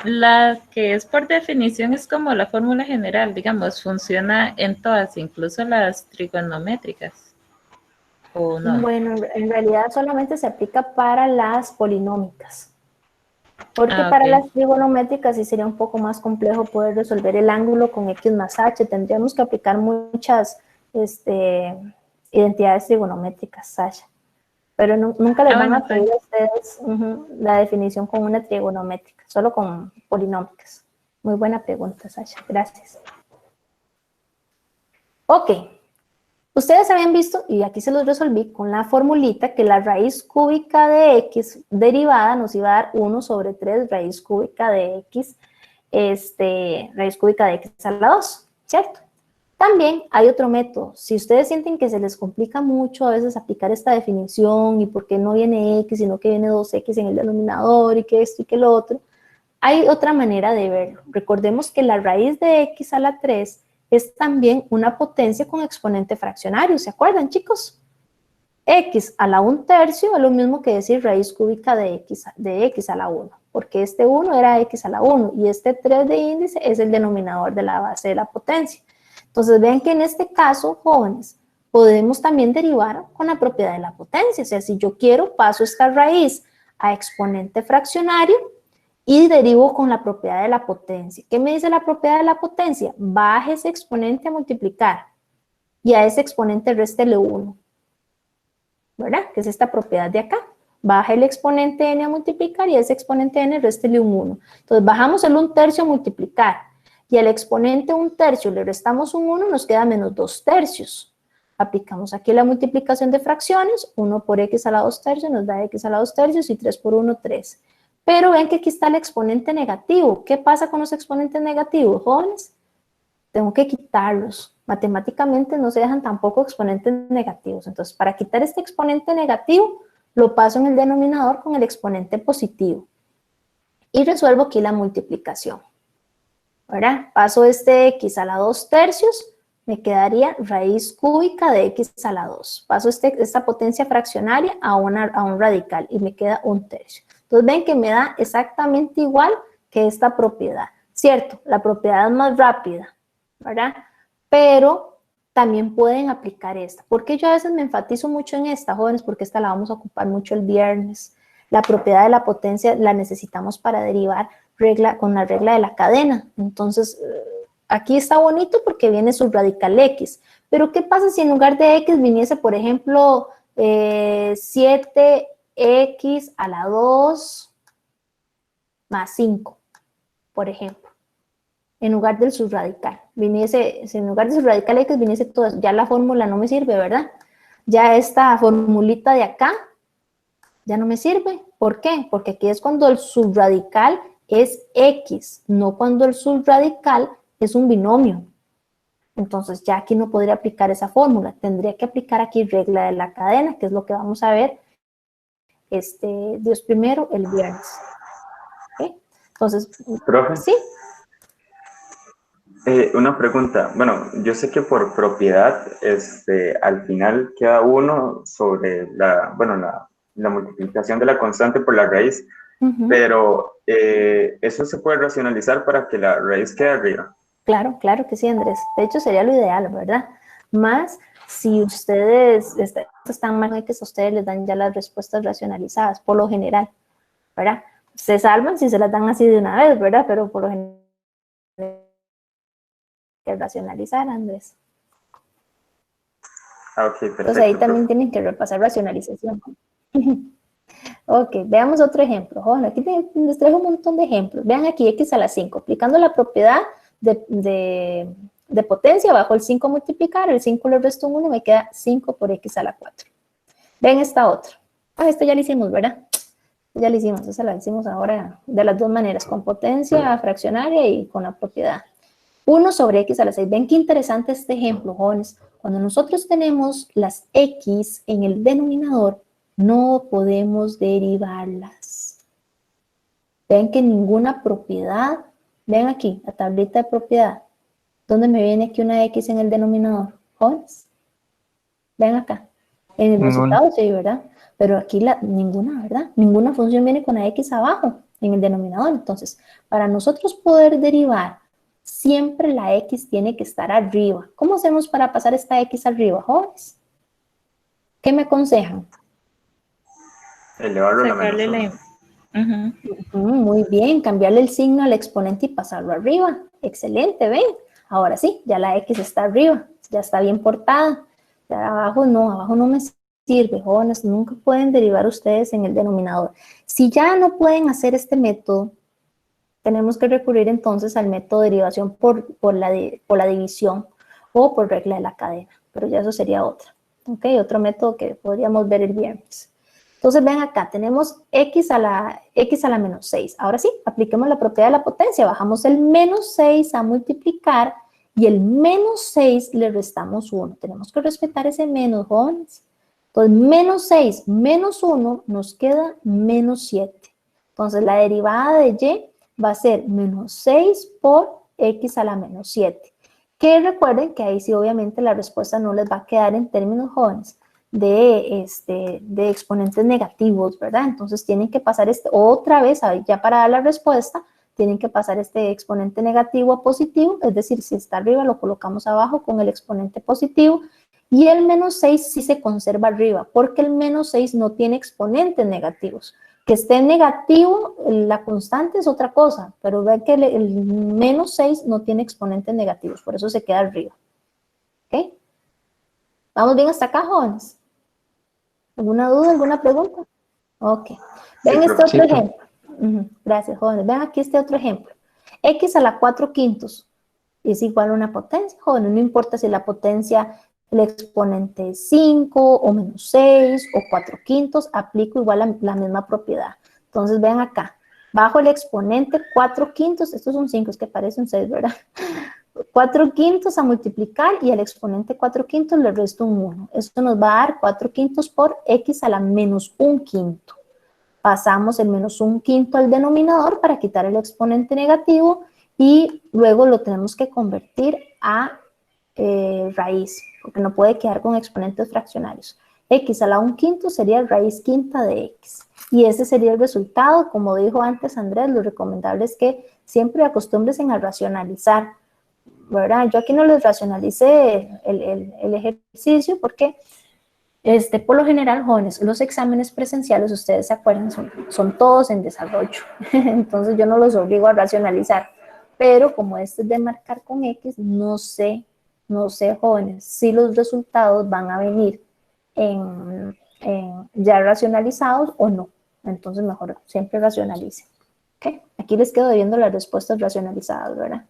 La que es por definición es como la fórmula general, digamos, funciona en todas, incluso las trigonométricas. ¿O no? Bueno, en realidad solamente se aplica para las polinómicas. Porque para las trigonométricas sí sería un poco más complejo poder resolver el ángulo con x más h. Tendríamos que aplicar muchas identidades trigonométricas, Sasha. Pero nunca les van a pedir a ustedes la definición con una trigonométrica, solo con polinómicas. Muy buena pregunta, Sasha. Gracias. Ok. Ustedes habían visto, y aquí se los resolví con la formulita, que la raíz cúbica de x derivada nos iba a dar 1 sobre 3 raíz cúbica de x, raíz cúbica de x a la 2, ¿cierto? También hay otro método. Si ustedes sienten que se les complica mucho a veces aplicar esta definición y por qué no viene x, sino que viene 2x en el denominador y que esto y que lo otro, hay otra manera de verlo. Recordemos que la raíz de x a la 3 es también una potencia con exponente fraccionario, ¿se acuerdan, chicos? X a la 1/3 es lo mismo que decir raíz cúbica de x a la 1, porque este 1 era x a la 1 y este 3 de índice es el denominador de la base de la potencia. Entonces, ven que en este caso, jóvenes, podemos también derivar con la propiedad de la potencia. O sea, si yo quiero, paso esta raíz a exponente fraccionario y derivo con la propiedad de la potencia. ¿Qué me dice la propiedad de la potencia? Baje ese exponente a multiplicar y a ese exponente réstele 1. ¿Verdad? Que es esta propiedad de acá. Baja el exponente n a multiplicar y a ese exponente n réstele un 1. Entonces, bajamos el 1/3 a multiplicar y al exponente 1/3 le restamos un 1, nos queda menos 2/3. Aplicamos aquí la multiplicación de fracciones, 1 por x a la 2/3 nos da x a la 2/3 y 3 por 1, 3. Pero ven que aquí está el exponente negativo. ¿Qué pasa con los exponentes negativos, jóvenes? Tengo que quitarlos. Matemáticamente no se dejan tampoco exponentes negativos. Entonces, para quitar este exponente negativo, lo paso en el denominador con el exponente positivo. Y resuelvo aquí la multiplicación. ¿Verdad? Paso este x a la 2/3 Me quedaría raíz cúbica de x a la 2. Paso esta potencia fraccionaria a un radical y me queda 1/3. Entonces ven que me da exactamente igual que esta propiedad. Cierto, la propiedad es más rápida, ¿verdad? Pero también pueden aplicar esta. ¿Por qué yo a veces me enfatizo mucho en esta, jóvenes? Porque esta la vamos a ocupar mucho el viernes. La propiedad de la potencia la necesitamos para derivar con la regla de la cadena. Entonces, aquí está bonito porque viene su radical x. Pero, ¿qué pasa si en lugar de x viniese, por ejemplo, 7x a la 2 más 5, por ejemplo? En lugar del subradical. En lugar de subradical x viniese todo eso. Ya la fórmula no me sirve, ¿verdad? Ya esta formulita de acá ya no me sirve. ¿Por qué? Porque aquí es cuando el subradical es x, no cuando el subradical es un binomio. Entonces ya aquí no podría aplicar esa fórmula. Tendría que aplicar aquí regla de la cadena, que es lo que vamos a ver, Dios primero, el viernes. ¿Okay? Entonces, Profe. ¿sí? Una pregunta. Bueno, yo sé que por propiedad, al final queda 1 sobre la multiplicación de la constante por la raíz, pero eso se puede racionalizar para que la raíz quede arriba. Claro, claro que sí, Andrés. De hecho, sería lo ideal, ¿verdad? Más si ustedes están mal, que a ustedes les dan ya las respuestas racionalizadas, por lo general, ¿verdad? Se salvan si se las dan así de una vez, ¿verdad? Pero por lo general que racionalizar, Andrés. Ah, ok, perfecto. Entonces ahí también tienen que repasar racionalización. Ok, veamos otro ejemplo. Bueno, aquí les traigo un montón de ejemplos. Vean aquí x a la 5, aplicando la propiedad de potencia, bajo el 5 multiplicar, el 5 le resto un 1, me queda 5 por x a la 4. Ven esta otra. Ah, esta ya la hicimos, ¿verdad? Ya la hicimos, esa la hicimos ahora de las dos maneras, con potencia fraccionaria y con la propiedad. 1 sobre x a la 6. Ven qué interesante este ejemplo, jóvenes. Cuando nosotros tenemos las x en el denominador, no podemos derivarlas. Ven que ninguna propiedad, ven aquí, la tablita de propiedad. ¿Dónde me viene aquí una x en el denominador? ¿Jóvenes? Ven acá. En el resultado sí, ¿verdad? Pero aquí ninguna, ¿verdad? Ninguna función viene con la x abajo en el denominador. Entonces, para nosotros poder derivar, siempre la x tiene que estar arriba. ¿Cómo hacemos para pasar esta x arriba, jóvenes? ¿Qué me aconsejan? Elevarlo a la menos 1. Muy bien, cambiarle el signo al exponente y pasarlo arriba. Excelente, ven. Ahora sí, ya la x está arriba, ya está bien portada. Ya abajo no me sirve, jóvenes, nunca pueden derivar ustedes en el denominador. Si ya no pueden hacer este método, tenemos que recurrir entonces al método de derivación por la división o por regla de la cadena, pero ya eso sería otra. ¿Ok? Otro método que podríamos ver el viernes. Entonces, ven acá, tenemos x a la menos 6. Ahora sí, apliquemos la propiedad de la potencia. Bajamos el menos 6 a multiplicar y el menos 6 le restamos 1. Tenemos que respetar ese menos, jóvenes. Entonces, menos 6 menos 1 nos queda menos 7. Entonces, la derivada de y va a ser menos 6 por x a la menos 7. Que recuerden que ahí sí obviamente la respuesta no les va a quedar en términos, jóvenes, de exponentes negativos, ¿verdad? Entonces tienen que pasar otra vez, ya para dar la respuesta, tienen que pasar este exponente negativo a positivo, es decir, si está arriba lo colocamos abajo con el exponente positivo, y el menos 6 sí se conserva arriba, porque el menos 6 no tiene exponentes negativos. Que esté negativo, la constante es otra cosa, pero ve que el menos 6 no tiene exponentes negativos, por eso se queda arriba. ¿Ok? ¿Vamos bien hasta acá, jóvenes? ¿Alguna duda, alguna pregunta? Ok. Ven este otro ejemplo. Gracias, jóvenes. Ven aquí este otro ejemplo. X a la 4/5 es igual a una potencia, jóvenes. No importa si la potencia, el exponente es 5 o menos 6 o 4/5, aplico igual la misma propiedad. Entonces, vean acá. Bajo el exponente 4/5, esto es un 5, es que parece un 6, ¿verdad? 4/5 a multiplicar y al exponente 4/5 le resto un 1. Esto nos va a dar 4/5 por x a la menos 1/5. Pasamos el menos 1/5 al denominador para quitar el exponente negativo y luego lo tenemos que convertir a raíz, porque no puede quedar con exponentes fraccionarios. X a la 1/5 sería raíz quinta de X. Y ese sería el resultado. Como dijo antes Andrés, lo recomendable es que siempre acostúmbrense a racionalizar, ¿verdad? Yo aquí no les racionalicé el ejercicio porque por lo general, jóvenes, los exámenes presenciales, ustedes se acuerdan, son todos en desarrollo. Entonces yo no los obligo a racionalizar. Pero como este es de marcar con X, no sé, jóvenes, si los resultados van a venir ya racionalizados o no. Entonces mejor siempre racionalicen. ¿Okay? Aquí les quedo viendo las respuestas racionalizadas, ¿verdad?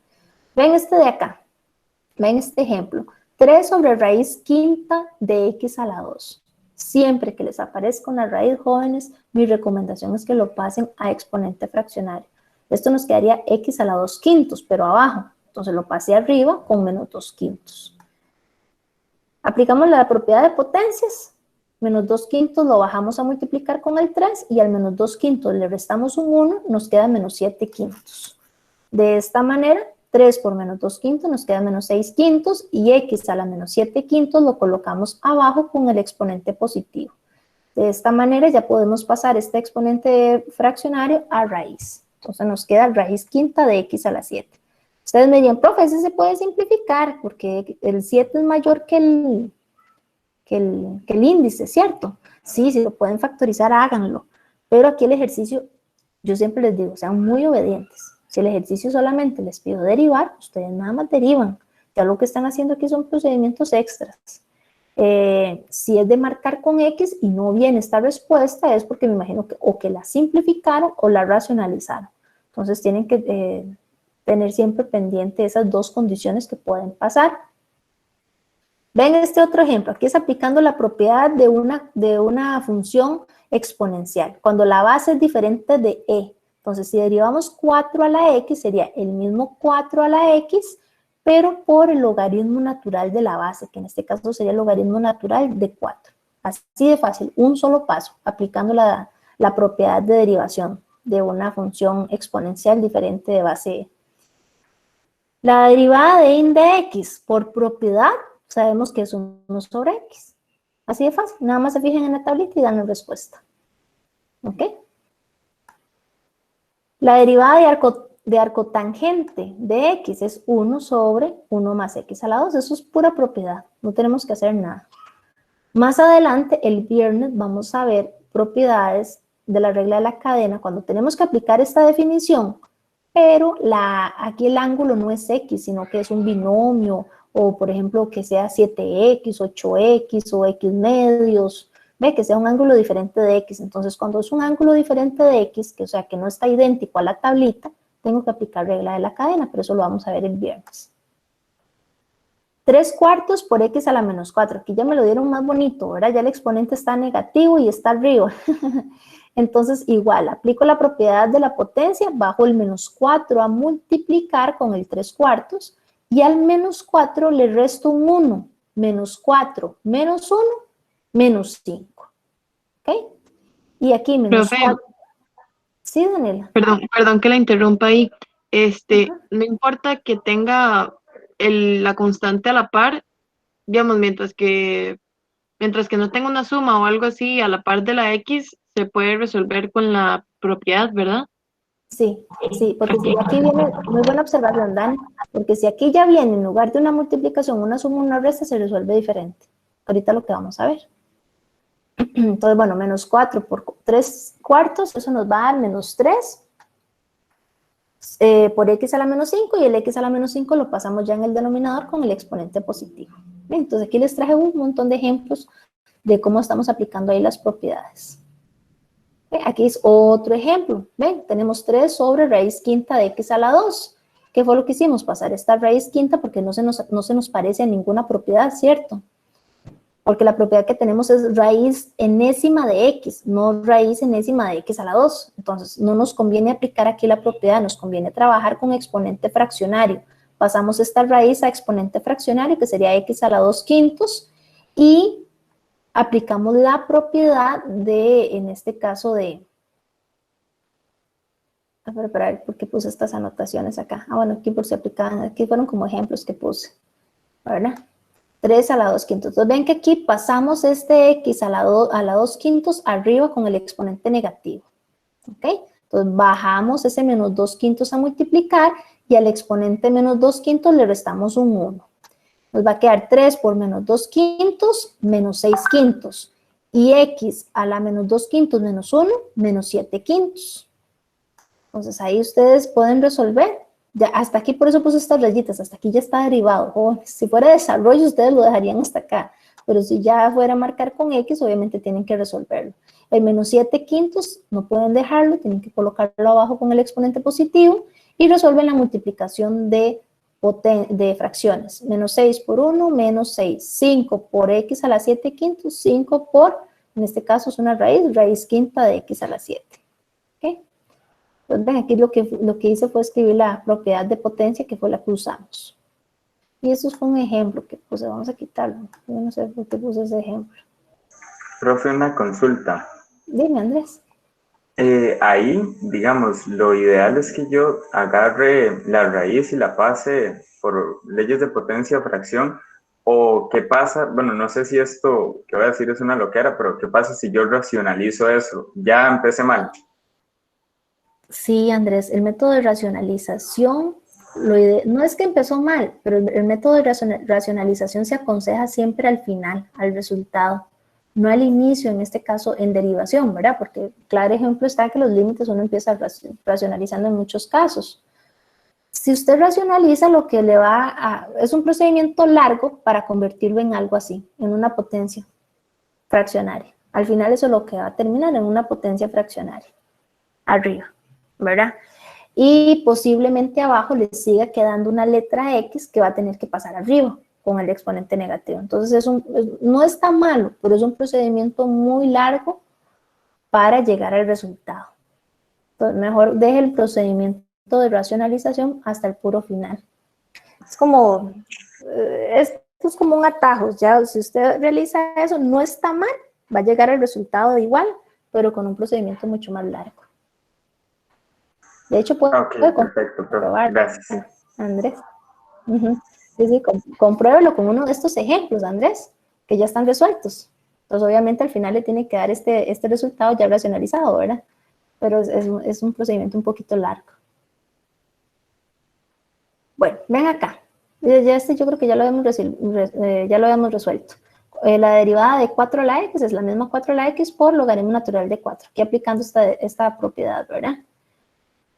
Ven este de acá. Ven este ejemplo. 3 sobre raíz quinta de X a la 2. Siempre que les aparezca una raíz, jóvenes, mi recomendación es que lo pasen a exponente fraccionario. Esto nos quedaría X a la 2/5, pero abajo. Entonces lo pasé arriba con menos 2/5. Aplicamos la propiedad de potencias. Menos 2/5 lo bajamos a multiplicar con el 3 y al menos 2/5 le restamos un 1, nos queda menos 7/5. De esta manera, 3 por menos 2/5 nos queda menos 6/5 y X a la menos 7/5 lo colocamos abajo con el exponente positivo. De esta manera ya podemos pasar este exponente fraccionario a raíz. Entonces nos queda raíz quinta de X a la 7. Ustedes me dirían, profe, ese se puede simplificar porque el 7 es mayor que el índice, ¿cierto? Sí, si lo pueden factorizar, háganlo. Pero aquí el ejercicio, yo siempre les digo, sean muy obedientes. Si el ejercicio solamente les pido derivar, ustedes nada más derivan. Ya lo que están haciendo aquí son procedimientos extras. Si es de marcar con X y no viene esta respuesta, es porque me imagino que o que la simplificaron o la racionalizaron. Entonces tienen que tener siempre pendiente esas dos condiciones que pueden pasar. Ven este otro ejemplo. Aquí es aplicando la propiedad de una función exponencial. Cuando la base es diferente de E. Entonces, si derivamos 4 a la X, sería el mismo 4 a la X, pero por el logaritmo natural de la base, que en este caso sería el logaritmo natural de 4. Así de fácil, un solo paso, aplicando la propiedad de derivación de una función exponencial diferente de base E. La derivada de in de X por propiedad, sabemos que es 1 sobre X. Así de fácil, nada más se fijan en la tablita y dan la respuesta. ¿Ok? La derivada de arcotangente de X es 1 sobre 1 más X a la 2. Eso es pura propiedad, no tenemos que hacer nada. Más adelante, el viernes, vamos a ver propiedades de la regla de la cadena cuando tenemos que aplicar esta definición, pero aquí el ángulo no es X, sino que es un binomio, o por ejemplo que sea 7X, 8X o X medios, ve que sea un ángulo diferente de X. Entonces cuando es un ángulo diferente de X, o sea que no está idéntico a la tablita, tengo que aplicar regla de la cadena, pero eso lo vamos a ver el viernes. 3/4 por X a la menos 4, aquí ya me lo dieron más bonito, ¿verdad? Ya el exponente está negativo y está arriba. Entonces, igual, aplico la propiedad de la potencia, bajo el menos 4 a multiplicar con el 3/4, y al menos 4 le resto un 1, menos 4, menos 1, menos 5. ¿Ok? Y aquí menos 4. Sí, Daniela. Perdón que la interrumpa ahí. No importa que tenga la constante a la par, digamos, mientras que no tenga una suma o algo así a la par de la X, se puede resolver con la propiedad, ¿verdad? Sí, porque si aquí viene, muy buena observación, Dani, porque si aquí ya viene en lugar de una multiplicación, una suma, una resta, se resuelve diferente. Ahorita lo que vamos a ver. Entonces, bueno, menos 4 por 3/4, eso nos va a dar menos 3 por X a la menos 5, y el X a la menos 5 lo pasamos ya en el denominador con el exponente positivo. Bien, entonces aquí les traje un montón de ejemplos de cómo estamos aplicando ahí las propiedades. Aquí es otro ejemplo. Ven, tenemos 3 sobre raíz quinta de X a la 2. ¿Qué fue lo que hicimos? Pasar esta raíz quinta porque no se nos parece a ninguna propiedad, ¿cierto? Porque la propiedad que tenemos es raíz enésima de X, no raíz enésima de X a la 2. Entonces, no nos conviene aplicar aquí la propiedad, nos conviene trabajar con exponente fraccionario. Pasamos esta raíz a exponente fraccionario, que sería X a la 2/5, y aplicamos la propiedad de, en este caso de, a ver, ¿por qué puse estas anotaciones acá? Ah, bueno, aquí por si aplicaban, aquí fueron como ejemplos que puse. ¿verdad? 3 a la 2 quintos. Entonces ven que aquí pasamos este x a la 2 quintos arriba con el exponente negativo. ¿Ok? Entonces bajamos ese menos 2 quintos a multiplicar y al exponente menos 2 quintos le restamos un 1. Nos va a quedar 3 por menos 2 quintos menos 6 quintos. Y x a la menos 2 quintos menos 1 menos 7 quintos. Entonces ahí ustedes pueden resolver. Ya hasta aquí, por eso puse estas rayitas, hasta aquí ya está derivado. O si fuera desarrollo, ustedes lo dejarían hasta acá. Pero si ya fuera a marcar con X, obviamente tienen que resolverlo. El menos 7 quintos no pueden dejarlo, tienen que colocarlo abajo con el exponente positivo y resuelven la multiplicación de fracciones. Menos 6 por 1, menos 6. 5 por X a la 7 quintos, 5 por, en este caso es una raíz quinta de X a la 7. ¿Ok? Entonces, ven, aquí lo que hice fue escribir la propiedad de potencia, que fue la que usamos. Y eso fue un ejemplo que puse, vamos a quitarlo. Yo no sé por qué puse ese ejemplo. Profe, una consulta. Dime, Andrés. Ahí, digamos, lo ideal es que yo agarre la raíz y la pase por leyes de potencia o fracción, o qué pasa, bueno, no sé si esto que voy a decir es una loquera, pero qué pasa si yo racionalizo eso. Ya empecé mal. Sí, Andrés, el método de racionalización, no es que empezó mal, pero el método de racionalización se aconseja siempre al final, al resultado, no al inicio, en este caso en derivación, ¿verdad? Porque claro ejemplo está que los límites uno empieza racionalizando en muchos casos. Si usted racionaliza, lo que le va a... es un procedimiento largo para convertirlo en algo así, en una potencia fraccionaria. Al final eso es lo que va a terminar en una potencia fraccionaria, arriba, ¿verdad? Y posiblemente abajo le siga quedando una letra X que va a tener que pasar arriba con el exponente negativo. Entonces no está malo, pero es un procedimiento muy largo para llegar al resultado. Entonces mejor deje el procedimiento de racionalización hasta el puro final. Es como, esto es como un atajo, ya si usted realiza eso no está mal, va a llegar al resultado igual, pero con un procedimiento mucho más largo. De hecho, puede perfecto, comprobar, gracias. Andrés. Sí, compruébelo con uno de estos ejemplos, Andrés, que ya están resueltos. Entonces, obviamente, al final le tiene que dar este resultado ya racionalizado, ¿verdad? Pero es un procedimiento un poquito largo. Bueno, ven acá. Ya yo creo que ya lo habíamos resuelto. La derivada de 4 a la x es la misma 4 a la x por logaritmo natural de 4. Aquí aplicando esta propiedad, ¿verdad?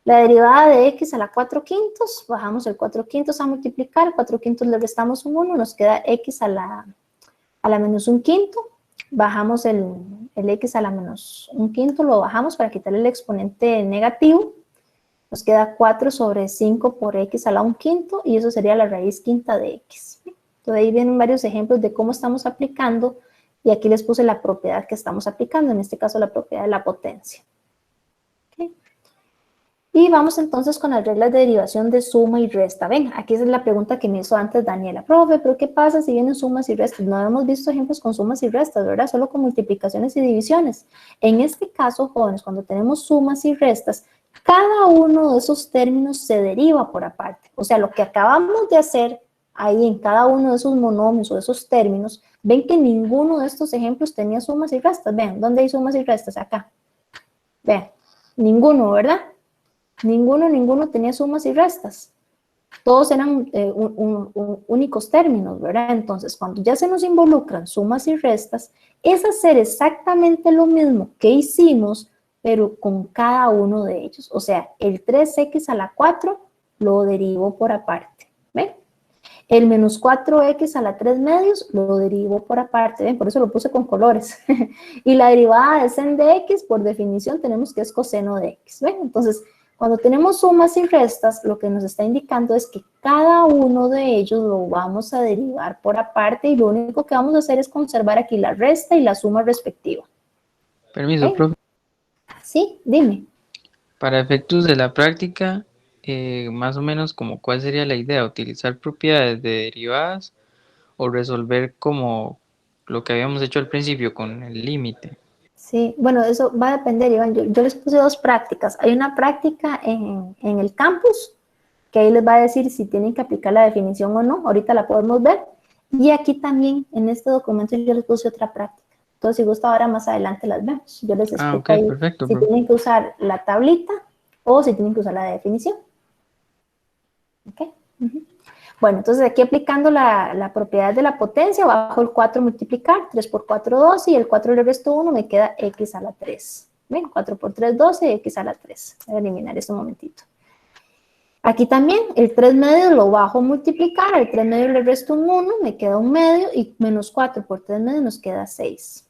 La derivada de x a la 4 quintos, bajamos el 4 quintos a multiplicar, 4 quintos le restamos un 1, nos queda x a la menos 1 quinto, bajamos el x a la menos 1 quinto, lo bajamos para quitarle el exponente negativo, nos queda 4 sobre 5 por x a la 1 quinto, y eso sería la raíz quinta de x. Entonces ahí vienen varios ejemplos de cómo estamos aplicando, y aquí les puse la propiedad que estamos aplicando, en este caso la propiedad de la potencia. Y vamos entonces con las reglas de derivación de suma y resta. Ven, aquí es la pregunta que me hizo antes Daniela. Profe, ¿pero qué pasa si vienen sumas y restas? No hemos visto ejemplos con sumas y restas, ¿verdad? Solo con multiplicaciones y divisiones. En este caso, jóvenes, cuando tenemos sumas y restas, cada uno de esos términos se deriva por aparte. O sea, lo que acabamos de hacer ahí en cada uno de esos monomios o de esos términos, ven que ninguno de estos ejemplos tenía sumas y restas. Vean, ¿dónde hay sumas y restas? Acá. Vean, ninguno, ¿verdad? Ninguno tenía sumas y restas. Todos eran únicos términos, ¿verdad? Entonces, cuando ya se nos involucran sumas y restas, es hacer exactamente lo mismo que hicimos, pero con cada uno de ellos. O sea, el 3x a la 4 lo derivo por aparte, ¿ven? El menos 4x a la 3 medios lo derivo por aparte, ¿ven? Por eso lo puse con colores. Y la derivada de sen de x, por definición, tenemos que es coseno de x, ¿ven? Entonces, cuando tenemos sumas y restas, lo que nos está indicando es que cada uno de ellos lo vamos a derivar por aparte y lo único que vamos a hacer es conservar aquí la resta y la suma respectiva. Permiso, profe. Sí, dime. Para efectos de la práctica, más o menos como cuál sería la idea, utilizar propiedades de derivadas o resolver como lo que habíamos hecho al principio con el límite. Sí, bueno, eso va a depender, Iván. Yo les puse 2 prácticas. Hay una práctica en el campus, que ahí les va a decir si tienen que aplicar la definición o no. Ahorita la podemos ver. Y aquí también, en este documento, yo les puse otra práctica. Entonces, si gusta, ahora más adelante las vemos. Yo les explico ok, ahí perfecto. si tienen que usar la tablita o si tienen que usar la definición. ¿Ok? Bueno, entonces aquí aplicando la propiedad de la potencia, bajo el 4 multiplicar, 3 por 4, 12, y el 4 le resto 1, me queda x a la 3. ¿Ven? 4 por 3, 12, x a la 3. Voy a eliminar esto un momentito. Aquí también, el 3 medios lo bajo a multiplicar, al 3 medios le resto un 1, me queda un medio, y menos 4 por 3 medios nos queda 6.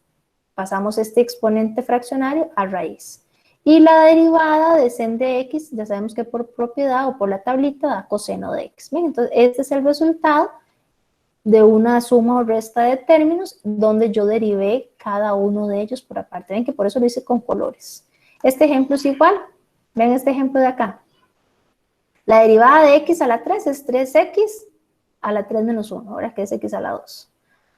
Pasamos este exponente fraccionario a raíz. Y la derivada de sen de x, ya sabemos que por propiedad o por la tablita da coseno de x. Bien, entonces este es el resultado de una suma o resta de términos donde yo derivé cada uno de ellos por aparte. Ven que por eso lo hice con colores. Este ejemplo es igual. Ven este ejemplo de acá. La derivada de x a la 3 es 3x a la 3 menos 1, ahora que es x a la 2.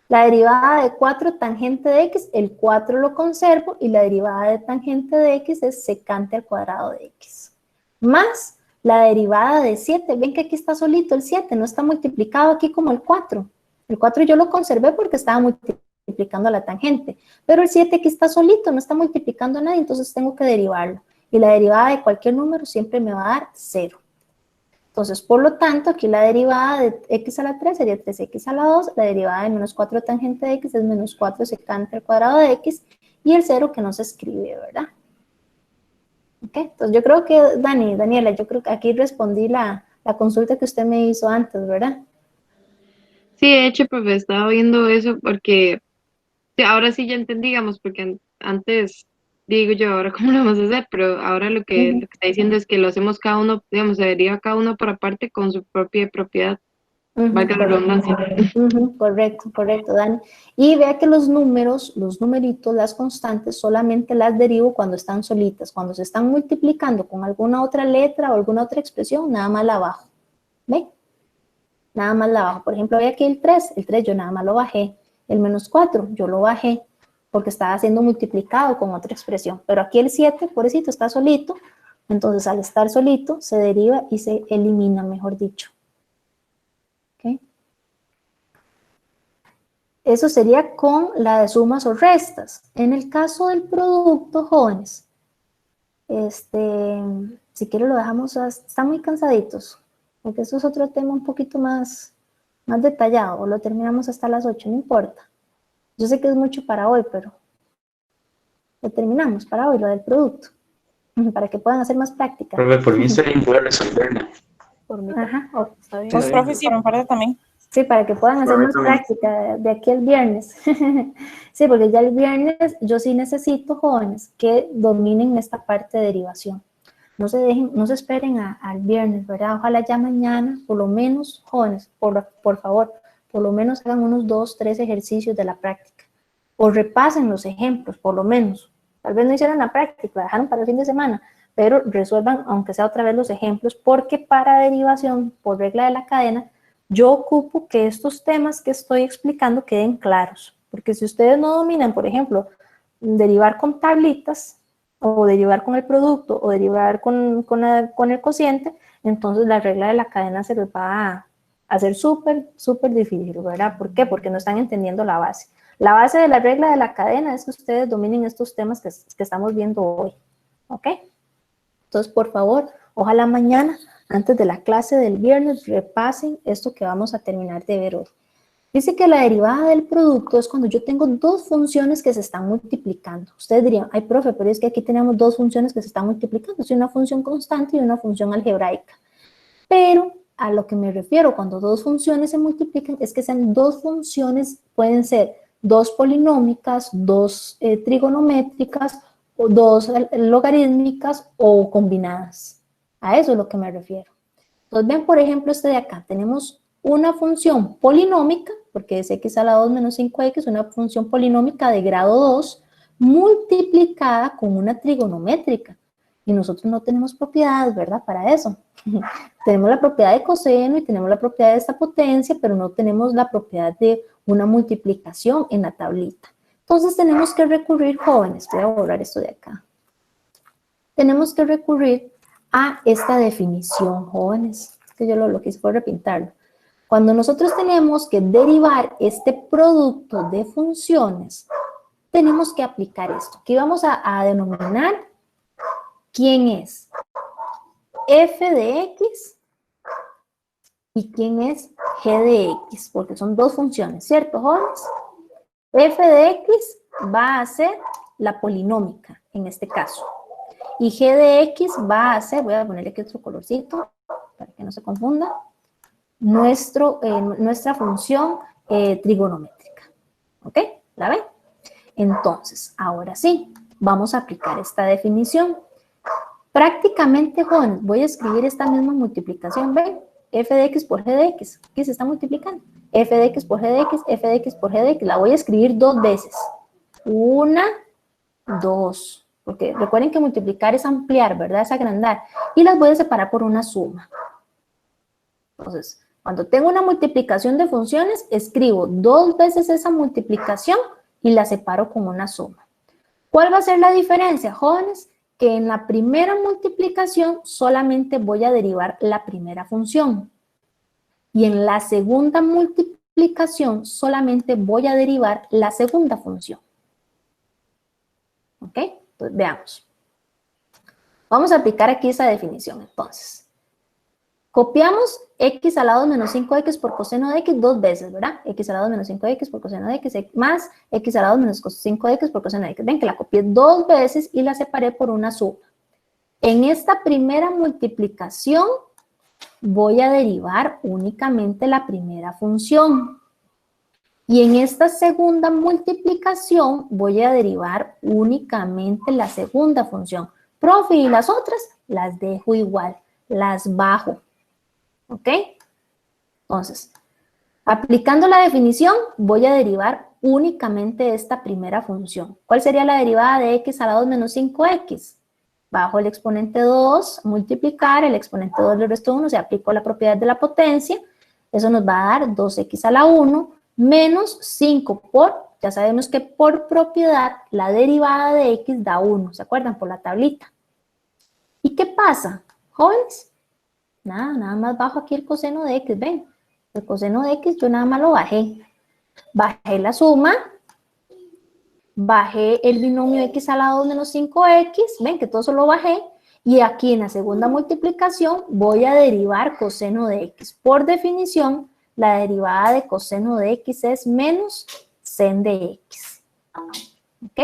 La derivada de 4 tangente de x, el 4 lo conservo, y la derivada de tangente de x es secante al cuadrado de x. Más la derivada de 7, ven que aquí está solito el 7, no está multiplicado aquí como el 4. El 4 yo lo conservé porque estaba multiplicando la tangente, pero el 7 aquí está solito, no está multiplicando nada, entonces tengo que derivarlo. Y la derivada de cualquier número siempre me va a dar 0. Entonces, por lo tanto, aquí la derivada de x a la 3 sería 3x a la 2, la derivada de menos 4 tangente de x es menos 4 secante al cuadrado de x, y el 0 que no se escribe, ¿verdad? Ok, entonces yo creo que, Daniela, yo creo que aquí respondí la consulta que usted me hizo antes, ¿verdad? Sí, de hecho, profe, estaba viendo eso porque sí, ahora sí ya entendí, digamos, porque antes digo yo, ahora cómo lo vamos a hacer, pero ahora lo que está diciendo es que lo hacemos cada uno, digamos, se deriva cada uno por aparte con su propia propiedad, valga la redundancia. Correcto, Dani. Y vea que los números, los numeritos, las constantes, solamente las derivo cuando están solitas. Cuando se están multiplicando con alguna otra letra o alguna otra expresión, nada más la bajo. ¿Ve? Nada más la bajo. Por ejemplo, ve aquí el 3 yo nada más lo bajé. El menos 4 yo lo bajé porque estaba siendo multiplicado con otra expresión. Pero aquí el 7, pobrecito, está solito. Entonces, al estar solito, se deriva y se elimina, mejor dicho. ¿Ok? Eso sería con la de sumas o restas. En el caso del producto, jóvenes, si quiero lo dejamos, están muy cansaditos, porque eso es otro tema un poquito más detallado, o lo terminamos hasta las 8, no importa. Yo sé que es mucho para hoy, pero lo terminamos para hoy, lo del producto, para que puedan hacer más práctica. Profe, por mí estaría bien poder resolverla. Por mí. Ajá, está bien. Pues, profe, sí, por mi parte también. Sí, para que puedan hacer más práctica de aquí el viernes. Sí, porque ya el viernes yo sí necesito, jóvenes, que dominen esta parte de derivación. No se esperen al viernes, ¿verdad? Ojalá ya mañana, por lo menos, jóvenes, por favor, por lo menos hagan unos 2, 3 ejercicios de la práctica. O repasen los ejemplos, por lo menos. Tal vez no hicieron la práctica, la dejaron para el fin de semana, pero resuelvan, aunque sea otra vez, los ejemplos, porque para derivación, por regla de la cadena, yo ocupo que estos temas que estoy explicando queden claros, porque si ustedes no dominan, por ejemplo, derivar con tablitas, o derivar con el producto, o derivar con el cociente, entonces la regla de la cadena se les va a hacer súper difícil, ¿verdad? ¿Por qué? Porque no están entendiendo la base. La base de la regla de la cadena es que ustedes dominen estos temas que estamos viendo hoy, ¿ok? Entonces, por favor, ojalá mañana, antes de la clase del viernes, repasen esto que vamos a terminar de ver hoy. Dice que la derivada del producto es cuando yo tengo dos funciones que se están multiplicando. Ustedes dirían, ay, profe, pero es que aquí tenemos dos funciones que se están multiplicando. Es una función constante y una función algebraica. Pero a lo que me refiero cuando dos funciones se multiplican es que sean dos funciones, pueden ser dos polinómicas, dos trigonométricas, o dos logarítmicas o combinadas. A eso es lo que me refiero. Entonces, ven, por ejemplo, este de acá. Tenemos una función polinómica, porque es x a la 2 menos 5x, una función polinómica de grado 2, multiplicada con una trigonométrica. Y nosotros no tenemos propiedades, ¿verdad? Para eso. Tenemos la propiedad de coseno y tenemos la propiedad de esta potencia, pero no tenemos la propiedad de una multiplicación en la tablita. Entonces tenemos que recurrir, jóvenes, voy a borrar esto de acá. Tenemos que recurrir a esta definición, jóvenes, que yo lo que hice fue repintarlo. Cuando nosotros tenemos que derivar este producto de funciones, tenemos que aplicar esto. Aquí vamos a denominar quién es f de x y quién es g de x, porque son dos funciones, ¿cierto, jóvenes? F de x va a ser la polinómica, en este caso. Y g de x va a ser, voy a ponerle aquí otro colorcito, para que no se confunda, nuestra función trigonométrica. ¿Ok? ¿La ven? Entonces, ahora sí, vamos a aplicar esta definición. Prácticamente, jóvenes, voy a escribir esta misma multiplicación, ¿ven? F de x por g de x, ¿qué se está multiplicando? F de x por g de x, f de x por g de x, la voy a escribir dos veces. Una, dos, porque recuerden que multiplicar es ampliar, ¿verdad? Es agrandar, y las voy a separar por una suma. Entonces, cuando tengo una multiplicación de funciones, escribo dos veces esa multiplicación y la separo con una suma. ¿Cuál va a ser la diferencia, jóvenes? Que en la primera multiplicación solamente voy a derivar la primera función. Y en la segunda multiplicación solamente voy a derivar la segunda función. ¿Ok? Entonces, veamos. Vamos a aplicar aquí esa definición, entonces. Copiamos x a la 2 menos 5x por coseno de x dos veces, ¿verdad? X a la 2 menos 5x por coseno de x más x a la 2 menos 5x por coseno de x. Ven que la copié dos veces y la separé por una suma. En esta primera multiplicación voy a derivar únicamente la primera función. Y en esta segunda multiplicación voy a derivar únicamente la segunda función. Profe, ¿y las otras? Las dejo igual, las bajo. ¿Ok? Entonces, aplicando la definición, voy a derivar únicamente esta primera función. ¿Cuál sería la derivada de x a la 2 menos 5x? Bajo el exponente 2, multiplicar, el exponente 2 le resto 1, se aplicó la propiedad de la potencia. Eso nos va a dar 2x a la 1 menos 5 por, ya sabemos que por propiedad, la derivada de x da 1. ¿Se acuerdan? Por la tablita. ¿Y qué pasa, jóvenes? Nada más bajo aquí el coseno de x, ven, el coseno de x yo nada más lo bajé. Bajé la suma, bajé el binomio x a la 2 menos 5x, ven que todo eso lo bajé, y aquí en la segunda multiplicación voy a derivar coseno de x. Por definición, la derivada de coseno de x es menos sen de x. ¿Ok?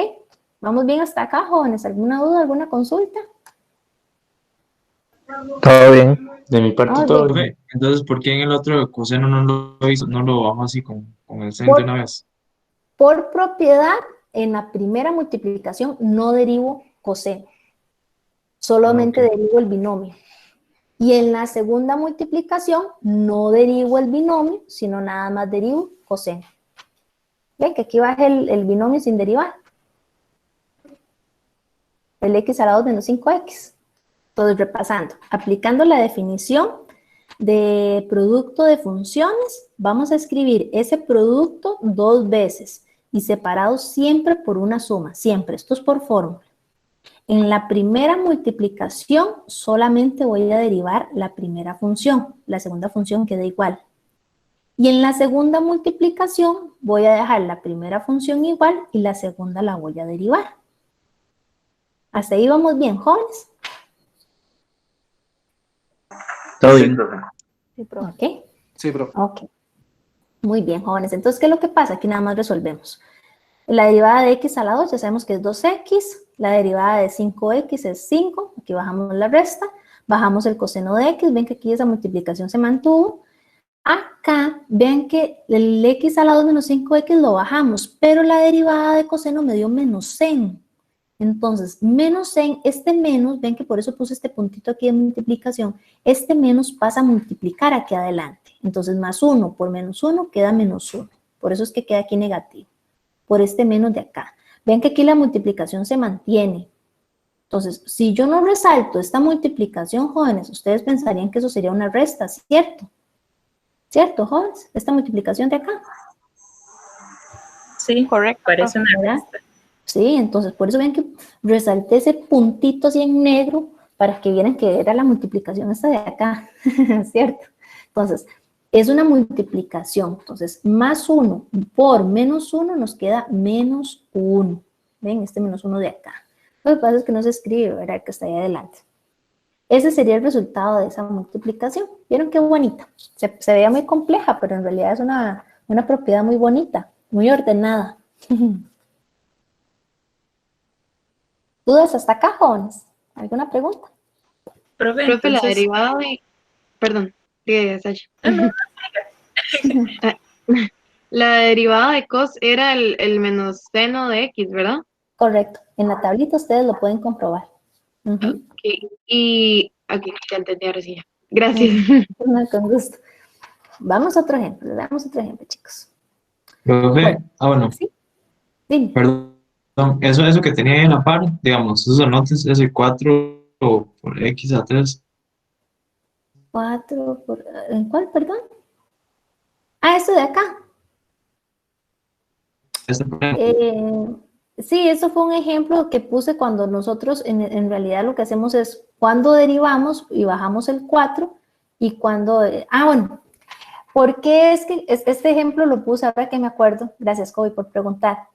¿Vamos bien hasta acá, jóvenes? ¿Alguna duda, alguna consulta? Todo bien. De mi parte Ah, todo bien. bien. Entonces, ¿por qué en el otro coseno no lo hizo, no lo bajó así con el sen de una vez? Por propiedad, en la primera multiplicación no derivo coseno. Solamente derivo el binomio. Y en la segunda multiplicación no derivo el binomio, sino nada más derivo coseno. ¿Ven que aquí bajé el binomio sin derivar? El x a la 2 menos 5x. Entonces, repasando, aplicando la definición de producto de funciones, vamos a escribir ese producto dos veces y separado siempre por una suma, siempre, esto es por fórmula. En la primera multiplicación solamente voy a derivar la primera función, la segunda función queda igual. Y en la segunda multiplicación voy a dejar la primera función igual y la segunda la voy a derivar. ¿Hasta ahí vamos bien, jóvenes? Todo bien. Sí, profe. ¿Ok? Sí, profe. Ok. Muy bien, jóvenes. Entonces, ¿qué es lo que pasa? Aquí nada más resolvemos. La derivada de x a la 2 ya sabemos que es 2x. La derivada de 5x es 5. Aquí bajamos la resta. Bajamos el coseno de x. Ven que aquí esa multiplicación se mantuvo. Acá, ven que el x a la 2 menos 5x lo bajamos, pero la derivada de coseno me dio menos sen. Entonces, menos en este menos, ven que por eso puse este puntito aquí de multiplicación, este menos pasa a multiplicar aquí adelante. Entonces, más 1 por menos 1 queda menos 1. Por eso es que queda aquí negativo, por este menos de acá. Ven que aquí la multiplicación se mantiene. Entonces, si yo no resalto esta multiplicación, jóvenes, ustedes pensarían que eso sería una resta, ¿cierto? ¿Cierto, jóvenes? Esta multiplicación de acá. Sí, correcto. Parece una ¿verdad? resta. Sí, entonces por eso ven que resalté ese puntito así en negro para que vieran que era la multiplicación esta de acá, ¿cierto? Entonces, Es una multiplicación. Entonces, más 1 por menos 1 nos queda menos 1. ¿Ven? Este menos 1 de acá. Lo que pasa es que no se escribe, ¿verdad? Que está ahí adelante. Ese sería el resultado de esa multiplicación. ¿Vieron qué bonita? Se veía muy compleja, pero en realidad es una propiedad muy bonita, muy ordenada. ¿Dudas hasta acá, jóvenes? ¿Alguna pregunta? Profe, la derivada de... Perdón, Sasha. La derivada de cos era el menos seno de x, ¿verdad? Correcto. En la tablita ustedes lo pueden comprobar. Okay. Y aquí ya entendí ahora sí. Gracias. No, con gusto. Vamos a otro ejemplo. Veamos otro ejemplo, chicos. Profe, bueno. ¿Sí? Dime. Perdón, eso que tenía ahí en la par, digamos, esos anotes, ese 4 por x a 3. 4 por... ¿En cuál, perdón? Ah, esto de acá. Sí, eso fue un ejemplo que puse cuando nosotros en realidad lo que hacemos es cuando derivamos y bajamos el 4 y cuando... bueno, ¿por qué es que este ejemplo lo puse ahora que me acuerdo? Gracias, Kobe, por preguntar.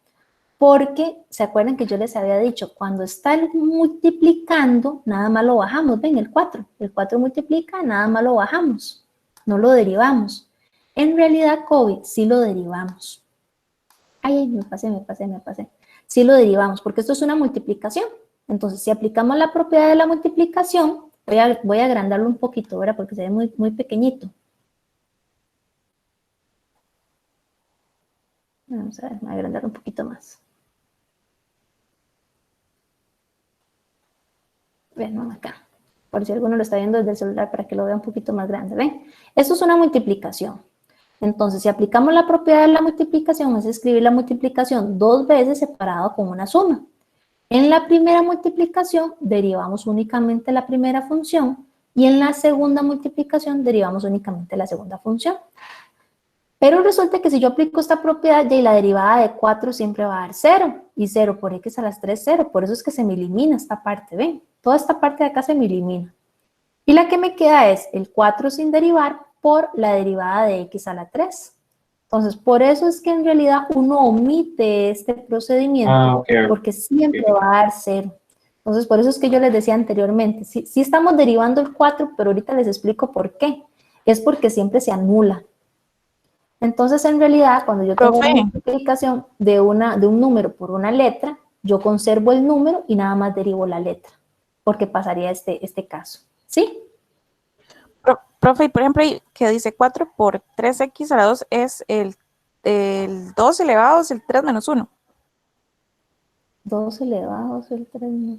Porque, ¿se acuerdan que yo les había dicho? Cuando está multiplicando, nada más lo bajamos. Ven, el 4. El 4 multiplica, nada más lo bajamos. No lo derivamos. En realidad, Kobe, sí lo derivamos. Ay, me pasé. Sí lo derivamos, porque esto es una multiplicación. Entonces, si aplicamos la propiedad de la multiplicación, voy a agrandarlo un poquito, ¿verdad? Porque se ve muy, muy pequeñito. Vamos a ver, voy a agrandarlo un poquito más. Ven, acá. Por si alguno lo está viendo desde el celular para que lo vea un poquito más grande. ¿Ven? Esto es una multiplicación. Entonces, si aplicamos la propiedad de la multiplicación, es escribir la multiplicación 2 veces separado con una suma. En la primera multiplicación, derivamos únicamente la primera función y en la segunda multiplicación, derivamos únicamente la segunda función. Pero resulta que si yo aplico esta propiedad, ya la derivada de 4 siempre va a dar 0. Y 0 por x a las 3, 0. Por eso es que se me elimina esta parte, ¿ven? Toda esta parte de acá se me elimina. Y la que me queda es el 4 sin derivar por la derivada de x a la 3. Entonces, por eso es que en realidad uno omite este procedimiento, porque siempre va a dar 0. Entonces, por eso es que yo les decía anteriormente, sí estamos derivando el 4, pero ahorita les explico por qué. Es porque siempre se anula. Entonces, en realidad, cuando yo tengo una multiplicación de un número por una letra, yo conservo el número y nada más derivo la letra, porque pasaría este caso. ¿Sí? Profe, por ejemplo, que dice 4 por 3x a la 2 es el 2 elevado es el 3 menos 1. 2 elevado es el 3 menos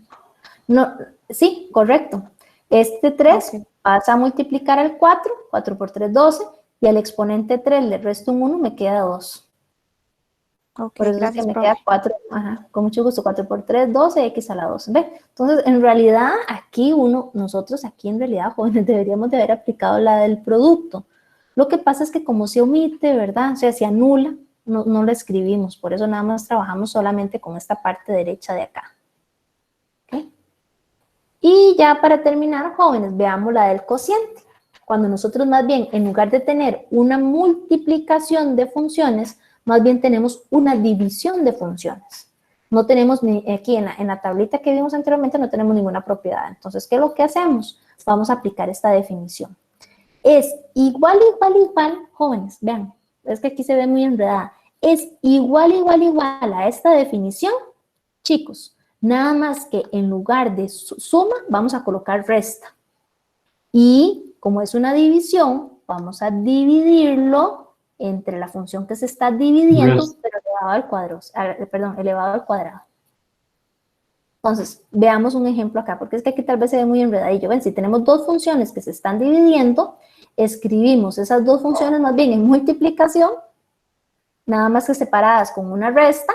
1. No, sí, correcto. Este 3 pasa a multiplicar al 4, 4 por 3, 12, y al exponente 3 le resto un 1, me queda 2. Por eso gracias, es que me queda 4, con mucho gusto, 4 por 3, 12, x a la 2. ¿Ve? Entonces, en realidad, nosotros aquí en realidad, jóvenes, deberíamos de haber aplicado la del producto. Lo que pasa es que como se omite, ¿verdad? O sea, se anula, no la escribimos. Por eso nada más trabajamos solamente con esta parte derecha de acá. ¿Okay? Y ya para terminar, jóvenes, veamos la del cociente. Cuando nosotros más bien, en lugar de tener una multiplicación de funciones, más bien tenemos una división de funciones. No tenemos aquí en la tablita que vimos anteriormente, no tenemos ninguna propiedad. Entonces, ¿qué es lo que hacemos? Vamos a aplicar esta definición. Es igual, jóvenes, vean, es que aquí se ve muy enredada. Es igual a esta definición, chicos, nada más que en lugar de suma, vamos a colocar resta. Y como es una división, vamos a dividirlo entre la función que se está dividiendo, pero elevado al cuadrado. Entonces, veamos un ejemplo acá, porque es que aquí tal vez se ve muy enredadillo. Ven, si tenemos dos funciones que se están dividiendo, escribimos esas dos funciones más bien en multiplicación, nada más que separadas con una resta.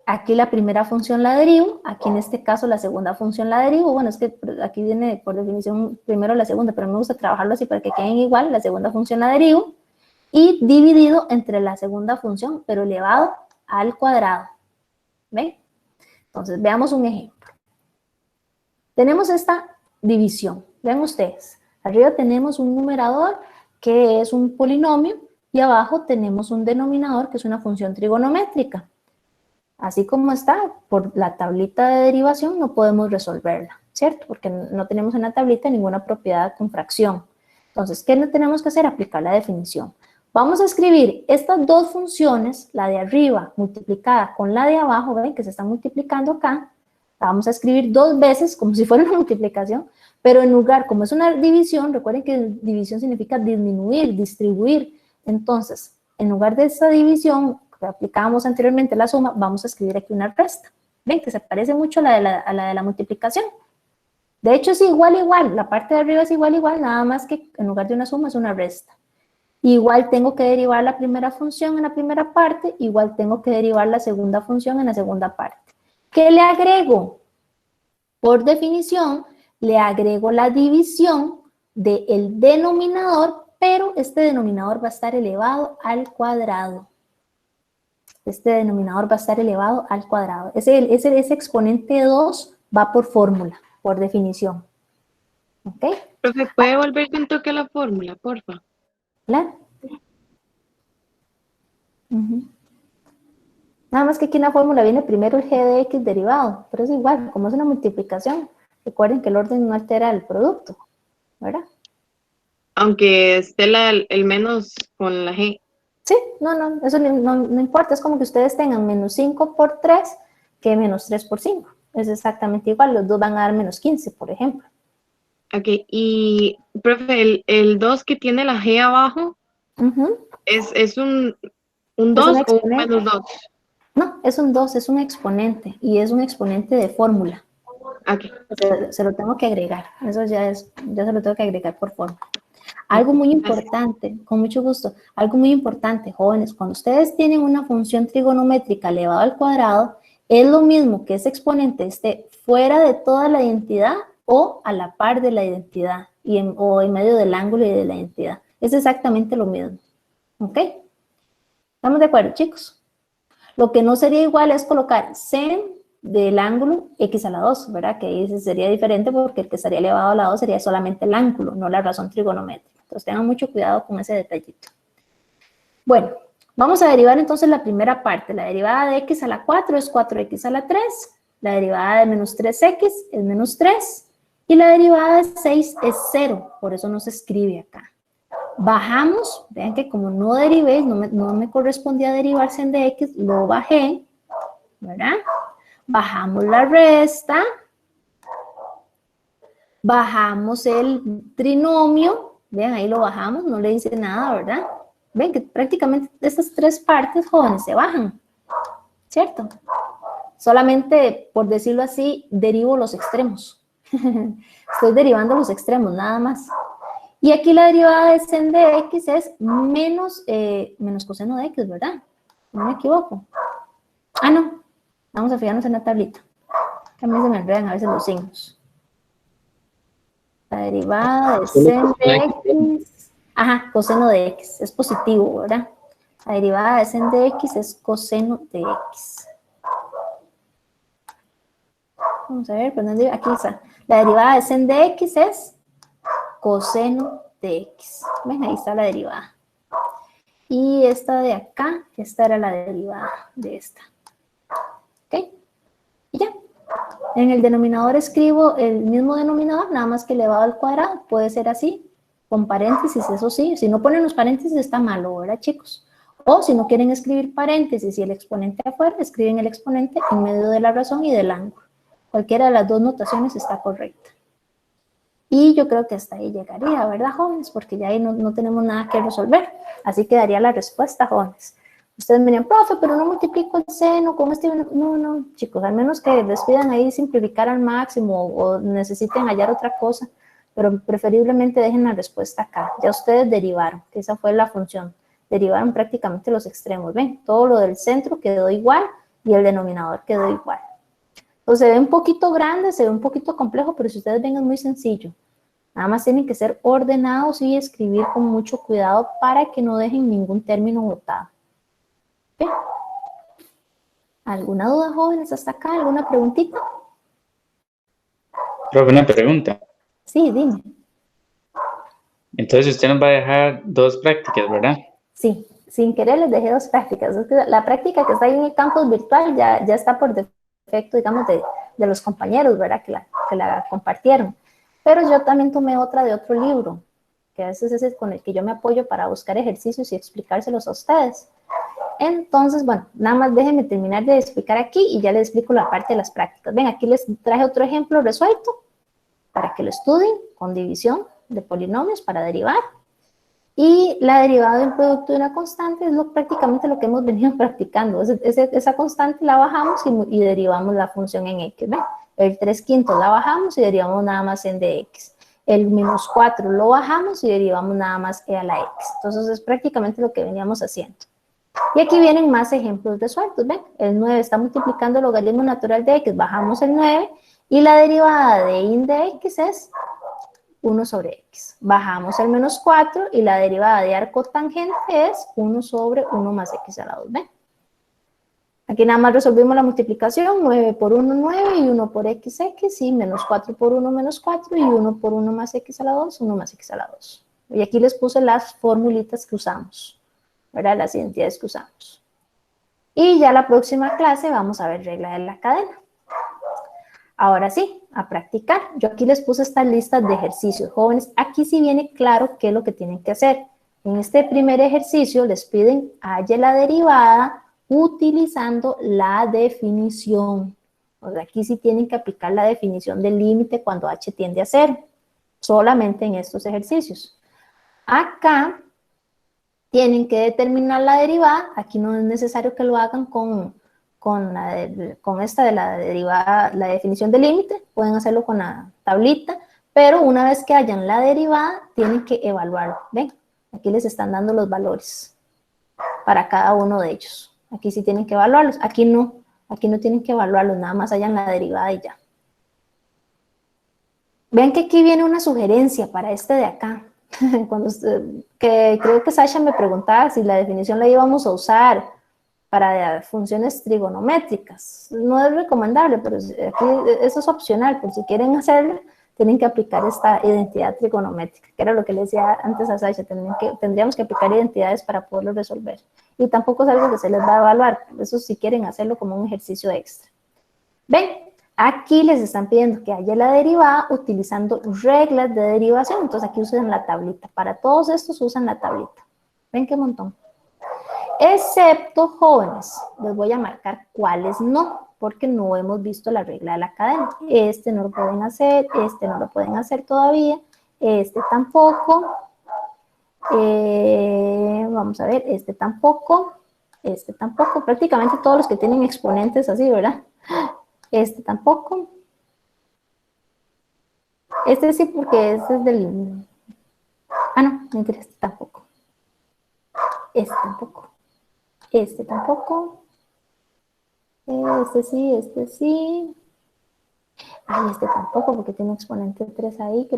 Aquí la primera función la derivo, aquí en este caso la segunda función la derivo. Bueno, es que aquí viene por definición primero la segunda, pero me gusta trabajarlo así para que queden igual. La segunda función la derivo y dividido entre la segunda función, pero elevado al cuadrado. ¿Ven? Entonces, veamos un ejemplo. Tenemos esta división. Vean ustedes. Arriba tenemos un numerador que es un polinomio, y abajo tenemos un denominador que es una función trigonométrica. Así como está, por la tablita de derivación no podemos resolverla, ¿cierto? Porque no tenemos en la tablita ninguna propiedad con fracción. Entonces, ¿qué tenemos que hacer? Aplicar la definición. Vamos a escribir estas dos funciones, la de arriba multiplicada con la de abajo, ¿ven? Que se están multiplicando acá. La vamos a escribir dos veces como si fuera una multiplicación, pero en lugar, como es una división, recuerden que división significa disminuir, distribuir. Entonces, en lugar de esta división que aplicábamos anteriormente la suma, vamos a escribir aquí una resta. ¿Ven? Que se parece mucho a la de la multiplicación. De hecho, es igual, la parte de arriba es igual, nada más que en lugar de una suma es una resta. Igual tengo que derivar la primera función en la primera parte, igual tengo que derivar la segunda función en la segunda parte. ¿Qué le agrego? Por definición, le agrego la división del denominador, pero este denominador va a estar elevado al cuadrado. Este denominador va a estar elevado al cuadrado. Ese exponente 2 va por fórmula, por definición. ¿Ok? Profe, ¿puede volver un toque a la fórmula, porfa? Claro. Nada más que aquí en la fórmula viene primero el g de x derivado, pero es igual, como es una multiplicación. Recuerden que el orden no altera el producto, ¿verdad? Aunque esté el menos con la g. Sí, eso no importa, es como que ustedes tengan menos 5 por 3 que menos 3 por 5. Es exactamente igual, los dos van a dar menos 15, por ejemplo. Ok, y, profe, el 2 que tiene la g abajo, ¿es un 2 o un menos 2? No, es un 2, es un exponente, y es un exponente de fórmula. Okay. Se lo tengo que agregar, eso ya se lo tengo que agregar por fórmula. Algo muy importante, con mucho gusto, algo muy importante, jóvenes, cuando ustedes tienen una función trigonométrica elevada al cuadrado, es lo mismo que ese exponente esté fuera de toda la identidad o a la par de la identidad, o en medio del ángulo y de la identidad. Es exactamente lo mismo. ¿Ok? ¿Estamos de acuerdo, chicos? Lo que no sería igual es colocar sen del ángulo x a la 2, ¿verdad? Que ahí sería diferente porque el que estaría elevado a la 2 sería solamente el ángulo, no la razón trigonométrica. Entonces tengan mucho cuidado con ese detallito. Bueno, vamos a derivar entonces la primera parte. La derivada de x a la 4 es 4x a la 3. La derivada de menos 3x es menos 3. Y la derivada de 6 es 0. Por eso no se escribe acá. Bajamos. Vean que como no derivé, no me correspondía derivar sen de x, lo bajé. ¿Verdad? Bajamos la resta. Bajamos el trinomio. Vean, ahí lo bajamos. No le dice nada, ¿verdad? Ven que prácticamente estas tres partes, jóvenes, se bajan, ¿cierto? Solamente, por decirlo así, derivo los extremos. Estoy derivando los extremos, nada más. Y aquí la derivada de sen de x es menos coseno de x, ¿verdad? No me equivoco. Ah, no. Vamos a fijarnos en la tablita. Que a mí se me enredan a veces los signos. La derivada de sen de x... Ajá, coseno de x, es positivo, ¿verdad? La derivada de sen de x es coseno de x. Vamos a ver, ¿dónde? Aquí está. La derivada de sen de x es coseno de x. ¿Ven? Ahí está la derivada. Y esta de acá, esta era la derivada de esta. ¿Ok? Y ya. En el denominador escribo el mismo denominador, nada más que elevado al cuadrado. Puede ser así. Con paréntesis, eso sí. Si no ponen los paréntesis está malo, ¿verdad, chicos? O si no quieren escribir paréntesis y el exponente afuera, escriben el exponente en medio de la razón y del ángulo. Cualquiera de las dos notaciones está correcta. Y yo creo que hasta ahí llegaría, ¿verdad, jóvenes? Porque ya ahí no tenemos nada que resolver. Así quedaría la respuesta, jóvenes. Ustedes me dirían, profe, pero no multiplico el seno con este... No, chicos, al menos que les pidan ahí simplificar al máximo o necesiten hallar otra cosa. Pero preferiblemente dejen la respuesta acá. Ya ustedes derivaron, que esa fue la función. Derivaron prácticamente los extremos. ¿Ven? Todo lo del centro quedó igual y el denominador quedó igual. Entonces se ve un poquito grande, se ve un poquito complejo, pero si ustedes ven es muy sencillo. Nada más tienen que ser ordenados y escribir con mucho cuidado para que no dejen ningún término botado. ¿Ven? ¿Alguna duda, jóvenes, hasta acá? ¿Alguna preguntita? Profe, una pregunta. Sí, dime. Entonces usted nos va a dejar 2 prácticas, ¿verdad? Sí, sin querer les dejé 2 prácticas. Es que la práctica que está ahí en el campus virtual ya está por defecto, digamos, de los compañeros, ¿verdad? Que la compartieron. Pero yo también tomé otra de otro libro, que a veces es el con el que yo me apoyo para buscar ejercicios y explicárselos a ustedes. Entonces, bueno, nada más déjenme terminar de explicar aquí y ya les explico la parte de las prácticas. Ven, aquí les traje otro ejemplo resuelto para que lo estudien con división de polinomios para derivar. Y la derivada de un producto de una constante es prácticamente lo que hemos venido practicando. Esa constante la bajamos y derivamos la función en x. ¿Ven? El 3/5 la bajamos y derivamos nada más en dx. El -4 lo bajamos y derivamos nada más e a la x. Entonces es prácticamente lo que veníamos haciendo. Y aquí vienen más ejemplos resueltos. ¿Ven? El 9 está multiplicando el logaritmo natural de x, bajamos el 9 y la derivada de in de x es 1 sobre x. Bajamos el -4 y la derivada de arco tangente es 1 sobre 1 más x a la 2. ¿Ven? Aquí nada más resolvimos la multiplicación, 9 por 1, 9 y 1 por x, y -4 por 1, -4 y 1 por 1 más x a la 2, 1 más x a la 2. Y aquí les puse las formulitas que usamos, ¿verdad? Las identidades que usamos. Y ya la próxima clase vamos a ver regla de la cadena. Ahora sí, a practicar. Yo aquí les puse estas listas de ejercicios. Jóvenes, aquí sí viene claro qué es lo que tienen que hacer. En este primer ejercicio les piden halle la derivada utilizando la definición. O sea, aquí sí tienen que aplicar la definición del límite cuando h tiende a 0. Solamente en estos ejercicios. Acá tienen que determinar la derivada. Aquí no es necesario que lo hagan con esta de la derivada, la definición del límite. Pueden hacerlo con la tablita. Pero una vez que hayan la derivada, tienen que evaluarlo. ¿Ven? Aquí les están dando los valores para cada uno de ellos. Aquí sí tienen que evaluarlos. Aquí no tienen que evaluarlos. Nada más hayan la derivada y ya. Ven que aquí viene una sugerencia para este de acá. Que creo que Sasha me preguntaba si la definición la íbamos a usar para funciones trigonométricas. No es recomendable, pero aquí eso es opcional. Por si quieren hacerlo, tienen que aplicar esta identidad trigonométrica, que era lo que le decía antes a Sasha. Tendríamos que aplicar identidades para poderlo resolver. Y tampoco es algo que se les va a evaluar. Eso si quieren hacerlo como un ejercicio extra. ¿Ven? Aquí les están pidiendo que haya la derivada utilizando reglas de derivación. Entonces aquí usan la tablita. Para todos estos usan la tablita. ¿Ven qué montón? Excepto jóvenes. Les voy a marcar cuáles no, porque no hemos visto la regla de la cadena. Este no lo pueden hacer, este no lo pueden hacer todavía, este tampoco. Vamos a ver, este tampoco. Prácticamente todos los que tienen exponentes así, ¿verdad? Este tampoco. Este sí, porque este es del... Ah, no, mentira, este tampoco. Este tampoco. Este tampoco. Este sí, este sí. Ay, este tampoco, porque tiene exponente 3 ahí que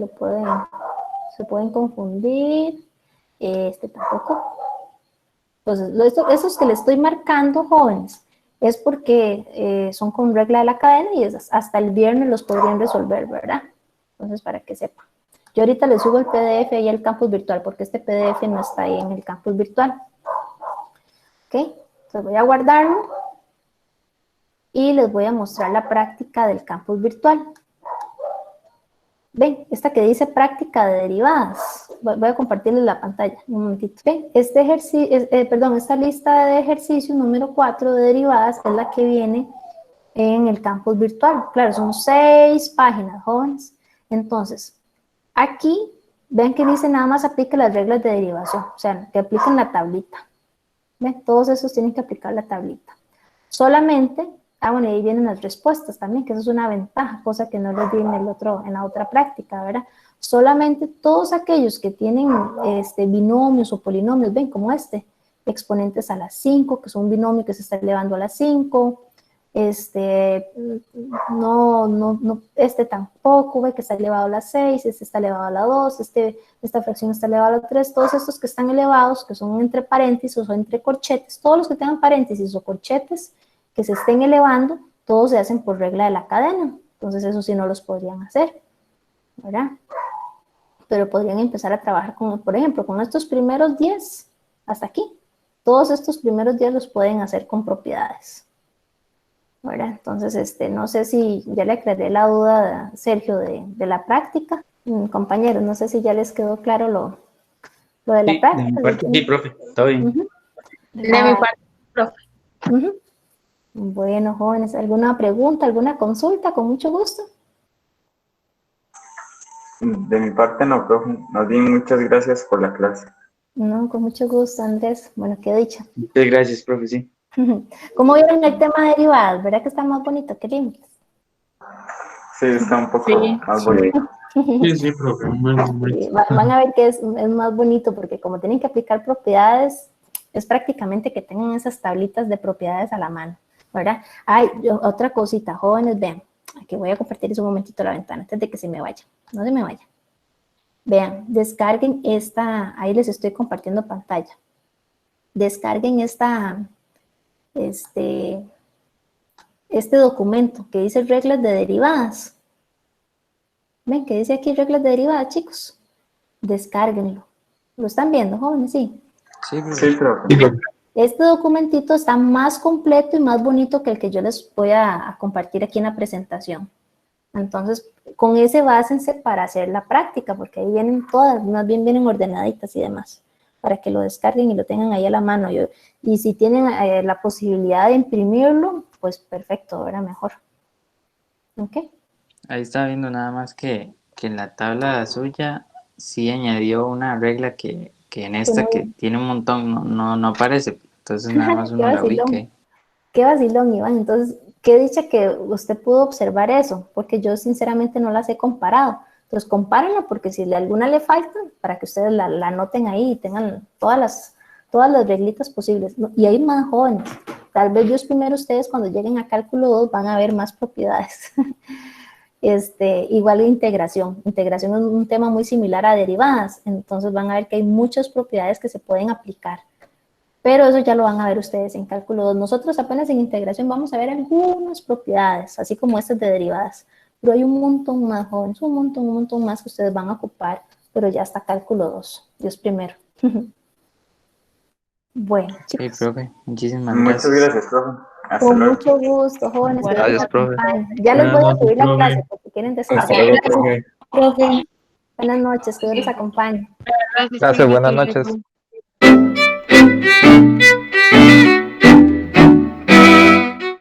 se pueden confundir. Este tampoco. Entonces, esos que les estoy marcando, jóvenes, es porque son con regla de la cadena y hasta el viernes los podrían resolver, ¿verdad? Entonces, para que sepan. Yo ahorita les subo el PDF ahí al campus virtual, porque este PDF no está ahí en el campus virtual. ¿Ok? Entonces voy a guardarlo y les voy a mostrar la práctica del campus virtual. Ven, esta que dice práctica de derivadas. Voy a compartirles la pantalla un momentito. Ven, esta lista de ejercicios número 4 de derivadas es la que viene en el campus virtual. Claro, son 6 páginas, jóvenes. Entonces, aquí, ven que dice nada más aplique las reglas de derivación. O sea, que apliquen la tablita. ¿Ven? Todos esos tienen que aplicar la tablita. Solamente... bueno, y ahí vienen las respuestas también, que eso es una ventaja, cosa que no les di en la otra práctica, ¿verdad? Solamente todos aquellos que tienen binomios o polinomios, ven, como exponentes a las 5, que es un binomio que se está elevando a las 5, tampoco, ve, que está elevado a las 6, este está elevado a la 2, esta fracción está elevada a la 3, todos estos que están elevados, que son entre paréntesis o entre corchetes, todos los que tengan paréntesis o corchetes, que se estén elevando, todos se hacen por regla de la cadena. Entonces, eso sí no los podrían hacer, ¿verdad? pero podrían empezar a trabajar con, por ejemplo, con estos primeros 10 hasta aquí. Todos estos primeros 10 los pueden hacer con propiedades, ¿verdad? Entonces, no sé si ya le aclaré la duda a Sergio de la práctica. Compañeros, no sé si ya les quedó claro lo de la práctica. De mi parte, sí, profe, todo bien. De mi parte, profe. Bueno, jóvenes, ¿alguna pregunta, alguna consulta? Con mucho gusto. De mi parte no, profe. Más bien, muchas gracias por la clase. No, con mucho gusto, Andrés. Bueno, qué dicha. Muchas gracias, profe, sí. ¿Cómo vieron el tema de derivadas? ¿Verdad que está más bonito que límites? Sí, está un poco más bonito. Sí, profe. Sí, van a ver que es más bonito porque como tienen que aplicar propiedades, es prácticamente que tengan esas tablitas de propiedades a la mano, ¿verdad? Otra cosita, jóvenes, vean, aquí voy a compartir un momentito la ventana antes de que se me vaya, no se me vaya. Vean, descarguen esta, ahí les estoy compartiendo pantalla. Descarguen este documento que dice reglas de derivadas. Ven, que dice aquí reglas de derivadas, chicos. Descárguenlo. ¿Lo están viendo, jóvenes? Sí. Sí, profe. Este documentito está más completo y más bonito que el que yo les voy a compartir aquí en la presentación. Entonces, con ese básense para hacer la práctica, porque ahí vienen todas, más bien vienen ordenaditas y demás, para que lo descarguen y lo tengan ahí a la mano. Y si tienen la posibilidad de imprimirlo, pues perfecto, ahora mejor. ¿Ok? Ahí está viendo nada más que en la tabla suya sí añadió una regla que en esta que tiene un montón no aparece. Entonces nada más uno la ubique. Qué vacilón, Iván. Entonces, qué dicha que usted pudo observar eso, porque yo sinceramente no las he comparado. Entonces, compárenla porque si alguna le falta, para que ustedes la anoten ahí y tengan todas las reglitas posibles. Y hay más jóvenes. Tal vez Dios primero ustedes cuando lleguen a cálculo 2 van a ver más propiedades. Igual integración. Integración es un tema muy similar a derivadas. Entonces van a ver que hay muchas propiedades que se pueden aplicar. Pero eso ya lo van a ver ustedes en cálculo 2. Nosotros apenas en integración vamos a ver algunas propiedades, así como estas de derivadas. Pero hay un montón más, jóvenes, un montón más que ustedes van a ocupar, pero ya está cálculo 2. Dios primero. Bueno, chicos. Sí, profe. Muchísimas gracias. Muchas gracias, profe. Hasta Con luego. Mucho gusto, jóvenes. Gracias, profe. Ya les voy a subir la clase porque quieren decir. Hasta luego, profe. Buenas noches, que Dios les acompañe. Gracias, buenas noches.